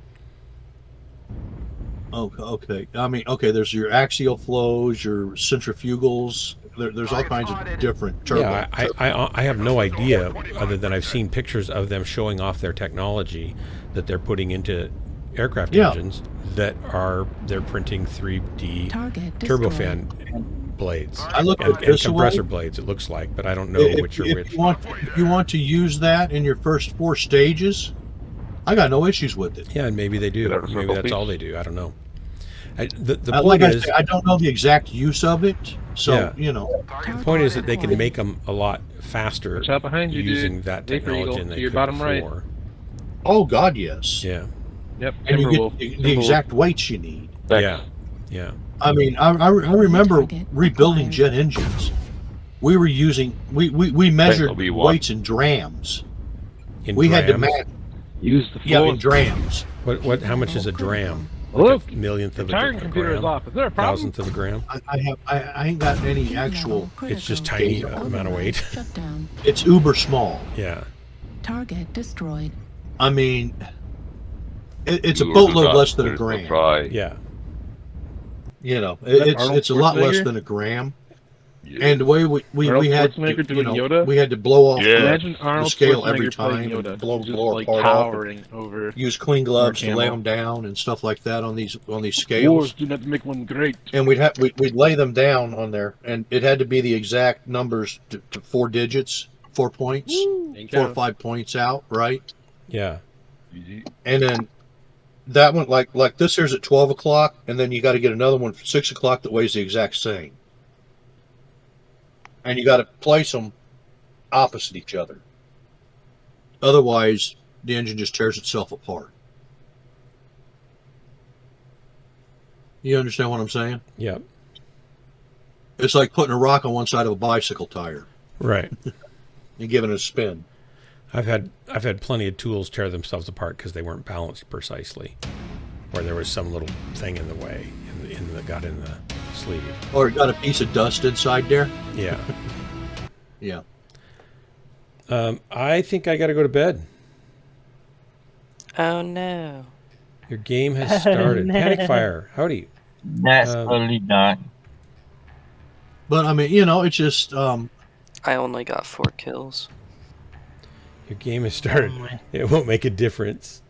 Okay. I mean, okay. There's your axial flows, your centrifugals. There's all kinds of different turbo. Yeah, I have no idea other than I've seen pictures of them showing off their technology that they're putting into aircraft engines that they're printing 3D turbofan blades and compressor blades. It looks like, but I don't know which are which. If you want to use that in your first 4 stages, I got no issues with it. Yeah, and maybe they do. Maybe that's all they do. I don't know. The point like is, I don't know the exact use of it, so you know. The point is that they can make them a lot faster using that technology than they could before. Right. Oh God, yes. Yeah. Yep. And you get the exact weights you need. Yeah. I mean, I remember rebuilding jet engines. We were using we measured weights in drams. We had to match. Use the floor. Yeah, in drams. What? How much is a dram? Look, millionth of a computer is off. Is there a problem? Thousandth of a gram? I ain't got any actual. It's just tiny amount of weight. It's uber small. Yeah. Target destroyed. I mean, it's a boatload less than a gram. Yeah. You know, it's a lot less than a gram. Yeah. And the way we had to, you know, we had to blow off the scale every time, blow apart towering over. Use clean gloves to lay them down and stuff like that on these scales. Wars do not make one great. And we'd lay them down on there, and it had to be the exact numbers to 4 digits, 4 points, 4 or 5 points out, right? Yeah. And then that one, like this here's at 12 o'clock, and then you got to get another one for 6 o'clock that weighs the exact same. And you got to place them opposite each other. Otherwise, the engine just tears itself apart. You understand what I'm saying? Yeah. It's like putting a rock on one side of a bicycle tire. Right. And giving it a spin. I've had plenty of tools tear themselves apart because they weren't balanced precisely, or there was some little thing in the way, got in the sleeve, or it got a piece of dust inside there. Yeah. Yeah. I think I got to go to bed. Oh no! Your game has started. Panic Fire, howdy. That's early done. But I mean, it's just. I only got 4 kills. Your game has started. It won't make a difference.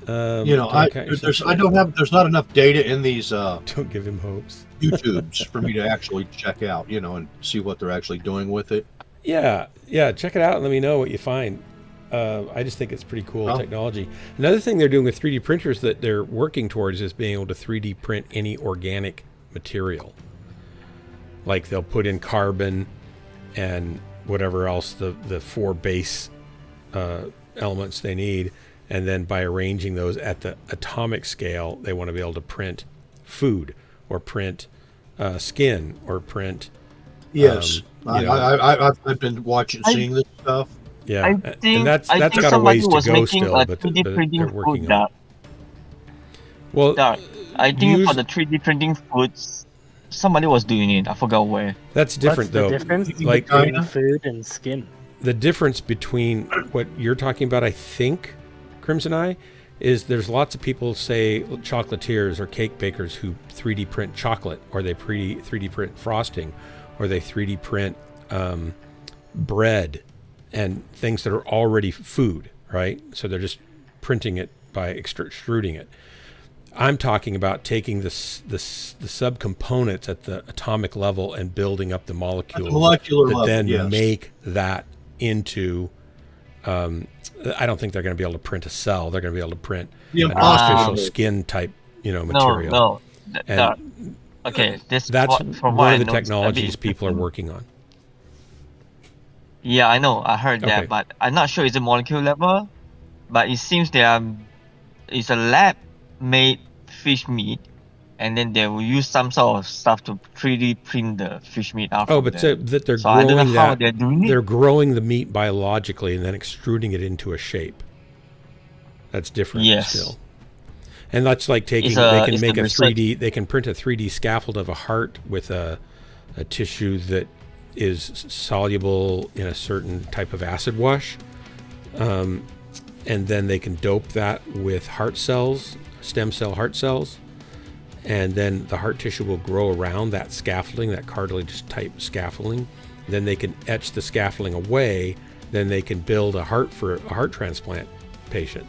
There's not enough data in these. Don't give him hopes. YouTubes for me to actually check out, and see what they're actually doing with it. Yeah, check it out and let me know what you find. I just think it's pretty cool technology. Another thing they're doing with 3D printers that they're working towards is being able to 3D print any organic material. Like they'll put in carbon and whatever else the 4 base elements they need, and then by arranging those at the atomic scale, they want to be able to print food or print skin or print. Yes, I've been seeing this stuff. Yeah, and that's got a ways to go still, but they're working on it. Well, I think for the 3D printing foods, somebody was doing it. I forgot where. That's different, though. What's the difference like between food and skin? The difference between what you're talking about, I think, Crimson Eye, is there's lots of people, say chocolatiers or cake bakers, who 3D print chocolate, or they 3D print frosting, or they 3D print bread and things that are already food, right? So they're just printing it by extruding it. I'm talking about taking the subcomponents at the atomic level and building up the molecules that then make that into. I don't think they're going to be able to print a cell. They're going to be able to print an artificial skin type, material. Okay, that's one of the technologies people are working on. Yeah, I know. I heard that, but I'm not sure it's a molecule level. But it seems it's a lab-made fish meat, and then they will use some sort of stuff to 3D print the fish meat out. Oh, but that they're growing I don't know how they're doing it. They're growing the meat biologically and then extruding it into a shape. That's different still. And that's like taking. They can make a 3D. They can print a 3D scaffold of a heart with a tissue that is soluble in a certain type of acid wash, and then they can dope that with heart cells, stem cell heart cells, and then the heart tissue will grow around that scaffolding, that cartilage type scaffolding. Then they can etch the scaffolding away. Then they can build a heart for a heart transplant patient.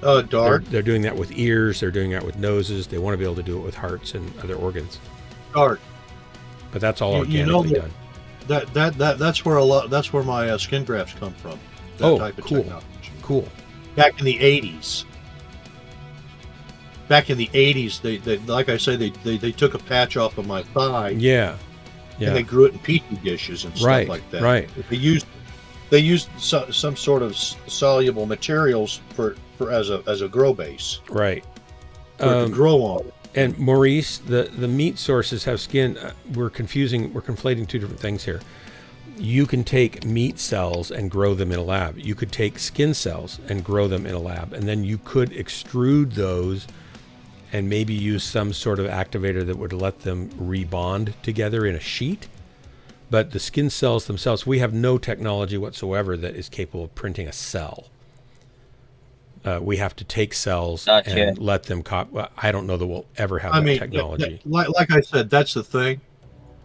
They're doing that with ears. They're doing that with noses. They want to be able to do it with hearts and other organs. But that's all organically done. That's where that's where my skin grafts come from. That type of technology. Cool. Back in the 80s. They like I say, they took a patch off of my thigh. Yeah. And they grew it in petri dishes and stuff like that. Right. They used some sort of soluble materials for as a grow base. Right. For it to grow on. And Maurice, the meat sources have skin. We're conflating two different things here. You can take meat cells and grow them in a lab. You could take skin cells and grow them in a lab. And then you could extrude those and maybe use some sort of activator that would let them rebond together in a sheet. But the skin cells themselves, we have no technology whatsoever that is capable of printing a cell. We have to take cells and let them I don't know that we'll ever have that technology. Like I said, that's the thing.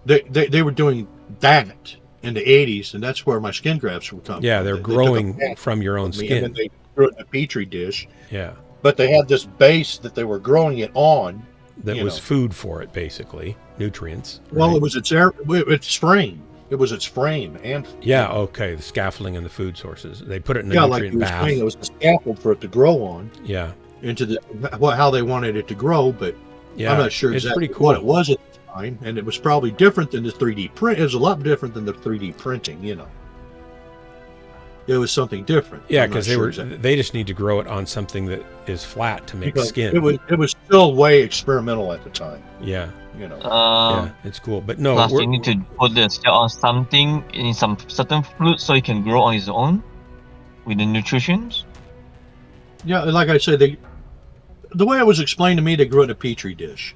They were doing that in the 80s, and that's where my skin grafts were coming from. Yeah, they're growing from your own skin. And then they grew it in a petri dish. Yeah. But they had this base that they were growing it on. That was food for it, basically. Nutrients. Well, right? It's frame. It was its frame and the scaffolding and the food sources. They put it in a nutrient bath. It was a scaffold for it to grow on. Yeah. Into how they wanted it to grow, but I'm not sure exactly what it was at the time, and it was probably different than the 3D print. It was a lot different than the 3D printing, it was something different. Yeah, I'm not because sure exactly. they just need to grow it on something that is flat to make Because skin. It was still way experimental at the time. Yeah. You know. Yeah, it's cool, but no. Plus, you need to put the cell on something in some certain fruit so it can grow on its own with the nutritions. Yeah, like I said, the way it was explained to me, they grew it in a petri dish.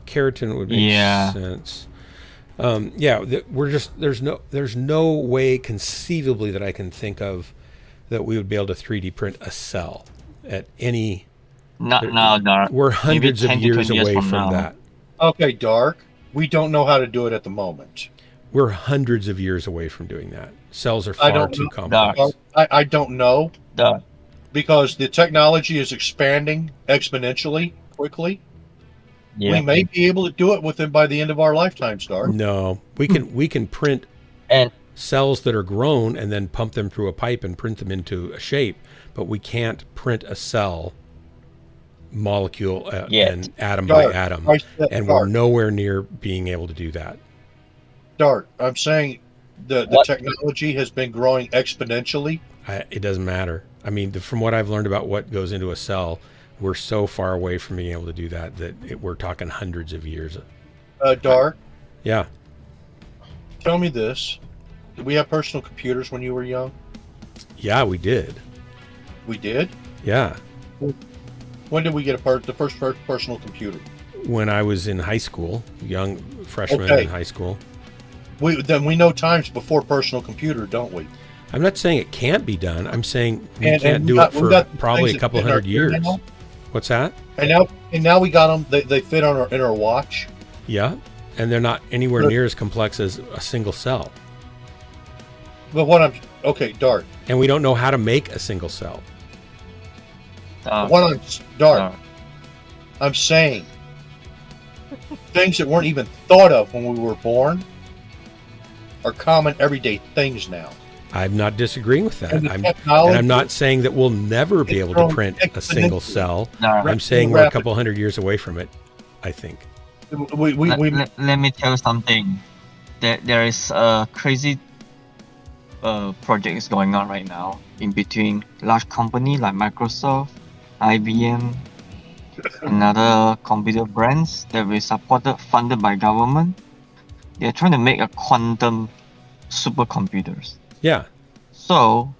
Keratin would make sense. There's no way conceivably that I can think of that we would be able to 3D print a cell at any. Not now, Dark. We're hundreds of years away from that. Okay, Dark. We don't know how to do it at the moment. We're hundreds of years away from doing that. Cells are far too complex. I don't know. Because the technology is expanding exponentially quickly. Yeah. We may be able to do it by the end of our lifetime, Dark. No, we can print cells that are grown and then pump them through a pipe and print them into a shape, but we can't print a cell molecule and atom by atom, and we're nowhere near being able to do that. Dark, I'm saying the technology has been growing exponentially. It doesn't matter. I mean, from what I've learned about what goes into a cell, we're so far away from being able to do that we're talking hundreds of years. Dark? Yeah. Tell me this. Did we have personal computers when you were young? Yeah, we did. We did? Yeah. When did we get the first personal computer? When I was in high school, young freshman in high school. Then we know times before personal computer, don't we? I'm not saying it can't be done. I'm saying we can't do it for probably a couple hundred years. What's that? And now we got them. They fit in our watch. Yeah, and they're not anywhere near as complex as a single cell. But Dark. And we don't know how to make a single cell. Dark. I'm saying things that weren't even thought of when we were born are common everyday things now. I'm not disagreeing with that. And I'm not saying that we'll never be able to print a single cell. I'm saying we're a couple hundred years away from it, I think. Let me tell you something. There is a crazy projects going on right now in between large companies like Microsoft, IBM, and other computer brands that we supported, funded by government. They're trying to make a quantum supercomputers. Yeah. So,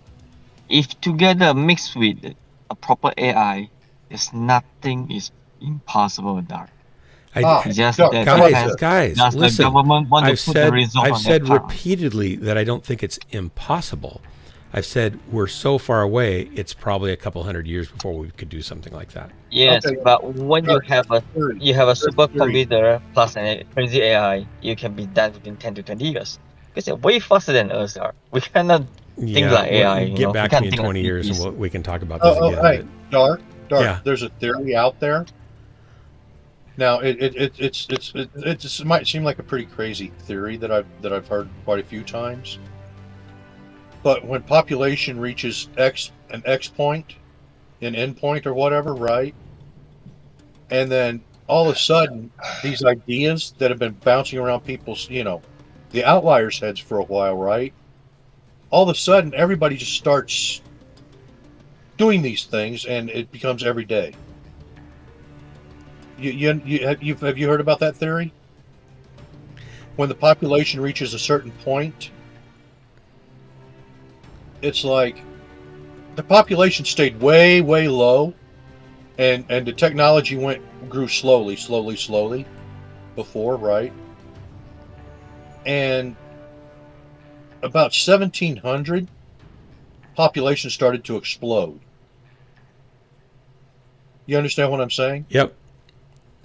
if together mixed with a proper AI, there's nothing is impossible, Dark. Guys, listen. I've said repeatedly that I don't think it's impossible. I've said we're so far away, it's probably a couple hundred years before we could do something like that. Yes, but when you have a supercomputer plus a crazy AI, you can be done within 10 to 20 years. Because they're way faster than us are. We cannot think like AI. Get back to me in 20 years and we can talk about this again. Hey, Dark. Yeah. There's a theory out there. Now it might seem like a pretty crazy theory that I've heard quite a few times. But when population reaches an X point, an end point or whatever, right? And then all of a sudden, these ideas that have been bouncing around people's, the outliers' heads for a while, right? All of a sudden, everybody just starts doing these things, and it becomes every day. Have you heard about that theory? When the population reaches a certain point, it's like the population stayed way, way low, and the technology grew slowly before, right? And about 1700, population started to explode. You understand what I'm saying? Yep.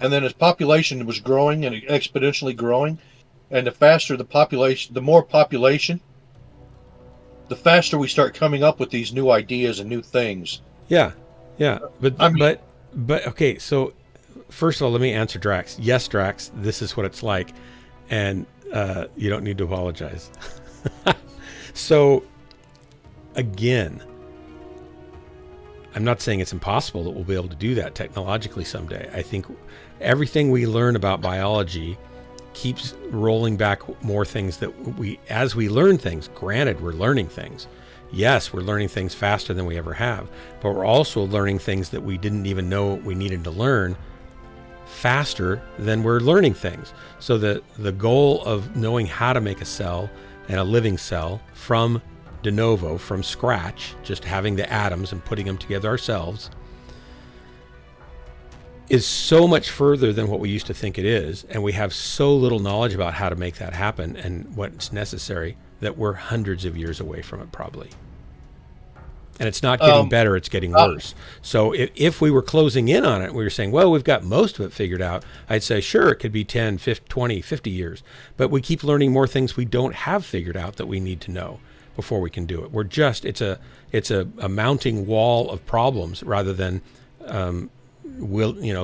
And then as population was growing and exponentially growing, and the faster the population, the more population, the faster we start coming up with these new ideas and new things. Yeah. But okay, so first of all, let me answer Drax. Yes, Drax, this is what it's like. And you don't need to apologize. So, again, I'm not saying it's impossible that we'll be able to do that technologically someday. I think everything we learn about biology keeps rolling back more things that as we learn things. Granted, we're learning things. Yes, we're learning things faster than we ever have, but we're also learning things that we didn't even know we needed to learn faster than we're learning things. So the goal of knowing how to make a cell and a living cell from de novo, from scratch, just having the atoms and putting them together ourselves, is so much further than what we used to think it is. And we have so little knowledge about how to make that happen and what's necessary that we're hundreds of years away from it probably. And it's not getting better, it's getting worse. So if we were closing in on it, we were saying, well, we've got most of it figured out, I'd say, sure, it could be 10, 50, 20, 50 years. But we keep learning more things we don't have figured out that we need to know before we can do it. We're just, it's a mounting wall of problems rather than,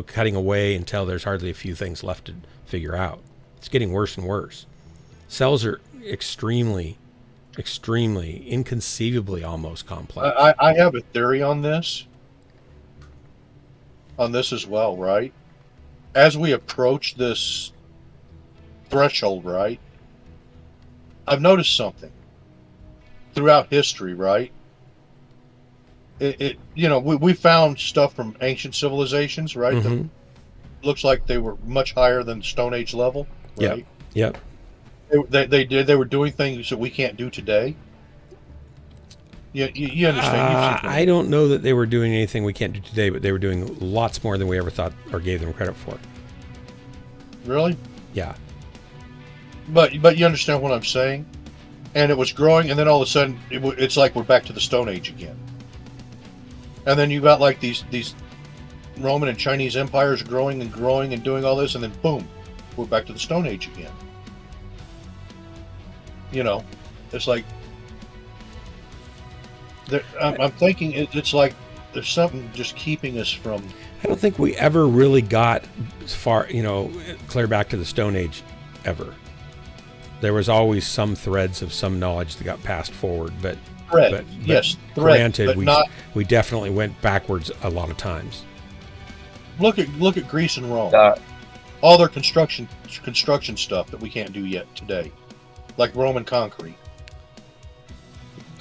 cutting away until there's hardly a few things left to figure out. It's getting worse and worse. Cells are extremely, inconceivably almost complex. I have a theory on this as well, right? As we approach this threshold, right? I've noticed something throughout history, right? We found stuff from ancient civilizations, right? Mm-hmm. That looks like they were much higher than Stone Age level, right? Yep. They were doing things that we can't do today. You understand? I don't know that they were doing anything we can't do today, but they were doing lots more than we ever thought or gave them credit for. Really? Yeah. But you understand what I'm saying? And it was growing, and then all of a sudden, it's like we're back to the Stone Age again. And then you got like these Roman and Chinese empires growing and doing all this, and then boom, we're back to the Stone Age again. It's like I'm thinking it's like there's something just keeping us from. I don't think we ever really got far, clear back to the Stone Age, ever. There was always some threads of some knowledge that got passed forward, but granted, we definitely went backwards a lot of times. Look at Greece and Rome. All their construction stuff that we can't do yet today, like Roman concrete.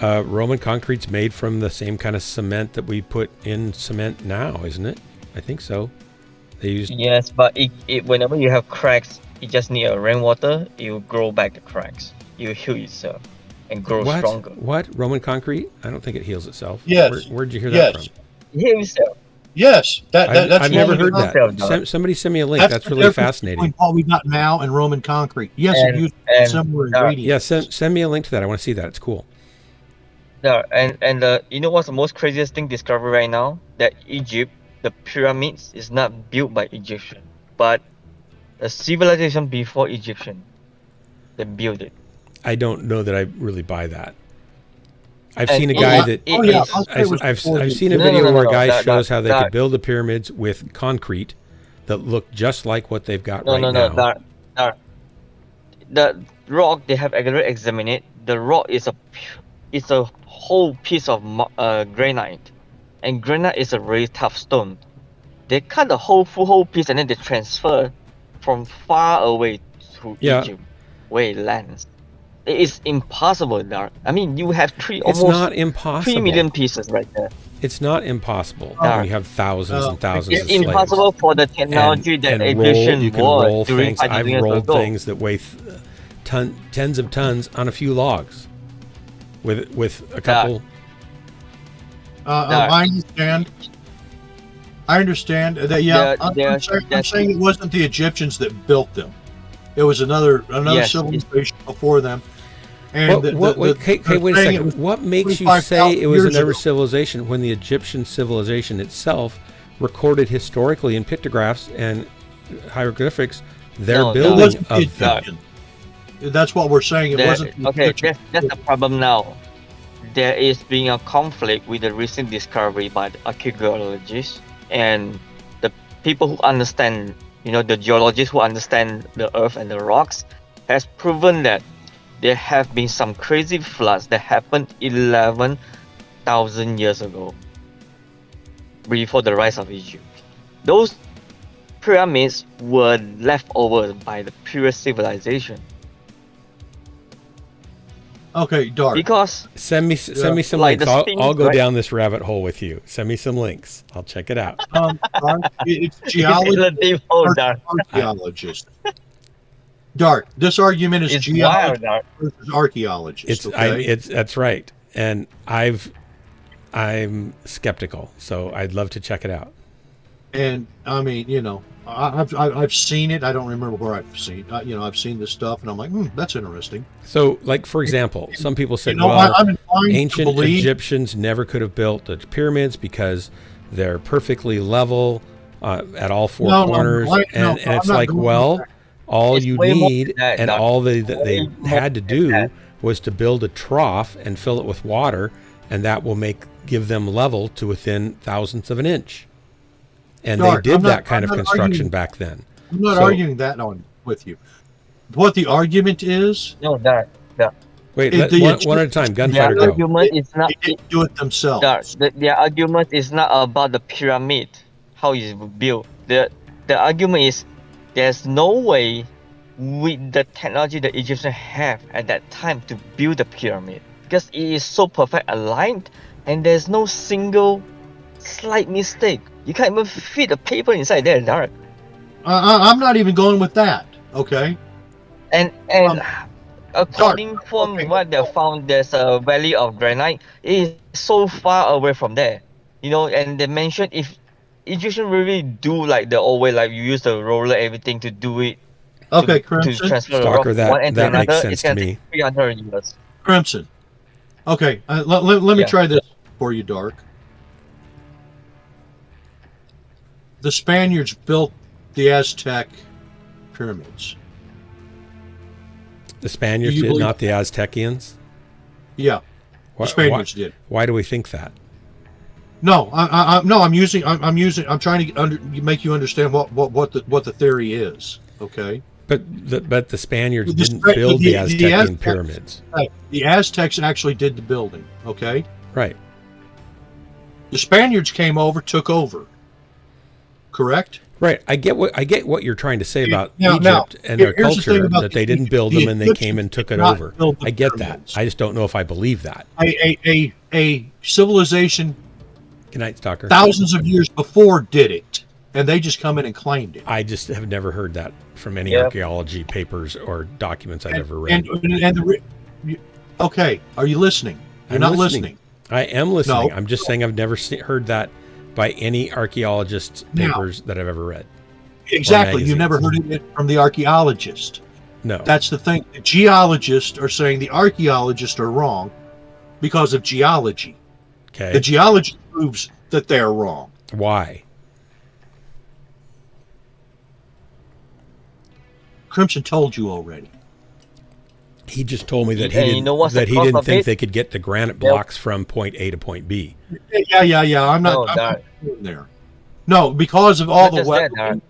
Roman concrete's made from the same kind of cement that we put in cement now, isn't it? I think so. They used. Yes, but it whenever you have cracks, you just need a rainwater. It will grow back the cracks. It will heal itself and grow stronger. What? Roman concrete? I don't think it heals itself. Yes. Where'd you hear that from? It heals itself. Yes, that's. I've never heard that. Somebody send me a link. That's really fascinating. What we got now in Roman concrete. Yes, it uses similar ingredients. Yeah, send me a link to that. I want to see that. It's cool. Yeah, and you know what's the most craziest thing discovered right now? That Egypt, the pyramids, is not built by Egyptian, but a civilization before Egyptian. They built it. I don't know that I really buy that. I've seen a guy that I've seen a video where a guy shows how they could build the pyramids with concrete that look just like what they've got right now. The rock they have actually examined it. The rock is a whole piece of granite, and granite is a really tough stone. They cut the whole piece and then they transfer from far away to Egypt, where it lands. It is impossible, Dark. I mean, you have It's not impossible. 3 million pieces right there. It's not impossible. We have thousands and thousands it's of slaves. It's impossible for the technology that Egyptian roll during things. I've rolled things that weigh tens of tons on a few logs with a couple. I understand that. Yeah, I'm saying it wasn't the Egyptians that built them. It was another civilization before them. And wait a second. What makes you say it was another civilization when the Egyptian civilization itself recorded historically in pictographs and hieroglyphics their building of them? That's what we're saying. It wasn't. Okay, that's the problem now. There is being a conflict with the recent discovery by the archaeologists and the people who understand, the geologists who understand the earth and the rocks, has proven that there have been some crazy floods that happened 11,000 years ago, before the rise of Egypt. Those pyramids were left over by the previous civilization. Okay, Dark. Because send me some like links. the I'll Sphinx, go right? down this rabbit hole with you. Send me some links. I'll check it out. It's geology It's a deep hole, Dark. archaeologist. Dark. This argument is It's geology wild, Dark. versus archaeologist. Okay. That's right, and I'm skeptical, so I'd love to check it out. And I mean, you know, I've seen it. I don't remember where I've seen. You know, I've seen this stuff, and I'm like, that's interesting. So, like for example, some people said, You know, well, I'm inclined to ancient believe- Egyptians never could have built the pyramids because they're perfectly level at all four corners, and it's I'm not like, going well, with all It's you way more need than that, and Doc. all that they Way more had to than do that. was to build a trough and fill it with water, and that will give them level to within thousandths of an inch. And Dark, they did I'm not- that kind I'm of not construction arguing- back then. I'm not So- arguing that on with you. What the argument is? No, Dark. Wait, If one at a time. Gunfighter, The go. argument is not. They didn't do it themselves. Dark. The argument is not about the pyramid, how it's built. The argument is there's no way with the technology the Egyptians have at that time to build the pyramid because it is so perfect aligned and there's no single slight mistake. You can't even fit a paper inside there, Dark. I'm not even going with that. Okay. And according from what they found, there's a valley of granite. It is so far away from there, you know. And they mentioned if Egyptians really do like the old way, like you use the roller, everything to do it. Okay, to Crimson. transfer the rock Stalker, from one end to that makes another, sense it's gonna to me. take 300 years. Crimson. Okay, let me Yeah. try this for you, Dark. The Spaniards built the Aztec pyramids. The Spaniards Do you did, believe- not the Aztecians. Yeah, the Spaniards did. Why do we think that? No, I'm trying to make you understand what the theory is. Okay. But the Spaniards The didn't Spa- build the Aztecian Aztecs- pyramids. Right. The Aztecs actually did the building. Okay. Right. The Spaniards came over, took over. Correct. Right. I get what you're trying to say about Now- Egypt and their here's the thing culture, about that they the- didn't build the them and they came and took it Egyptians did not over. build the I get that. pyramids. I just don't know if I believe that. A civilization Good night, Stalker. thousands of years before did it, and they just come in and claimed it. I just have never heard that from any Yep. archaeology papers or documents I've ever read. Okay, are you listening? You're I'm not listening. I am listening. No. I'm just saying I've never heard that by any archaeologist Now- papers that I've ever read. Exactly. You never heard of it from the archaeologist. No. That's the thing. The geologists are saying the archaeologists are wrong because of geology. Okay. The geology proves that they're wrong. Why? Crimson told you already. He just told me that And you know what's the cost didn't of think it? they could get the granite blocks from point A to point B. Yeah. I'm not going there. No, because of all Not the just that, weathering,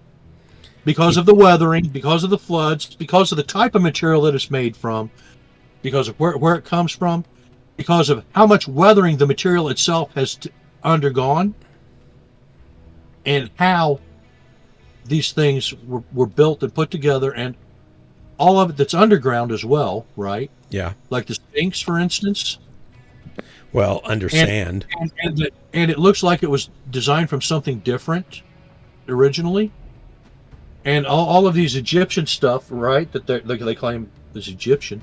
because of the weathering, because of the floods, because of the type of material that it's made from, because of where it comes from, because of how much weathering the material itself has undergone, and how these things were built and put together, and all of it that's underground as well, right? Yeah. Like the Sphinx, for instance. Well, under sand. And it looks like it was designed from something different originally. And all of these Egyptian stuff, right, that they claim is Egyptian.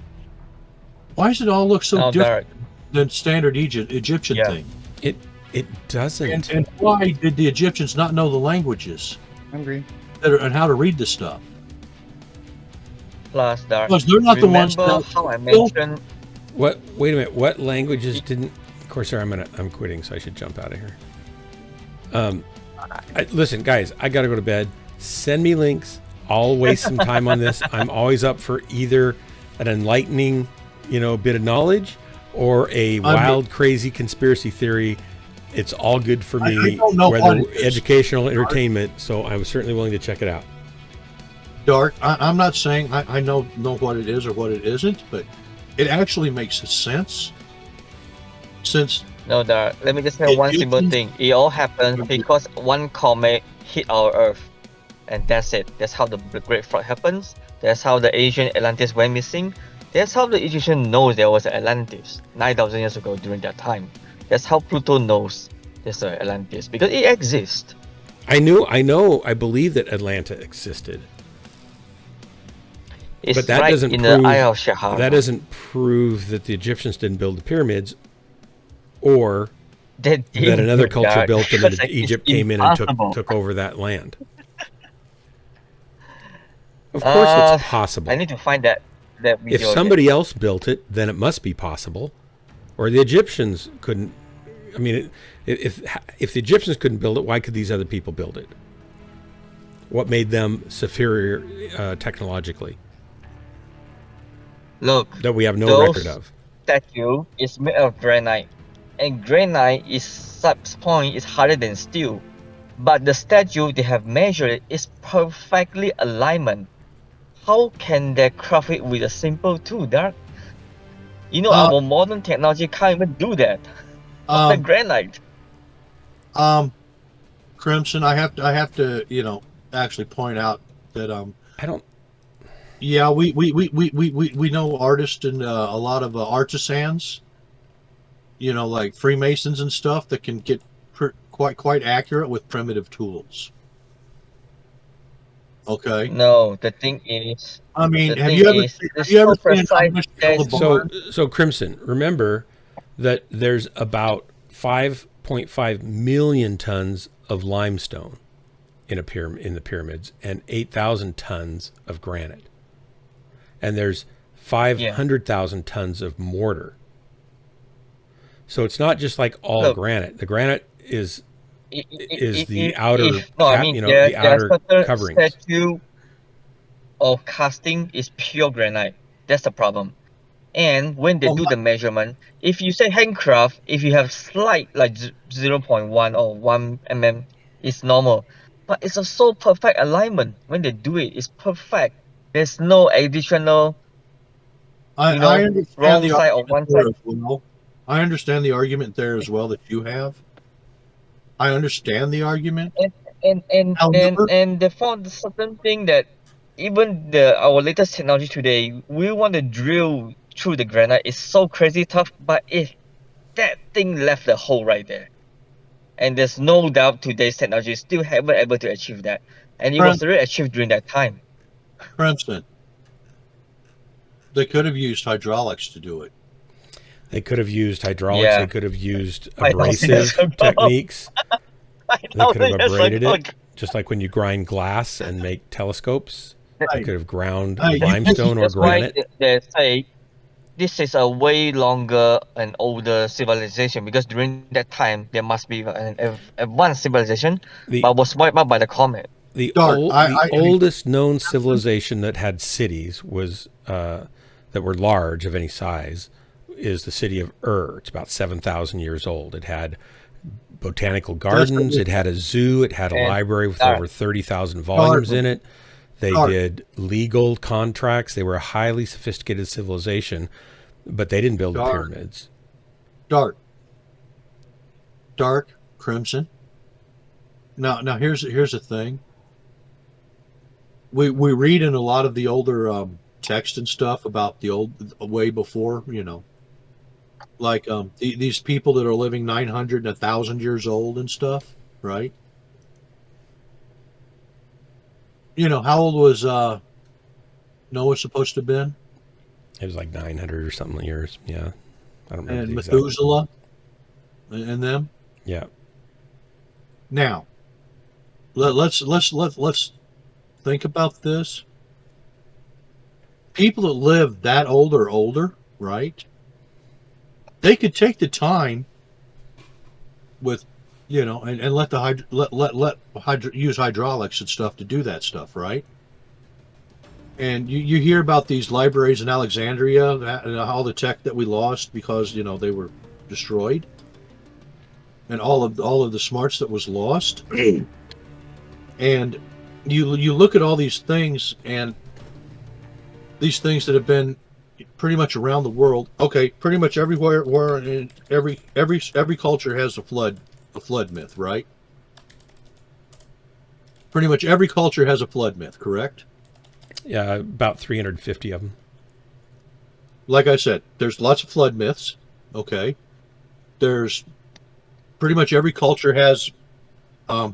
Why does it all look so different than standard Egyptian thing? It doesn't. And why did the Egyptians not know the languages? I agree. And how to read this stuff? Plus, Dark. Because they're not the ones Remember that how I mentioned. What? Wait a minute. What languages didn't? Of course, I'm quitting, so I should jump out of here. Listen, guys, I gotta go to bed. Send me links. I'll waste some time on this. I'm always up for either an enlightening, bit of knowledge or a wild, crazy conspiracy theory. It's all good for me, I don't know whether what it is. educational, entertainment. So I'm certainly willing to check it out. Dark. I'm not saying I know what it is or what it isn't, but it actually makes sense. Since No, Dark. Let me just say one simple thing. It all happened because one comet hit our Earth. and that's it. That's how the Great Flood happens. That's how the ancient Atlantis went missing. That's how the Egyptian knows there was Atlantis 9,000 years ago during that time. That's how Pluto knows there's Atlantis, because it exists. I believe that Atlanta existed. It's but that right doesn't in prove the Eye of Shahara. That doesn't prove that the Egyptians didn't build the pyramids, or that another culture built them and Egypt came in and took over that land. Of course, it's possible. I need to find that video. If somebody else built it, then it must be possible, or the Egyptians couldn't. I mean, if the Egyptians couldn't build it, why could these other people build it? What made them superior technologically? Look, that we have no record of. Statue is made of granite, and granite is such point is harder than steel. But the statue they have measured is perfectly alignment. How can they craft it with a simple tool, Dark? You know, our modern technology can't even do that. The granite. Crimson, I have to, actually point out that I don't. Yeah, we know artists and a lot of artisans, like Freemasons and stuff that can get quite accurate with primitive tools. Okay. No, the thing is. I mean, have you ever seen how much So Crimson, remember that there's about 5.5 million tons of limestone in the pyramids and 8,000 tons of granite. And there's 500,000 tons of mortar. So it's not just like all granite. The granite is the outer, the outer covering. Statue of casting is pure granite. That's the problem. And when they do the measurement, if you say handcraft, if you have slight like 0.1 or 1 mm, it's normal. But it's a so perfect alignment. When they do it, it's perfect. There's no additional, I understand wrong the side or one side. well. I understand the argument there as well that you have. I understand the argument. And they found certain thing that even our latest technology today, we want to drill through the granite. It's so crazy tough, but if that thing left the hole right there, and there's no doubt today's technology still haven't able to achieve that, and it was already achieved during that time. Crimson, they could have used hydraulics to do it. They could have used hydraulics. They could have used abrasive techniques. They could have abraded it, just like when you grind glass and make telescopes. They could have ground limestone or granite. That's why they say this is a way longer and older civilization, because during that time there must be an advanced civilization, but was wiped out by the comet. The oldest known civilization that had cities was that were large of any size is the city of Ur. It's about 7,000 years old. It had botanical gardens. It had a zoo. It had a library with over 30,000 volumes in it. They did legal contracts. They were a highly sophisticated civilization, but they didn't build the pyramids. Dark, Crimson. Now here's the thing. We read in a lot of the older text and stuff about the old way before, like these people that are living 900 and 1,000 years old and stuff, right? How old was Noah supposed to have been? It was like 900 or something years. Yeah, I don't remember. And Methuselah and them. Yeah. Now, let's think about this. People that live that old or older, right? They could take the time with, and let the use hydraulics and stuff to do that stuff, right? And you hear about these libraries in Alexandria and all the tech that we lost because they were destroyed, and all of the smarts that was lost. And you look at all these things, and these things that have been pretty much around the world. Okay, pretty much everywhere, in every culture has a flood myth, right? pretty much every culture has a flood myth, correct? Yeah, about 350 of them. Like I said, there's lots of flood myths. Okay. There's pretty much every culture has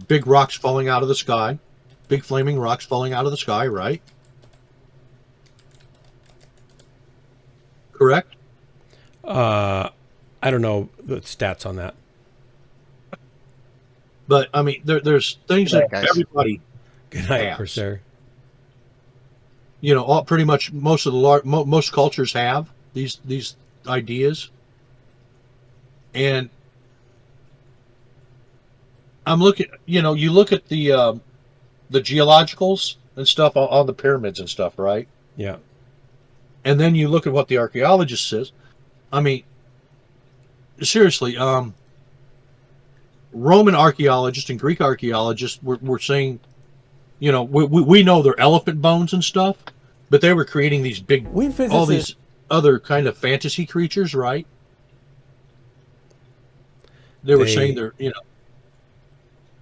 big rocks falling out of the sky, big flaming rocks falling out of the sky, right? Correct? I don't know the stats on that. But I mean, there's things that everybody Good night, has. Corsair. You know, pretty much most of the most cultures have these ideas, and I'm looking. You know, you look at the geologicals and stuff on the pyramids and stuff, right? Yeah. And then you look at what the archaeologist says. I mean, seriously, Roman archaeologists and Greek archaeologists were saying, you know, we know they're elephant bones and stuff, but they were creating these big, all these other kind of fantasy creatures, right? They were saying they're, you know.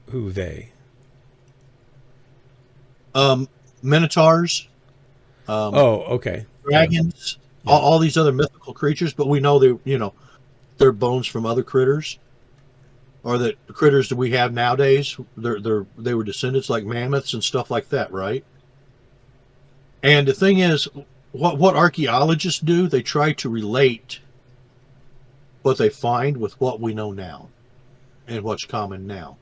Who they? Minotaurs. Oh, okay. Dragons. Yeah. All these other mythical creatures, but we know they, you know, they're bones from other critters. Or that the critters that we have nowadays, they were descendants like mammoths and stuff like that, right? And the thing is, what archaeologists do, they try to relate what they find with what we know now and what's common now.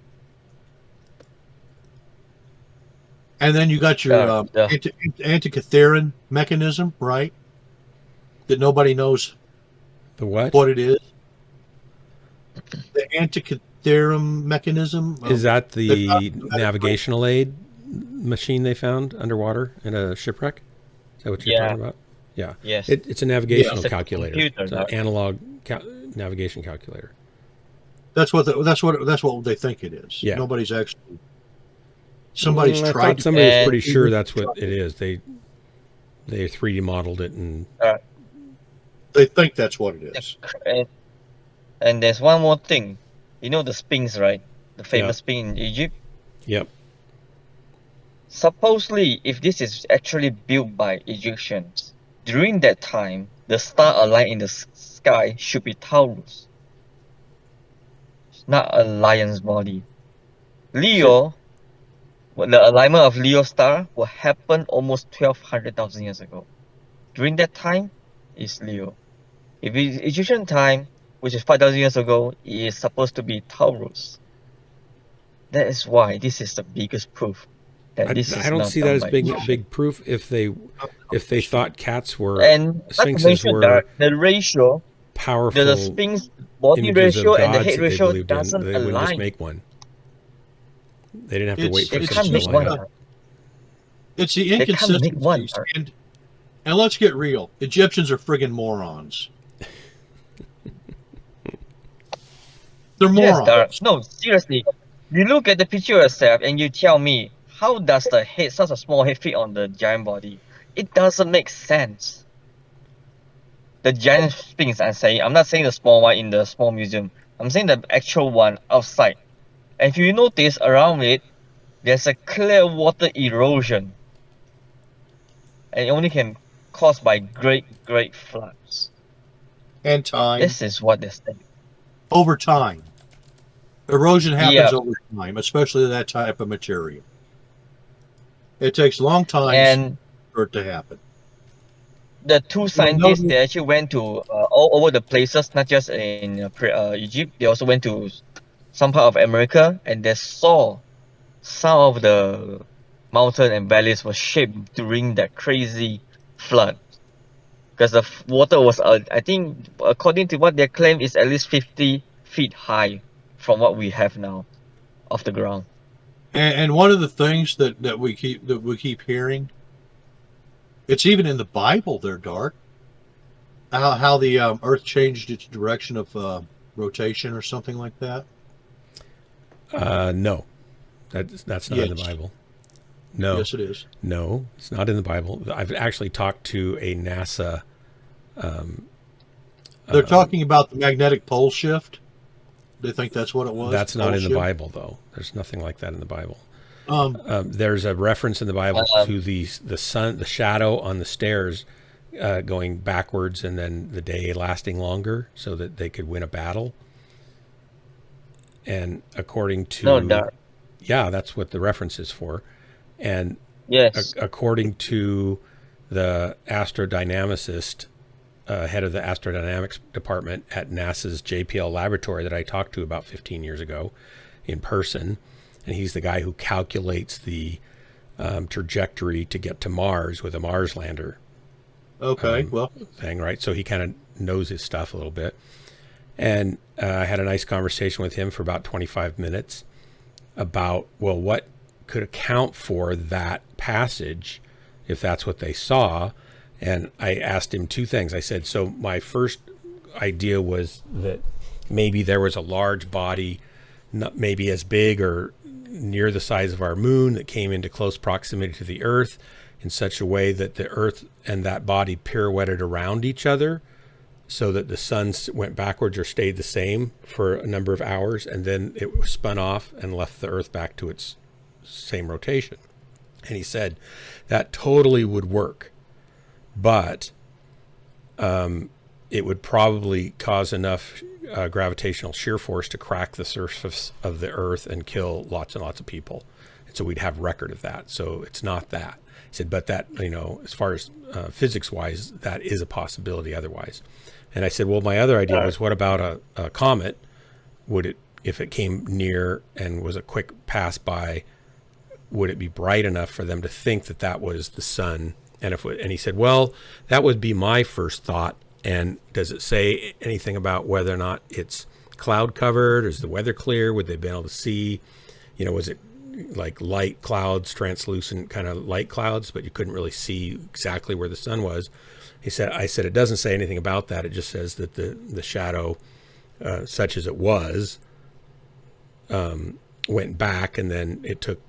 And then you got your Antikythera mechanism, right? That nobody knows what it is. The Antikythera mechanism. Is that the navigational aid machine they found underwater in a shipwreck? Is that what you're talking about? Yeah. Yes. It's a navigational it's calculator. Computer, it's an analog navigation calculator. That's what they think it is. Yeah. Nobody's actually. Somebody's I tried. thought somebody was pretty sure that's what it is. They 3D modeled it and. They think that's what it is. And there's one more thing. You know the Sphinx, right? The famous Sphinx in Egypt? Yep. Supposedly, if this is actually built by Egyptians, during that time, the star aligned in the sky should be Taurus, not a lion's body. Leo, the alignment of Leo star will happen almost 1,200,000 years ago. During that time, is Leo. If it's Egyptian time, which is 5,000 years ago, it is supposed to be Taurus. That is why this is the biggest proof that this is I don't not see done that as by big proof. If they thought cats were and sphinxes were the ratio, powerful, the Sphinx body ratio and the head ratio doesn't they wouldn't just align. make one. They didn't have to wait for They something can't to make line one. up. It's the They can't make one. inconsistencies. And let's get real. Egyptians are friggin' morons. They're morons. Yes, no, seriously. You look at the picture yourself and you tell me, how does the head, such a small head, fit on the giant body? It doesn't make sense. The giant Sphinx, I'm not saying the small one in the small museum. I'm saying the actual one outside. And if you notice around it, there's a clear water erosion. And it only can caused by great floods. And time. This is what they're saying. Over time. Erosion happens over time, especially that type of material. It takes long time for it to happen. The two scientists, they actually went to all over the places, not just in Egypt. They also went to some part of America, and they saw some of the mountain and valleys were shaped during that crazy flood. Because the water was, I think, according to what they claim, is at least 50 feet high from what we have now off the ground. And one of the things that we keep hearing, it's even in the Bible. They're dark. How the Earth changed its direction of rotation or something like that. No, that's not in the Bible. No. Yes, it is. No, it's not in the Bible. I've actually talked to a NASA. They're talking about the magnetic pole shift. They think that's what it was. That's not in the Bible, though. There's nothing like that in the Bible. There's a reference in the Bible to the sun, the shadow on the stairs going backwards, and then the day lasting longer, so that they could win a battle. And according to yeah, that's what the reference is for. And yes, according to the astrodynamicist, head of the astrodynamics department at NASA's JPL laboratory that I talked to about 15 years ago in person, and he's the guy who calculates the trajectory to get to Mars with a Mars lander. Okay, thing, right? So he kind of knows his stuff a little bit. And I had a nice conversation with him for about 25 minutes about, well, what could account for that passage if that's what they saw. And I asked him two things. I said, so my first idea was that maybe there was a large body, not maybe as big or near the size of our moon, that came into close proximity to the Earth in such a way that the Earth and that body pirouetted around each other, so that the sun went backwards or stayed the same for a number of hours, and then it spun off and left the Earth back to its same rotation. And he said that totally would work, but it would probably cause enough gravitational shear force to crack the surface of the Earth and kill lots and lots of people. And so we'd have record of that. So it's not that. He said, but that, as far as physics-wise, that is a possibility otherwise. And I said, well, my other idea was, what about a comet? Would it, if it came near and was a quick pass by, would it be bright enough for them to think that that was the sun? And he said, well, that would be my first thought. And does it say anything about whether or not it's cloud covered? Is the weather clear? Would they be able to see? Was it like light clouds, translucent kind of light clouds, but you couldn't really see exactly where the sun was? I said, it doesn't say anything about that. It just says that the shadow, such as it was, went back, and then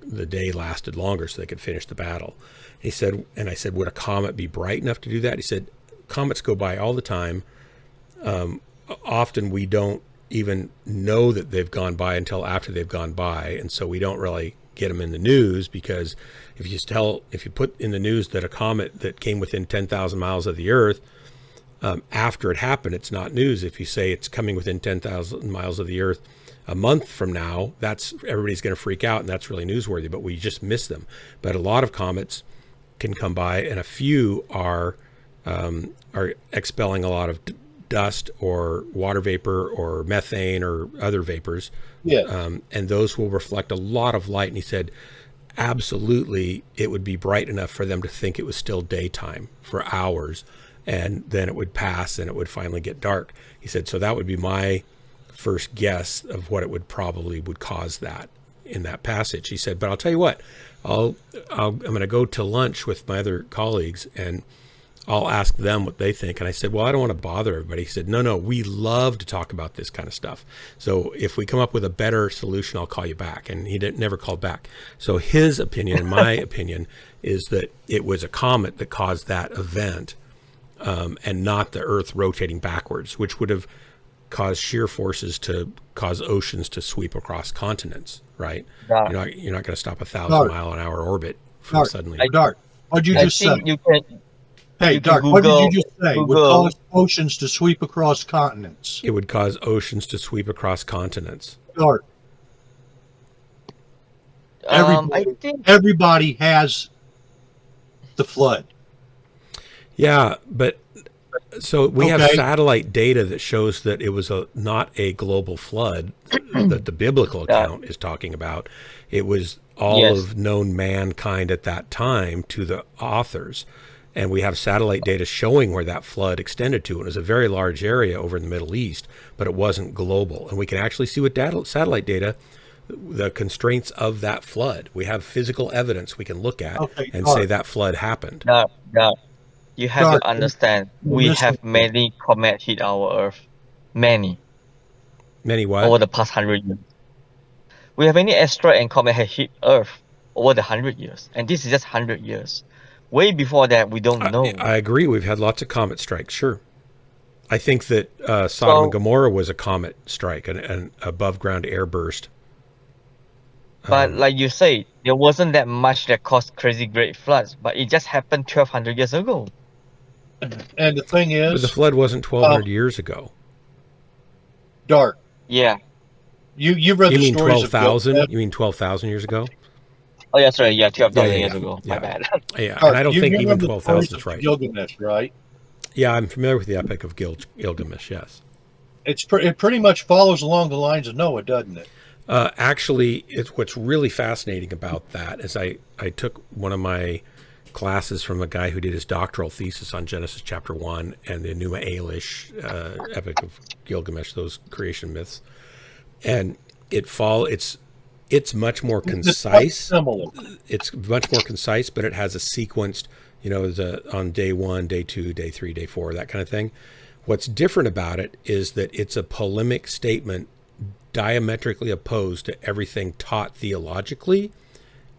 the day lasted longer so they could finish the battle. He said, and I said, would a comet be bright enough to do that? He said, comets go by all the time. Often we don't even know that they've gone by until after they've gone by, and so we don't really get them in the news, because if you put in the news that a comet that came within 10,000 miles of the Earth, after it happened, it's not news. If you say it's coming within 10,000 miles of the Earth a month from now, everybody's going to freak out, and that's really newsworthy, but we just miss them. But a lot of comets can come by, and a few are expelling a lot of dust or water vapor or methane or other vapors. Yeah. And those will reflect a lot of light. And he said, absolutely, it would be bright enough for them to think it was still daytime for hours, and then it would pass and it would finally get dark. He said, so that would be my first guess of what it would cause that in that passage. He said, but I'll tell you what, I'm going to go to lunch with my other colleagues, and I'll ask them what they think. And I said, well, I don't want to bother everybody. He said, no, we love to talk about this kind of stuff. So if we come up with a better solution, I'll call you back. And he never called back. So his opinion, and my opinion, is that it was a comet that caused that event, and not the Earth rotating backwards, which would have caused shear forces to cause oceans to sweep across continents, right? Yeah. You're not going to stop 1,000-mile-an-hour orbit from suddenly. Dart, what'd you just say? Hey, Dark, what did you just say? Would cause oceans to sweep across continents. It would cause oceans to sweep across continents. Dark. Everybody has the flood. Yeah, but so we have satellite data that shows that it was not a global flood that the biblical account is talking about. It was all of known mankind at that time to the authors. And we have satellite data showing where that flood extended to. It was a very large area over in the Middle East, but it wasn't global. And we can actually see with satellite data the constraints of that flood. We have physical evidence we can look at and say that flood happened. You have to understand, we have many comets hit our Earth. Many what? Over the past 100 years. We have many asteroid and comet have hit Earth over the 100 years. And this is just 100 years. Way before that, we don't know. I agree. We've had lots of comet strikes, sure. I think that Sodom and Gomorrah was a comet strike, an above-ground air burst. But like you say, there wasn't that much that caused crazy great floods, but it just happened 1,200 years ago. And the thing is, But the flood wasn't 1,200 years ago. Dark. Yeah. You've read You the mean stories of 12,000? You mean 12,000 years ago? Oh, yeah, sorry. Yeah, 12,000 Yeah, years ago. My bad. Yeah, Dark, and I don't you think even remember the 12,000 stories is of right. Gilgamesh, right? Yeah, I'm familiar with the Epic of Gilgamesh, yes. It pretty much follows along the lines of Noah, doesn't it? Actually, what's really fascinating about that is I took one of my classes from a guy who did his doctoral thesis on Genesis chapter 1 and the Enuma Elish Epic of Gilgamesh, those creation myths. And it's much more concise. It's much more concise, but it has a sequenced, on day 1, day 2, day 3, day 4, that kind of thing. What's different about it is that it's a polemic statement diametrically opposed to everything taught theologically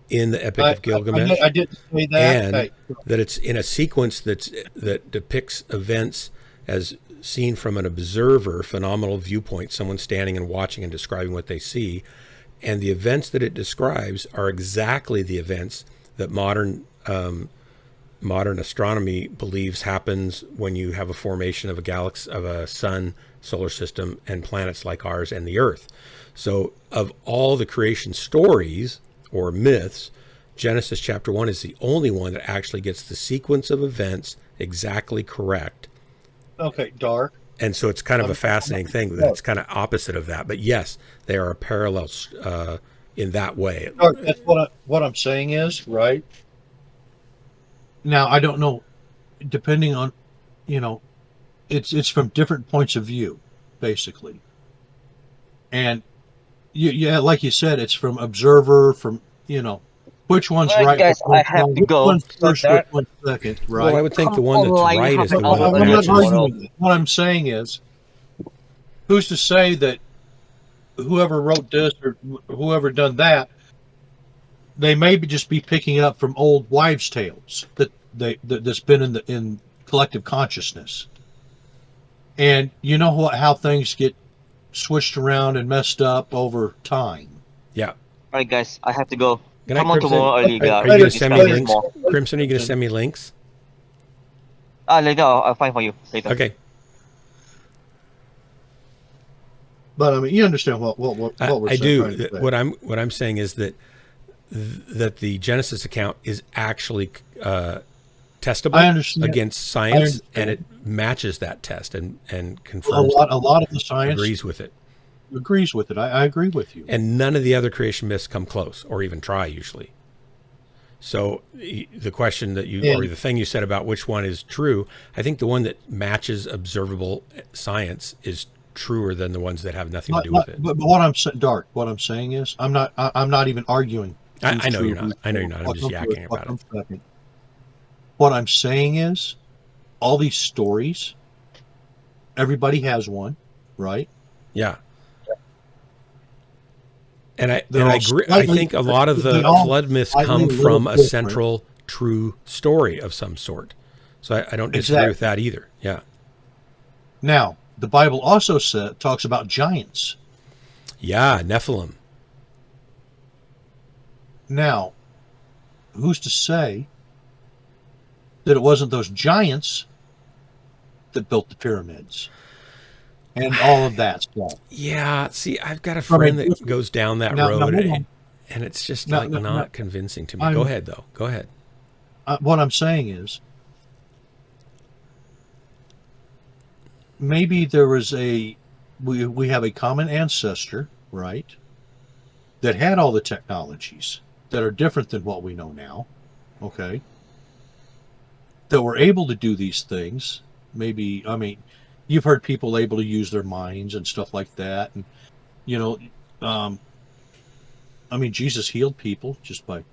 in the Epic of Gilgamesh. I didn't say that. And that it's in a sequence that depicts events as seen from an observer, phenomenal viewpoint, someone standing and watching and describing what they see. And the events that it describes are exactly the events that modern astronomy believes happens when you have a formation of a galaxy, of a sun, solar system, and planets like ours and the Earth. So of all the creation stories or myths, Genesis chapter 1 is the only one that actually gets the sequence of events exactly correct. Okay, Dark. And so it's kind of a fascinating thing that it's kind of opposite of that. But yes, they are parallels in that way. Dark, that's what I'm saying is, right? Now, I don't know, depending on, it's from different points of view, basically. And, like you said, it's from observer, from, which one's right? Guys, I have to go. One's first, which one's second, right? Well, I would think the one that's right is the one that I'm not matches. arguing with it. What I'm saying is, who's to say that whoever wrote this or whoever done that, they may just be picking it up from old wives' tales that's been in collective consciousness. And you know how things get switched around and messed up over time. Yeah. All right, guys, I have to go. Good night, Come on Crimson. tomorrow early. Are you going to send me links? Crimson, are you going to send me links? Later, I'll find for you later. Okay. But I mean, you understand what we're I saying. do. What I'm saying is that the Genesis account is actually testable against science, and it matches that test and confirms. A lot of the science agrees with it. Agrees with it. I agree with you. And none of the other creation myths come close, or even try usually. So the question that or the thing you said about which one is true, I think the one that matches observable science is truer than the ones that have nothing to do with it. But what I'm saying, Dark, what I'm saying is, I'm not even arguing. I know you're not. I know you're not. I'm just yakking about it. What I'm saying is, all these stories, everybody has one, right? Yeah. And I agree. I think a lot of the flood myths come from a central true story of some sort. So I don't disagree with that either. Yeah. Now, the Bible also talks about giants. Yeah, Nephilim. Now, who's to say that it wasn't those giants that built the pyramids and all of that stuff? Yeah, see, I've got a friend that goes down that road, and it's just not convincing to me. Go ahead, though. Go ahead. What I'm saying is, maybe there was we have a common ancestor, right, that had all the technologies that are different than what we know now, okay, that were able to do these things. Maybe, I mean, you've heard people able to use their minds and stuff like that. And, I mean, Jesus healed people just by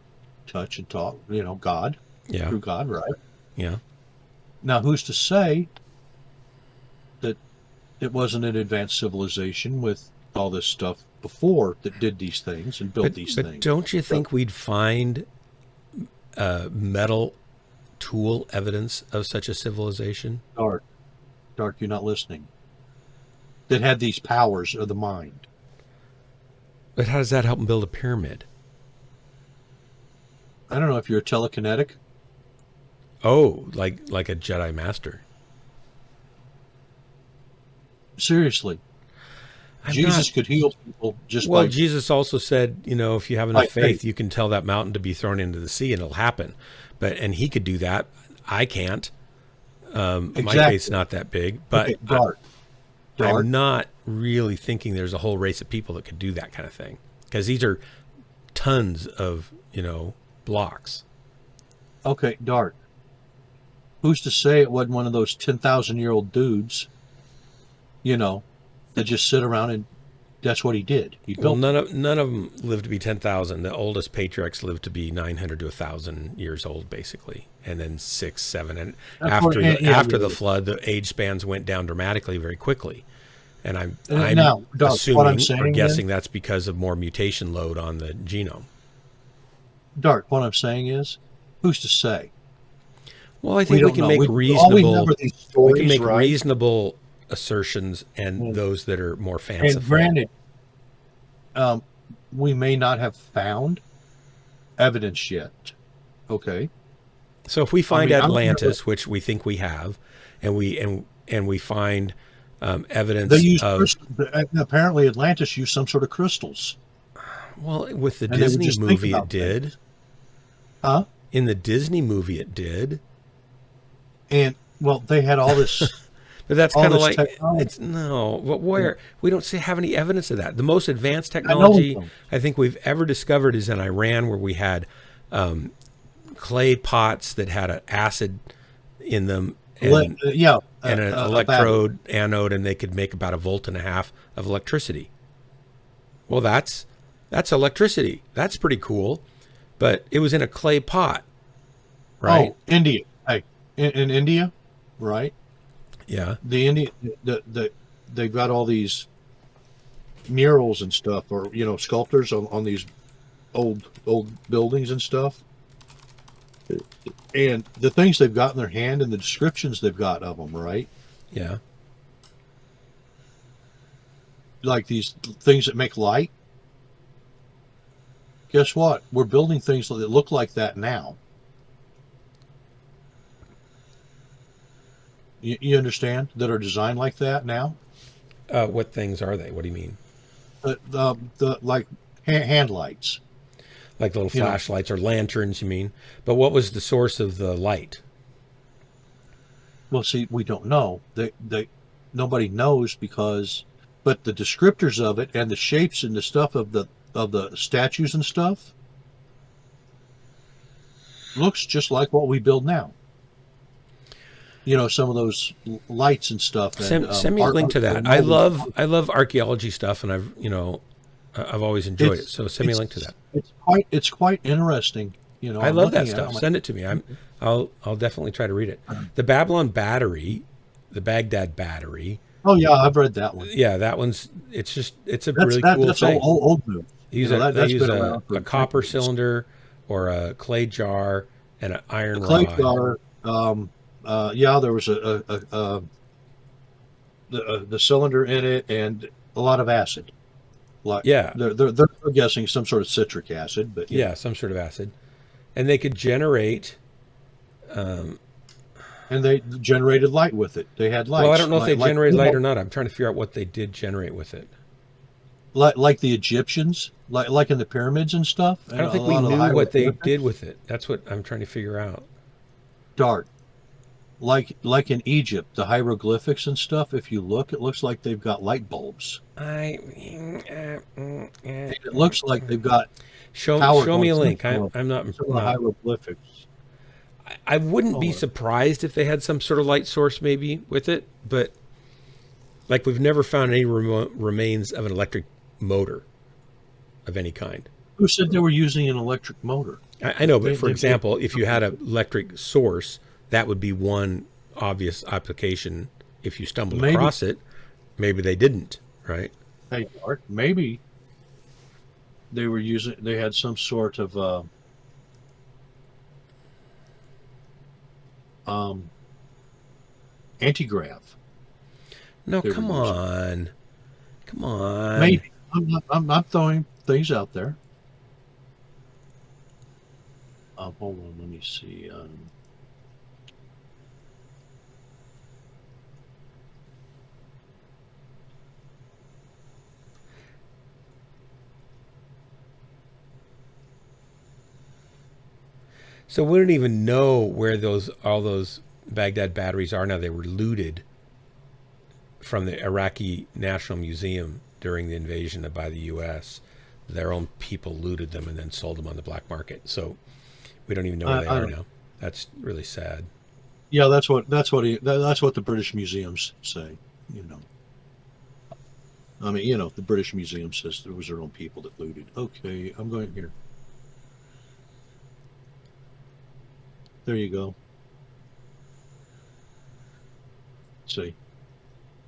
touch and talk, God. Yeah. Through God, right? Yeah. Now, who's to say that it wasn't an advanced civilization with all this stuff before that did these things and built these things? But don't you think we'd find metal tool evidence of such a civilization? Dark, you're not listening. That had these powers of the mind. But how does that help them build a pyramid? I don't know if you're a telekinetic. Oh, like a Jedi Master. Seriously. Jesus could heal people just well, by... Jesus also said, if you have enough Like faith, you can tell that mountain to be thrown into the sea and it'll happen. And he could do that. I can't. Exactly. My faith's not that big, but Okay, Dart. I'm not really thinking there's a whole race of people that could do that kind of thing, because these are tons of, blocks. Okay, Dart. Who's to say it wasn't one of those 10,000-year-old dudes, that just sit around and that's what he did. He built. Well, none of them lived to be 10,000. The oldest patriarchs lived to be 900 to 1,000 years old, basically, and then 6, 7, and after the flood, the age spans went down dramatically very quickly. And I'm assuming or guessing that's because of more mutation load on the genome. Dark. What I'm saying is, who's to say? Well, I think we can make reasonable. We can make reasonable assertions, and those that are more fanciful. And granted, we may not have found evidence yet. Okay. So if we find Atlantis, which we think we have, and we find evidence they used of apparently Atlantis used some sort of crystals. Well, with the Disney movie, it did. Huh? In the Disney movie, it did. And well, they had all this. But that's kind of like it's no. But where we don't have any evidence of that. The most advanced technology I think we've ever discovered is in Iran, where we had clay pots that had an acid in them, and and an electrode anode, and they could make about 1.5 volts of electricity. Well, that's electricity. That's pretty cool, but it was in a clay pot, right? Oh, India. Hey, in India, right? Yeah. They've got all these murals and stuff, or sculptors on these old buildings and stuff. And the things they've got in their hand and the descriptions they've got of them, right? Yeah. Like these things that make light. Guess what? We're building things that look like that now. You understand? That are designed like that now? What things are they? What do you mean? The like hand lights. Like little flashlights or lanterns, you mean? But what was the source of the light? Well, see, we don't know. Nobody knows but the descriptors of it and the shapes and the stuff of the statues and stuff looks just like what we build now. Some of those lights and stuff. Send me a link to that. I love archaeology stuff, and I've always enjoyed it. So send me a link to that. It's quite interesting. I love that stuff. Send it to me. I'll definitely try to read it. The Babylon Battery, the Baghdad Battery. Oh yeah, I've read that one. Yeah, that one's. It's a really cool thing. That's old news. They use a copper cylinder or a clay jar and an iron rod. Clay jar. There was the cylinder in it and a lot of acid. They're guessing some sort of citric acid, but some sort of acid, and they could generate. And they generated light with it. They had lights. Well, I don't know if they generated light or not. I'm trying to figure out what they did generate with it. Like the Egyptians, like in the pyramids and stuff. I don't think we knew what they did with it. That's what I'm trying to figure out. Dart. Like in Egypt, the hieroglyphics and stuff, if you look, it looks like they've got light bulbs. It looks like they've got show me a link. I'm not hieroglyphics. I wouldn't be surprised if they had some sort of light source maybe with it, but like we've never found any remains of an electric motor of any kind. Who said they were using an electric motor? I know, but for example, if you had an electric source, that would be one obvious application. If you stumbled across it, maybe they didn't, right? Hey, Art, maybe they had some sort of antigrav. No, come on. Maybe I'm throwing things out there. Hold on, let me see. So we don't even know where all those Baghdad batteries are now. They were looted from the Iraqi National Museum during the invasion by the U.S. Their own people looted them and then sold them on the black market. So we don't even know where they are now. That's really sad. Yeah, that's what the British museums say. You know, I mean, you know, the British Museum says there was their own people that looted. Okay, I'm going here. There you go. See,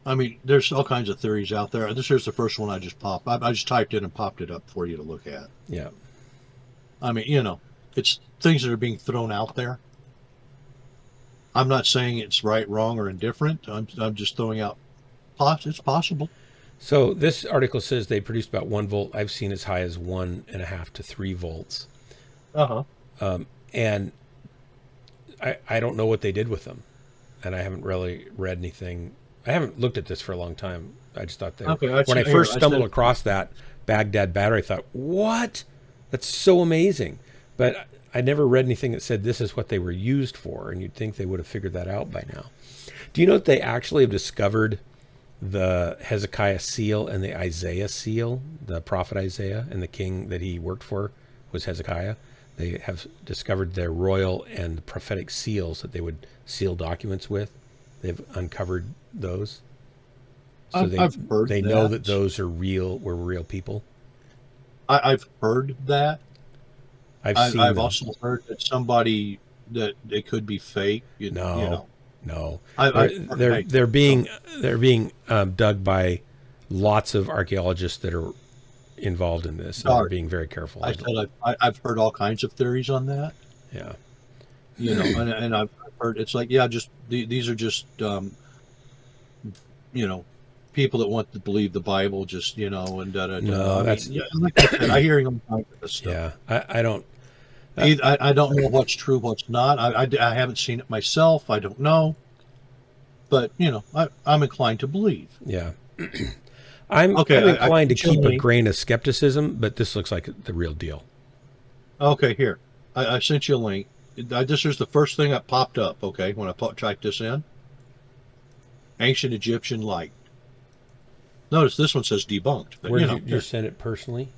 I mean, there's all kinds of theories out there. This here's the first one I just popped. I just typed in and popped it up for you to look at. Yeah. I mean, you know, it's things that are being thrown out there. I'm not saying it's right, wrong, or indifferent. I'm just throwing out. It's possible. So this article says they produced about 1 volt. I've seen as high as 1.5 to 3 volts. And I don't know what they did with them, and I haven't really read anything. I haven't looked at this for a long time. I just thought when I first stumbled across that Baghdad battery, I thought, what? That's so amazing. But I never read anything that said this is what they were used for, and you'd think they would have figured that out by now. Do you know that they actually have discovered the Hezekiah seal and the Isaiah seal, the prophet Isaiah, and the king that he worked for was Hezekiah? They have discovered their royal and prophetic seals that they would seal documents with. They've uncovered those. So I've heard they that. know that those are were real people. I've heard that. I've also heard that somebody that it could be fake. No. They're being dug by lots of archaeologists that are involved in this. And they're being very careful. I've heard all kinds of theories on that. Yeah. You know, and I've heard it's like, just these are just you know, people that want to believe the Bible, just, you know, and No, that's like I said, I hear all kinds of stuff. Yeah, I don't. I don't know what's true, what's not. I haven't seen it myself. I don't know, but you know, I'm inclined to believe. Yeah. I'm inclined to keep a grain of skepticism, but this looks like the real deal. Okay, here. I sent you a link. This is the first thing that popped up, okay, when I typed this in. Ancient Egyptian light. Notice this one says debunked. But, Where you know, did you send it personally?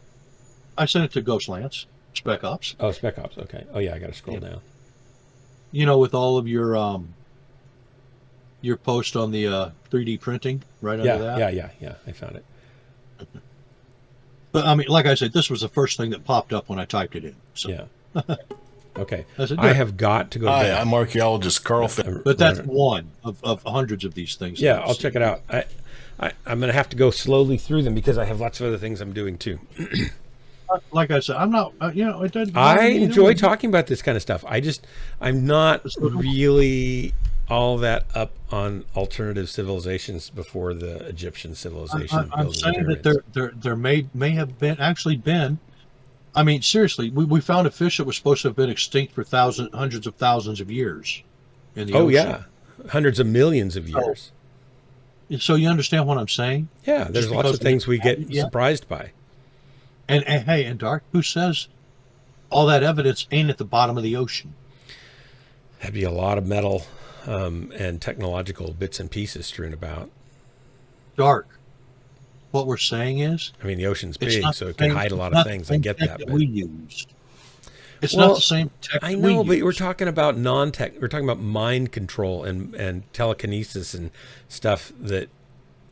I sent it to Ghost Lance, Spec Ops. Oh, Spec Ops, okay. Oh, yeah, I got to scroll down. You know, with all of your post on the 3D printing right under that. Yeah. I found it. But I mean, like I said, this was the first thing that popped up when I typed it in. So. Yeah. Okay. I have got to go. Hi, I'm archaeologist Carl. But that's one of hundreds of these things. Yeah, I'll check it out. I'm going to have to go slowly through them because I have lots of other things I'm doing too. Like I said, I'm not. You know, it doesn't. I enjoy talking about this kind of stuff. I'm not really all that up on alternative civilizations before the Egyptian civilization. I'm saying that there may have been. I mean, seriously, we found a fish that was supposed to have been extinct for hundreds of thousands of years in the ocean. Yeah, hundreds of millions of years. So you understand what I'm saying? Yeah, there's lots of things we get surprised by. And hey, and Dark, who says all that evidence ain't at the bottom of the ocean? That'd be a lot of metal and technological bits and pieces strewn about. Dark. What we're saying is, I mean, the ocean's big, so it can hide a lot of things. I get that, but we used. It's not the same tech. I know, but we're talking about non-tech. We're talking about mind control and telekinesis and stuff that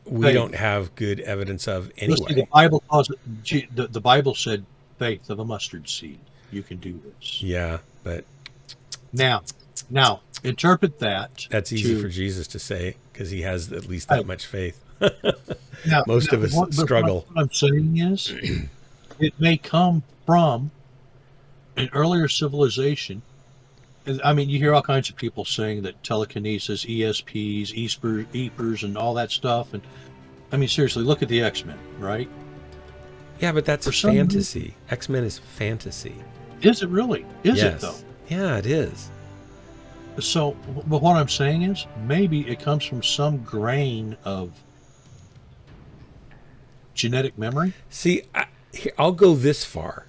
we don't have good evidence of anyway. Listen, the Bible calls it. The Bible said, "Faith of a mustard seed." You can do this. Yeah, but now, interpret that. That's easy for Jesus to say because he has at least that much faith. Most of us struggle. What I'm saying is, it may come from an earlier civilization. I mean, you hear all kinds of people saying that telekinesis, ESPs, EPers, and all that stuff. And I mean, seriously, look at the X-Men, right? Yeah, but that's fantasy. X-Men is fantasy. Is it really? Is it though? Yeah, it is. So, but what I'm saying is, maybe it comes from some grain of genetic memory. See, I'll go this far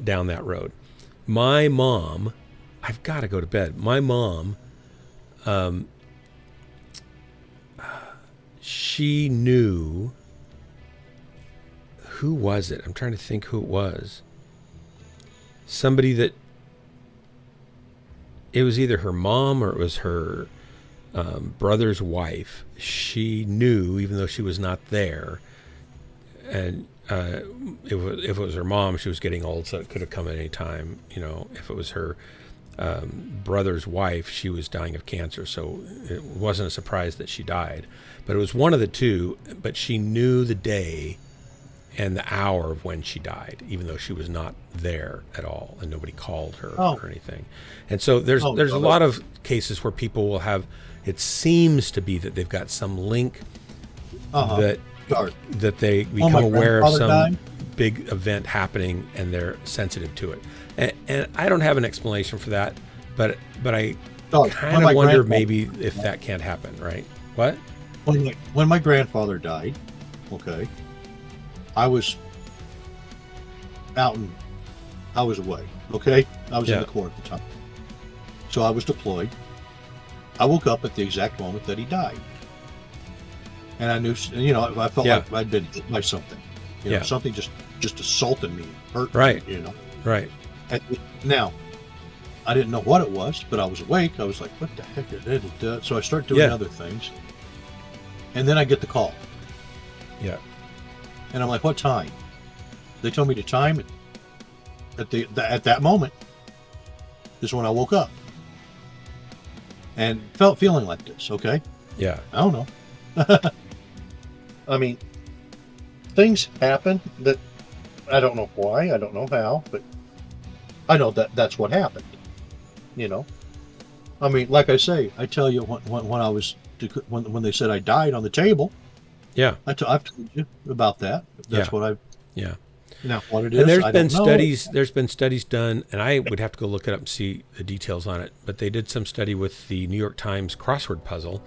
down that road. My mom, I've got to go to bed. My mom, she knew, who was it? I'm trying to think who it was. Somebody that, it was either her mom or it was her brother's wife. She knew, even though she was not there, and if it was her mom, she was getting old, so it could have come at any time. You know, if it was her brother's wife, she was dying of cancer, so it wasn't a surprise that she died. But it was one of the two, but she knew the day and the hour of when she died, even though she was not there at all and nobody called her or anything. And so there's a lot of cases where people will have, it seems to be that they've got some link that they become aware of some big event happening and they're sensitive to it. And I don't have an explanation for that, but I kind of wonder maybe if that can't happen, right? What? When my grandfather died, okay, I was I was away, okay? I was in the Corps at the time. So I was deployed. I woke up at the exact moment that he died. And I knew, you know, I felt like I'd been hit by something. You know, something just assaulted me, hurt me, you know. Right. Now, I didn't know what it was, but I was awake. I was like, what the heck is it? So I start doing other things. And then I get the call. Yeah. And I'm like, what time? They told me to time it at that moment is when I woke up. And feeling like this, okay? Yeah. I don't know. I mean, things happen that I don't know why, I don't know how, but I know that's what happened. You know? I mean, like I say, I tell you when I was when they said I died on the table. Yeah. I've told you about that. That's what I've. Yeah. Now, what it is, and I don't know. There's been studies done, and I would have to go look it up and see the details on it, but they did some study with the New York Times crossword puzzle,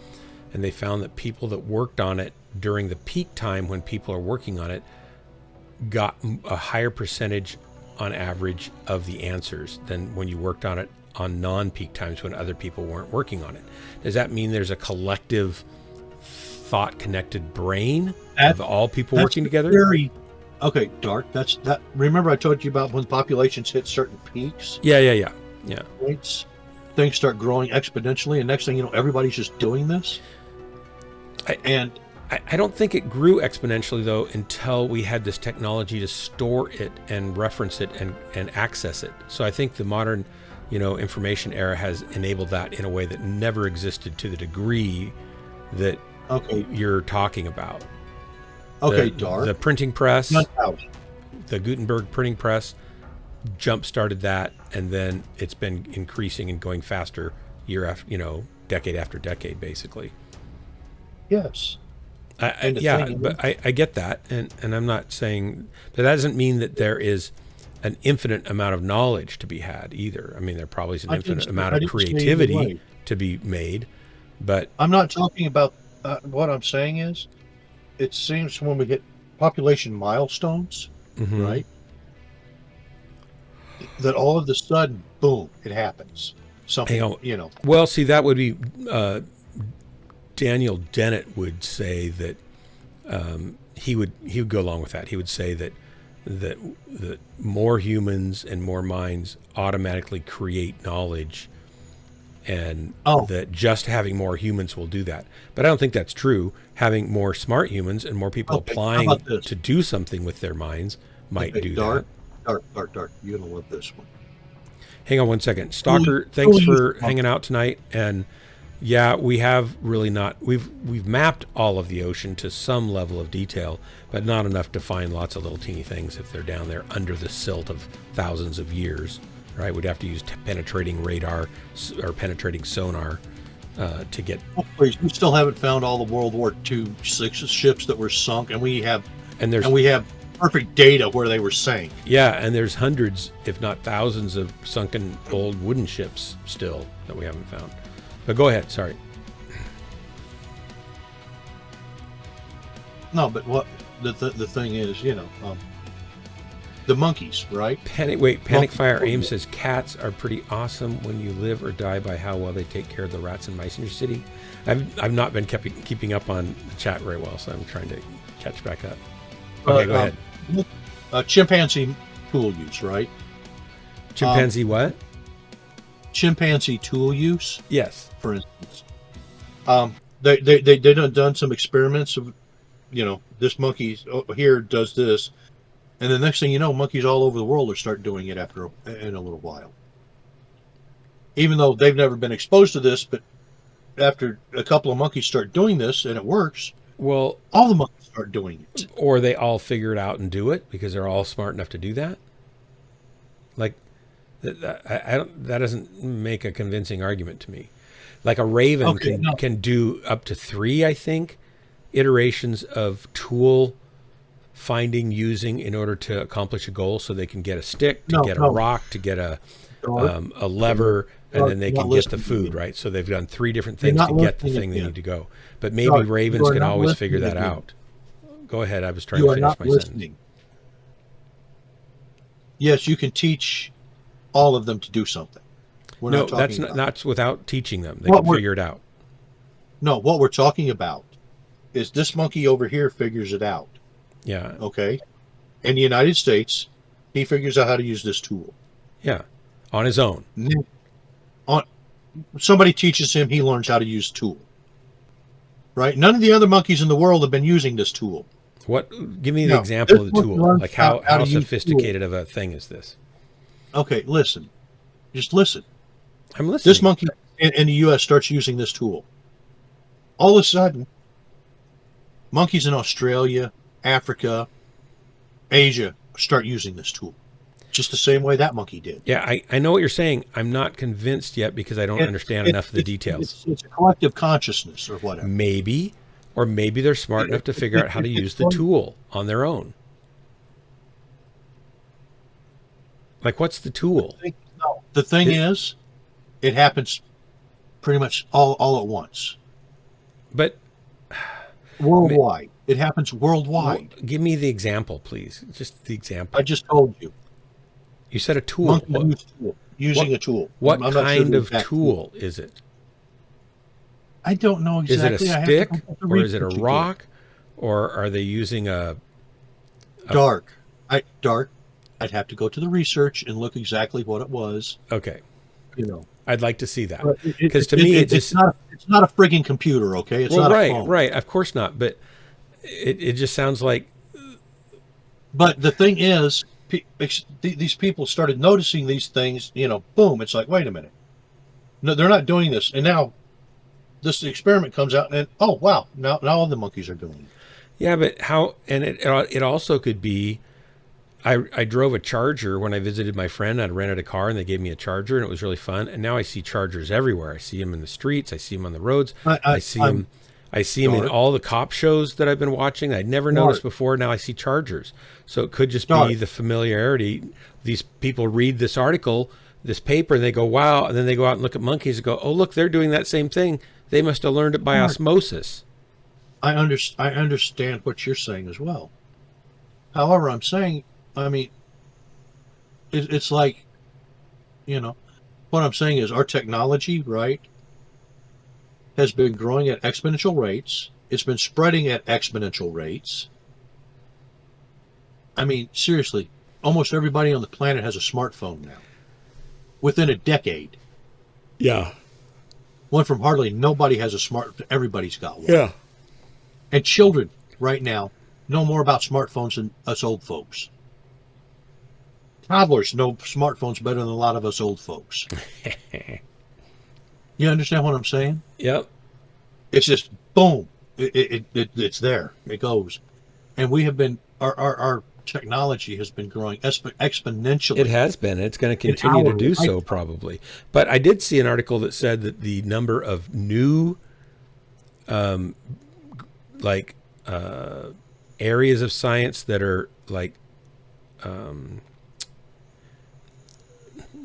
and they found that people that worked on it during the peak time when people are working on it got a higher percentage on average of the answers than when you worked on it on non-peak times when other people weren't working on it. Does that mean there's a collective thought-connected brain of all people working together? Okay, Dark. That. Remember, I told you about when populations hit certain peaks. Yeah. Points, things start growing exponentially, and next thing you know, everybody's just doing this. I don't think it grew exponentially though until we had this technology to store it and reference it and access it. So I think the modern, information era has enabled that in a way that never existed to the degree that you're talking about. Okay, Dark. The printing press, the Gutenberg printing press, jump-started that, and then it's been increasing and going faster year after, decade after decade, basically. Yes. I get that, and I'm not saying, but that doesn't mean that there is an infinite amount of knowledge to be had either. I mean, there probably is an infinite amount of creativity to be made, but I'm not talking about. What I'm saying is, it seems when we hit population milestones, right, that all of a sudden, boom, it happens. Something, Well, see, that would be Daniel Dennett would say that he would go along with that. He would say that more humans and more minds automatically create knowledge, and that just having more humans will do that. But I don't think that's true. Having more smart humans and more people applying to do something with their minds might do that. Dark. You're going to love this one. Hang on one second. Stalker, thanks for hanging out tonight. And yeah, we have really not, we've mapped all of the ocean to some level of detail, but not enough to find lots of little teeny things if they're down there under the silt of thousands of years. Right, we'd have to use penetrating radar or penetrating sonar to get. Oh, please, we still haven't found all the World War II ships that were sunk, and we have perfect data where they were sank. Yeah, and there's hundreds, if not thousands, of sunken old wooden ships still that we haven't found. But go ahead, sorry. No, but what the thing is, the monkeys, right? Panic Fire Aim says cats are pretty awesome when you live or die by how well they take care of the rats and mice in your city. I've not been keeping up on the chat very well, so I'm trying to catch back up. Okay, go ahead. Chimpanzee tool use, right? Chimpanzee what? Chimpanzee tool use. Yes. For instance, they done some experiments of, this monkey here does this, and the next thing you know, monkeys all over the world will start doing it in a little while. Even though they've never been exposed to this, but after a couple of monkeys start doing this and it works, well, all the monkeys start doing it. Or they all figure it out and do it because they're all smart enough to do that. Like, that doesn't make a convincing argument to me. Like a raven can do up to 3, I think, iterations of tool finding using in order to accomplish a goal. So they can get a stick, to get a rock, to get a lever, and then they can get the food, right? So they've done 3 different things to get the thing they need to go. But maybe ravens can always figure that out. Go ahead. I was trying to finish my sentence. Yes, you can teach all of them to do something. No, that's without teaching them. They can figure it out. No, what we're talking about is this monkey over here figures it out. Yeah. Okay. In the United States, he figures out how to use this tool. Yeah. On his own. Somebody teaches him, he learns how to use the tool. Right? None of the other monkeys in the world have been using this tool. Give me the example of the tool. Like how sophisticated of a thing is this? Okay, listen. Just listen. I'm listening. This monkey in the U.S. starts using this tool. All of a sudden, monkeys in Australia, Africa, Asia start using this tool. Just the same way that monkey did. Yeah, I know what you're saying. I'm not convinced yet because I don't understand enough of the details. It's a collective consciousness or whatever. Maybe. Or maybe they're smart enough to figure out how to use the tool on their own. Like, what's the tool? The thing is, it happens pretty much all at once. But worldwide. It happens worldwide. Well, give me the example, please. Just the example. I just told you. You said a tool. Using a tool. What kind of tool is it? I don't know exactly. Is it a stick, or is it a rock, or are they using a dark? I'd have to go to the research and look exactly what it was. Okay. I'd like to see that because to me it's not a frigging computer. Okay, it's not a phone. Right. Of course not. But it just sounds like. But the thing is, these people started noticing these things. Boom! It's like, wait a minute. No, they're not doing this, and now this experiment comes out, and oh wow! Now all the monkeys are doing it. Yeah, but how? And it also could be. I drove a Charger when I visited my friend. I'd rented a car and they gave me a Charger and it was really fun. And now I see Chargers everywhere. I see them in the streets. I see them on the roads. I see them in all the cop shows that I've been watching. I'd never noticed before. Now I see Chargers. So it could just be the familiarity. These people read this article, this paper, and they go, wow. And then they go out and look at monkeys and go, oh, look, they're doing that same thing. They must have learned it by osmosis. I understand what you're saying as well. However, it's like, what I'm saying is our technology, right, has been growing at exponential rates. It's been spreading at exponential rates. Seriously, almost everybody on the planet has a smartphone now. Within a decade. Yeah. One from hardly nobody has a smartphone. Everybody's got one. Yeah. And children right now know more about smartphones than us old folks. Toddlers know smartphones better than a lot of us old folks. You understand what I'm saying? Yep. It's just boom. It's there. It goes. And we have been our technology has been growing exponentially. It has been. It's going to continue to do so probably. But I did see an article that said that the number of new areas of science that are like, I'm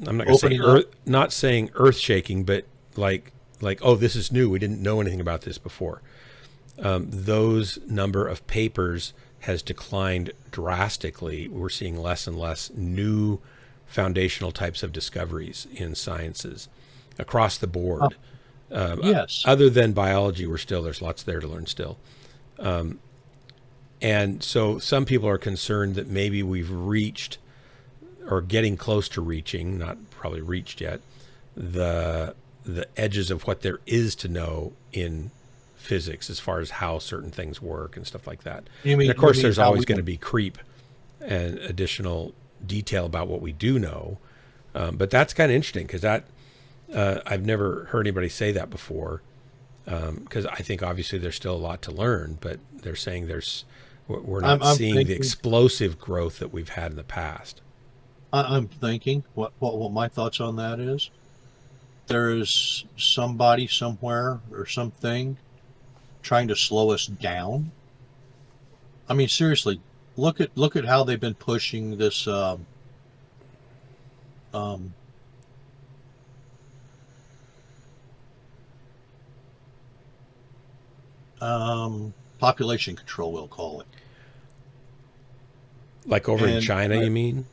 not going to say not saying earth shaking, but like, oh, this is new. We didn't know anything about this before. Those number of papers has declined drastically. We're seeing less and less new foundational types of discoveries in sciences across the board. Yes. Other than biology, there's lots there to learn still. And so some people are concerned that maybe we've reached or getting close to reaching, not probably reached yet, the edges of what there is to know in physics as far as how certain things work and stuff like that. And of course, there's always going to be creep and additional detail about what we do know. But that's kind of interesting because I've never heard anybody say that before. Because I think obviously there's still a lot to learn, but they're saying we're not seeing the explosive growth that we've had in the past. I'm thinking what my thoughts on that is. There is somebody somewhere or something trying to slow us down. I mean, seriously, look at how they've been pushing this population control, we'll call it. Like over in China, you mean?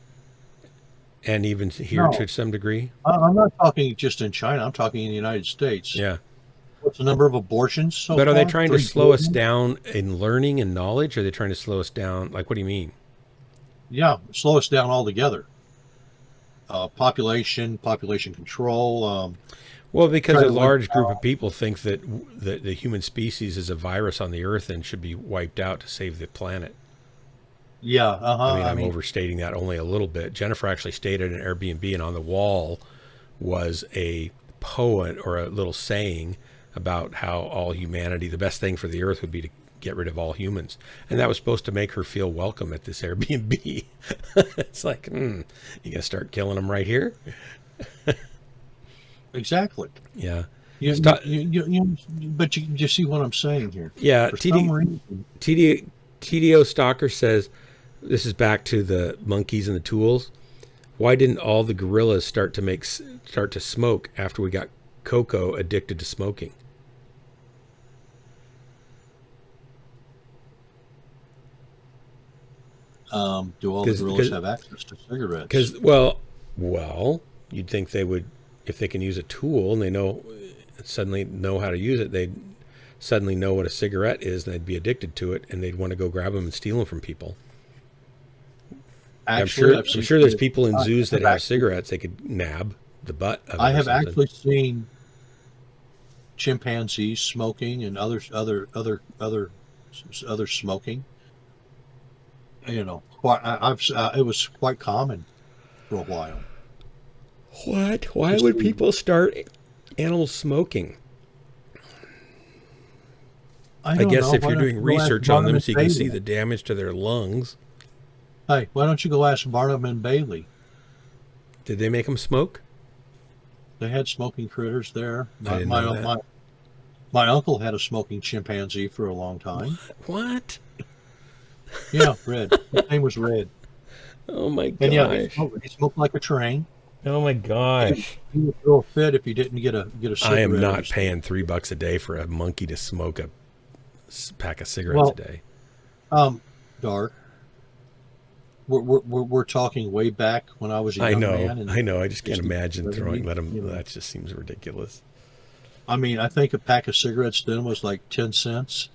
And even here to some degree? I'm not talking just in China. I'm talking in the United States. Yeah. What's the number of abortions so But are far? they trying to slow us down in learning and knowledge? Or are they trying to slow us down? Like, what do you mean? Yeah, slow us down altogether. Population control. Well, because a large group of people think that the human species is a virus on the earth and should be wiped out to save the planet. Yeah, I'm overstating that only a little bit. Jennifer actually stayed at an Airbnb, and on the wall was a poem or a little saying about how all humanity, the best thing for the earth would be to get rid of all humans. And that was supposed to make her feel welcome at this Airbnb. It's like, you gonna start killing them right here? Exactly. Yeah. But you see what I'm saying here. Yeah. For some reason, TDO Stalker says, this is back to the monkeys and the tools. Why didn't all the gorillas start to smoke after we got Coco addicted to smoking? Do all the gorillas have access to cigarettes? Because, well, you'd think they would, if they can use a tool and they suddenly know how to use it, they'd suddenly know what a cigarette is, and they'd be addicted to it, and they'd want to go grab them and steal them from people. Actually, I'm sure there's people in zoos that have cigarettes they could nab the butt of. I have actually seen chimpanzees smoking and other smoking. You know, it was quite common for a while. What? Why would people start animals smoking? I guess if you're doing research on them so you can see the damage to their lungs. Hey, why don't you go ask Barnum and Bailey? Did they make them smoke? They had smoking critters there. My uncle had a smoking chimpanzee for a long time. What? Yeah, Red. His name was Red. Oh my gosh. And yeah, he smoked like a train. Oh my gosh. He would throw a fit if he didn't get a cigarette. I am not paying $3 a day for a monkey to smoke a pack of cigarettes a day. Dark. We're talking way back when I was a young man. I know. I just can't imagine let him. That just seems ridiculous. I mean, I think a pack of cigarettes then was like 10 cents.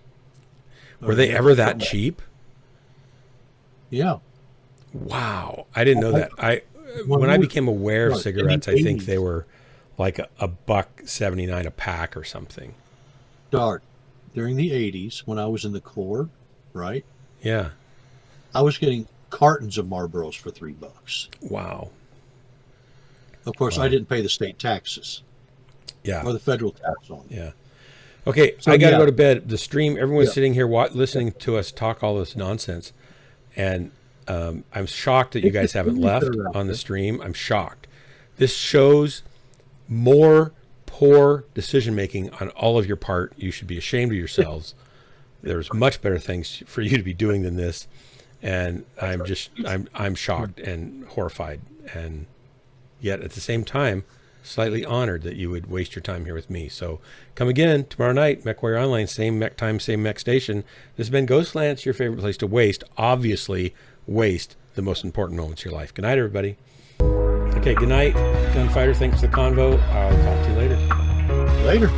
Were they ever that cheap? Yeah. Wow. I didn't know that. When I became aware of cigarettes, I think they were like $1.79 a pack or something. Dark. During the 80s, when I was in the Corps, right? Yeah. I was getting cartons of Marlboros for $3. Wow. Of course, I didn't pay the state taxes. Yeah. Or the federal tax on it. Yeah. Okay, so I got to go to bed. The stream, everyone's sitting here listening to us talk all this nonsense. And I'm shocked that you guys haven't left on the stream. I'm shocked. This shows more poor decision-making on all of your part. You should be ashamed of yourselves There's much better things for you to be doing than this. And I'm shocked and horrified, and yet at the same time, slightly honored that you would waste your time here with me. So come again tomorrow night, Mechwarrior Online, same Mech time, same Mech station. This has been Ghostlands, your favorite place to obviously waste the most important moments of your life. Good night, everybody. Okay, good night, Gunfighter. Thanks for the convo. I'll talk to you later. Later.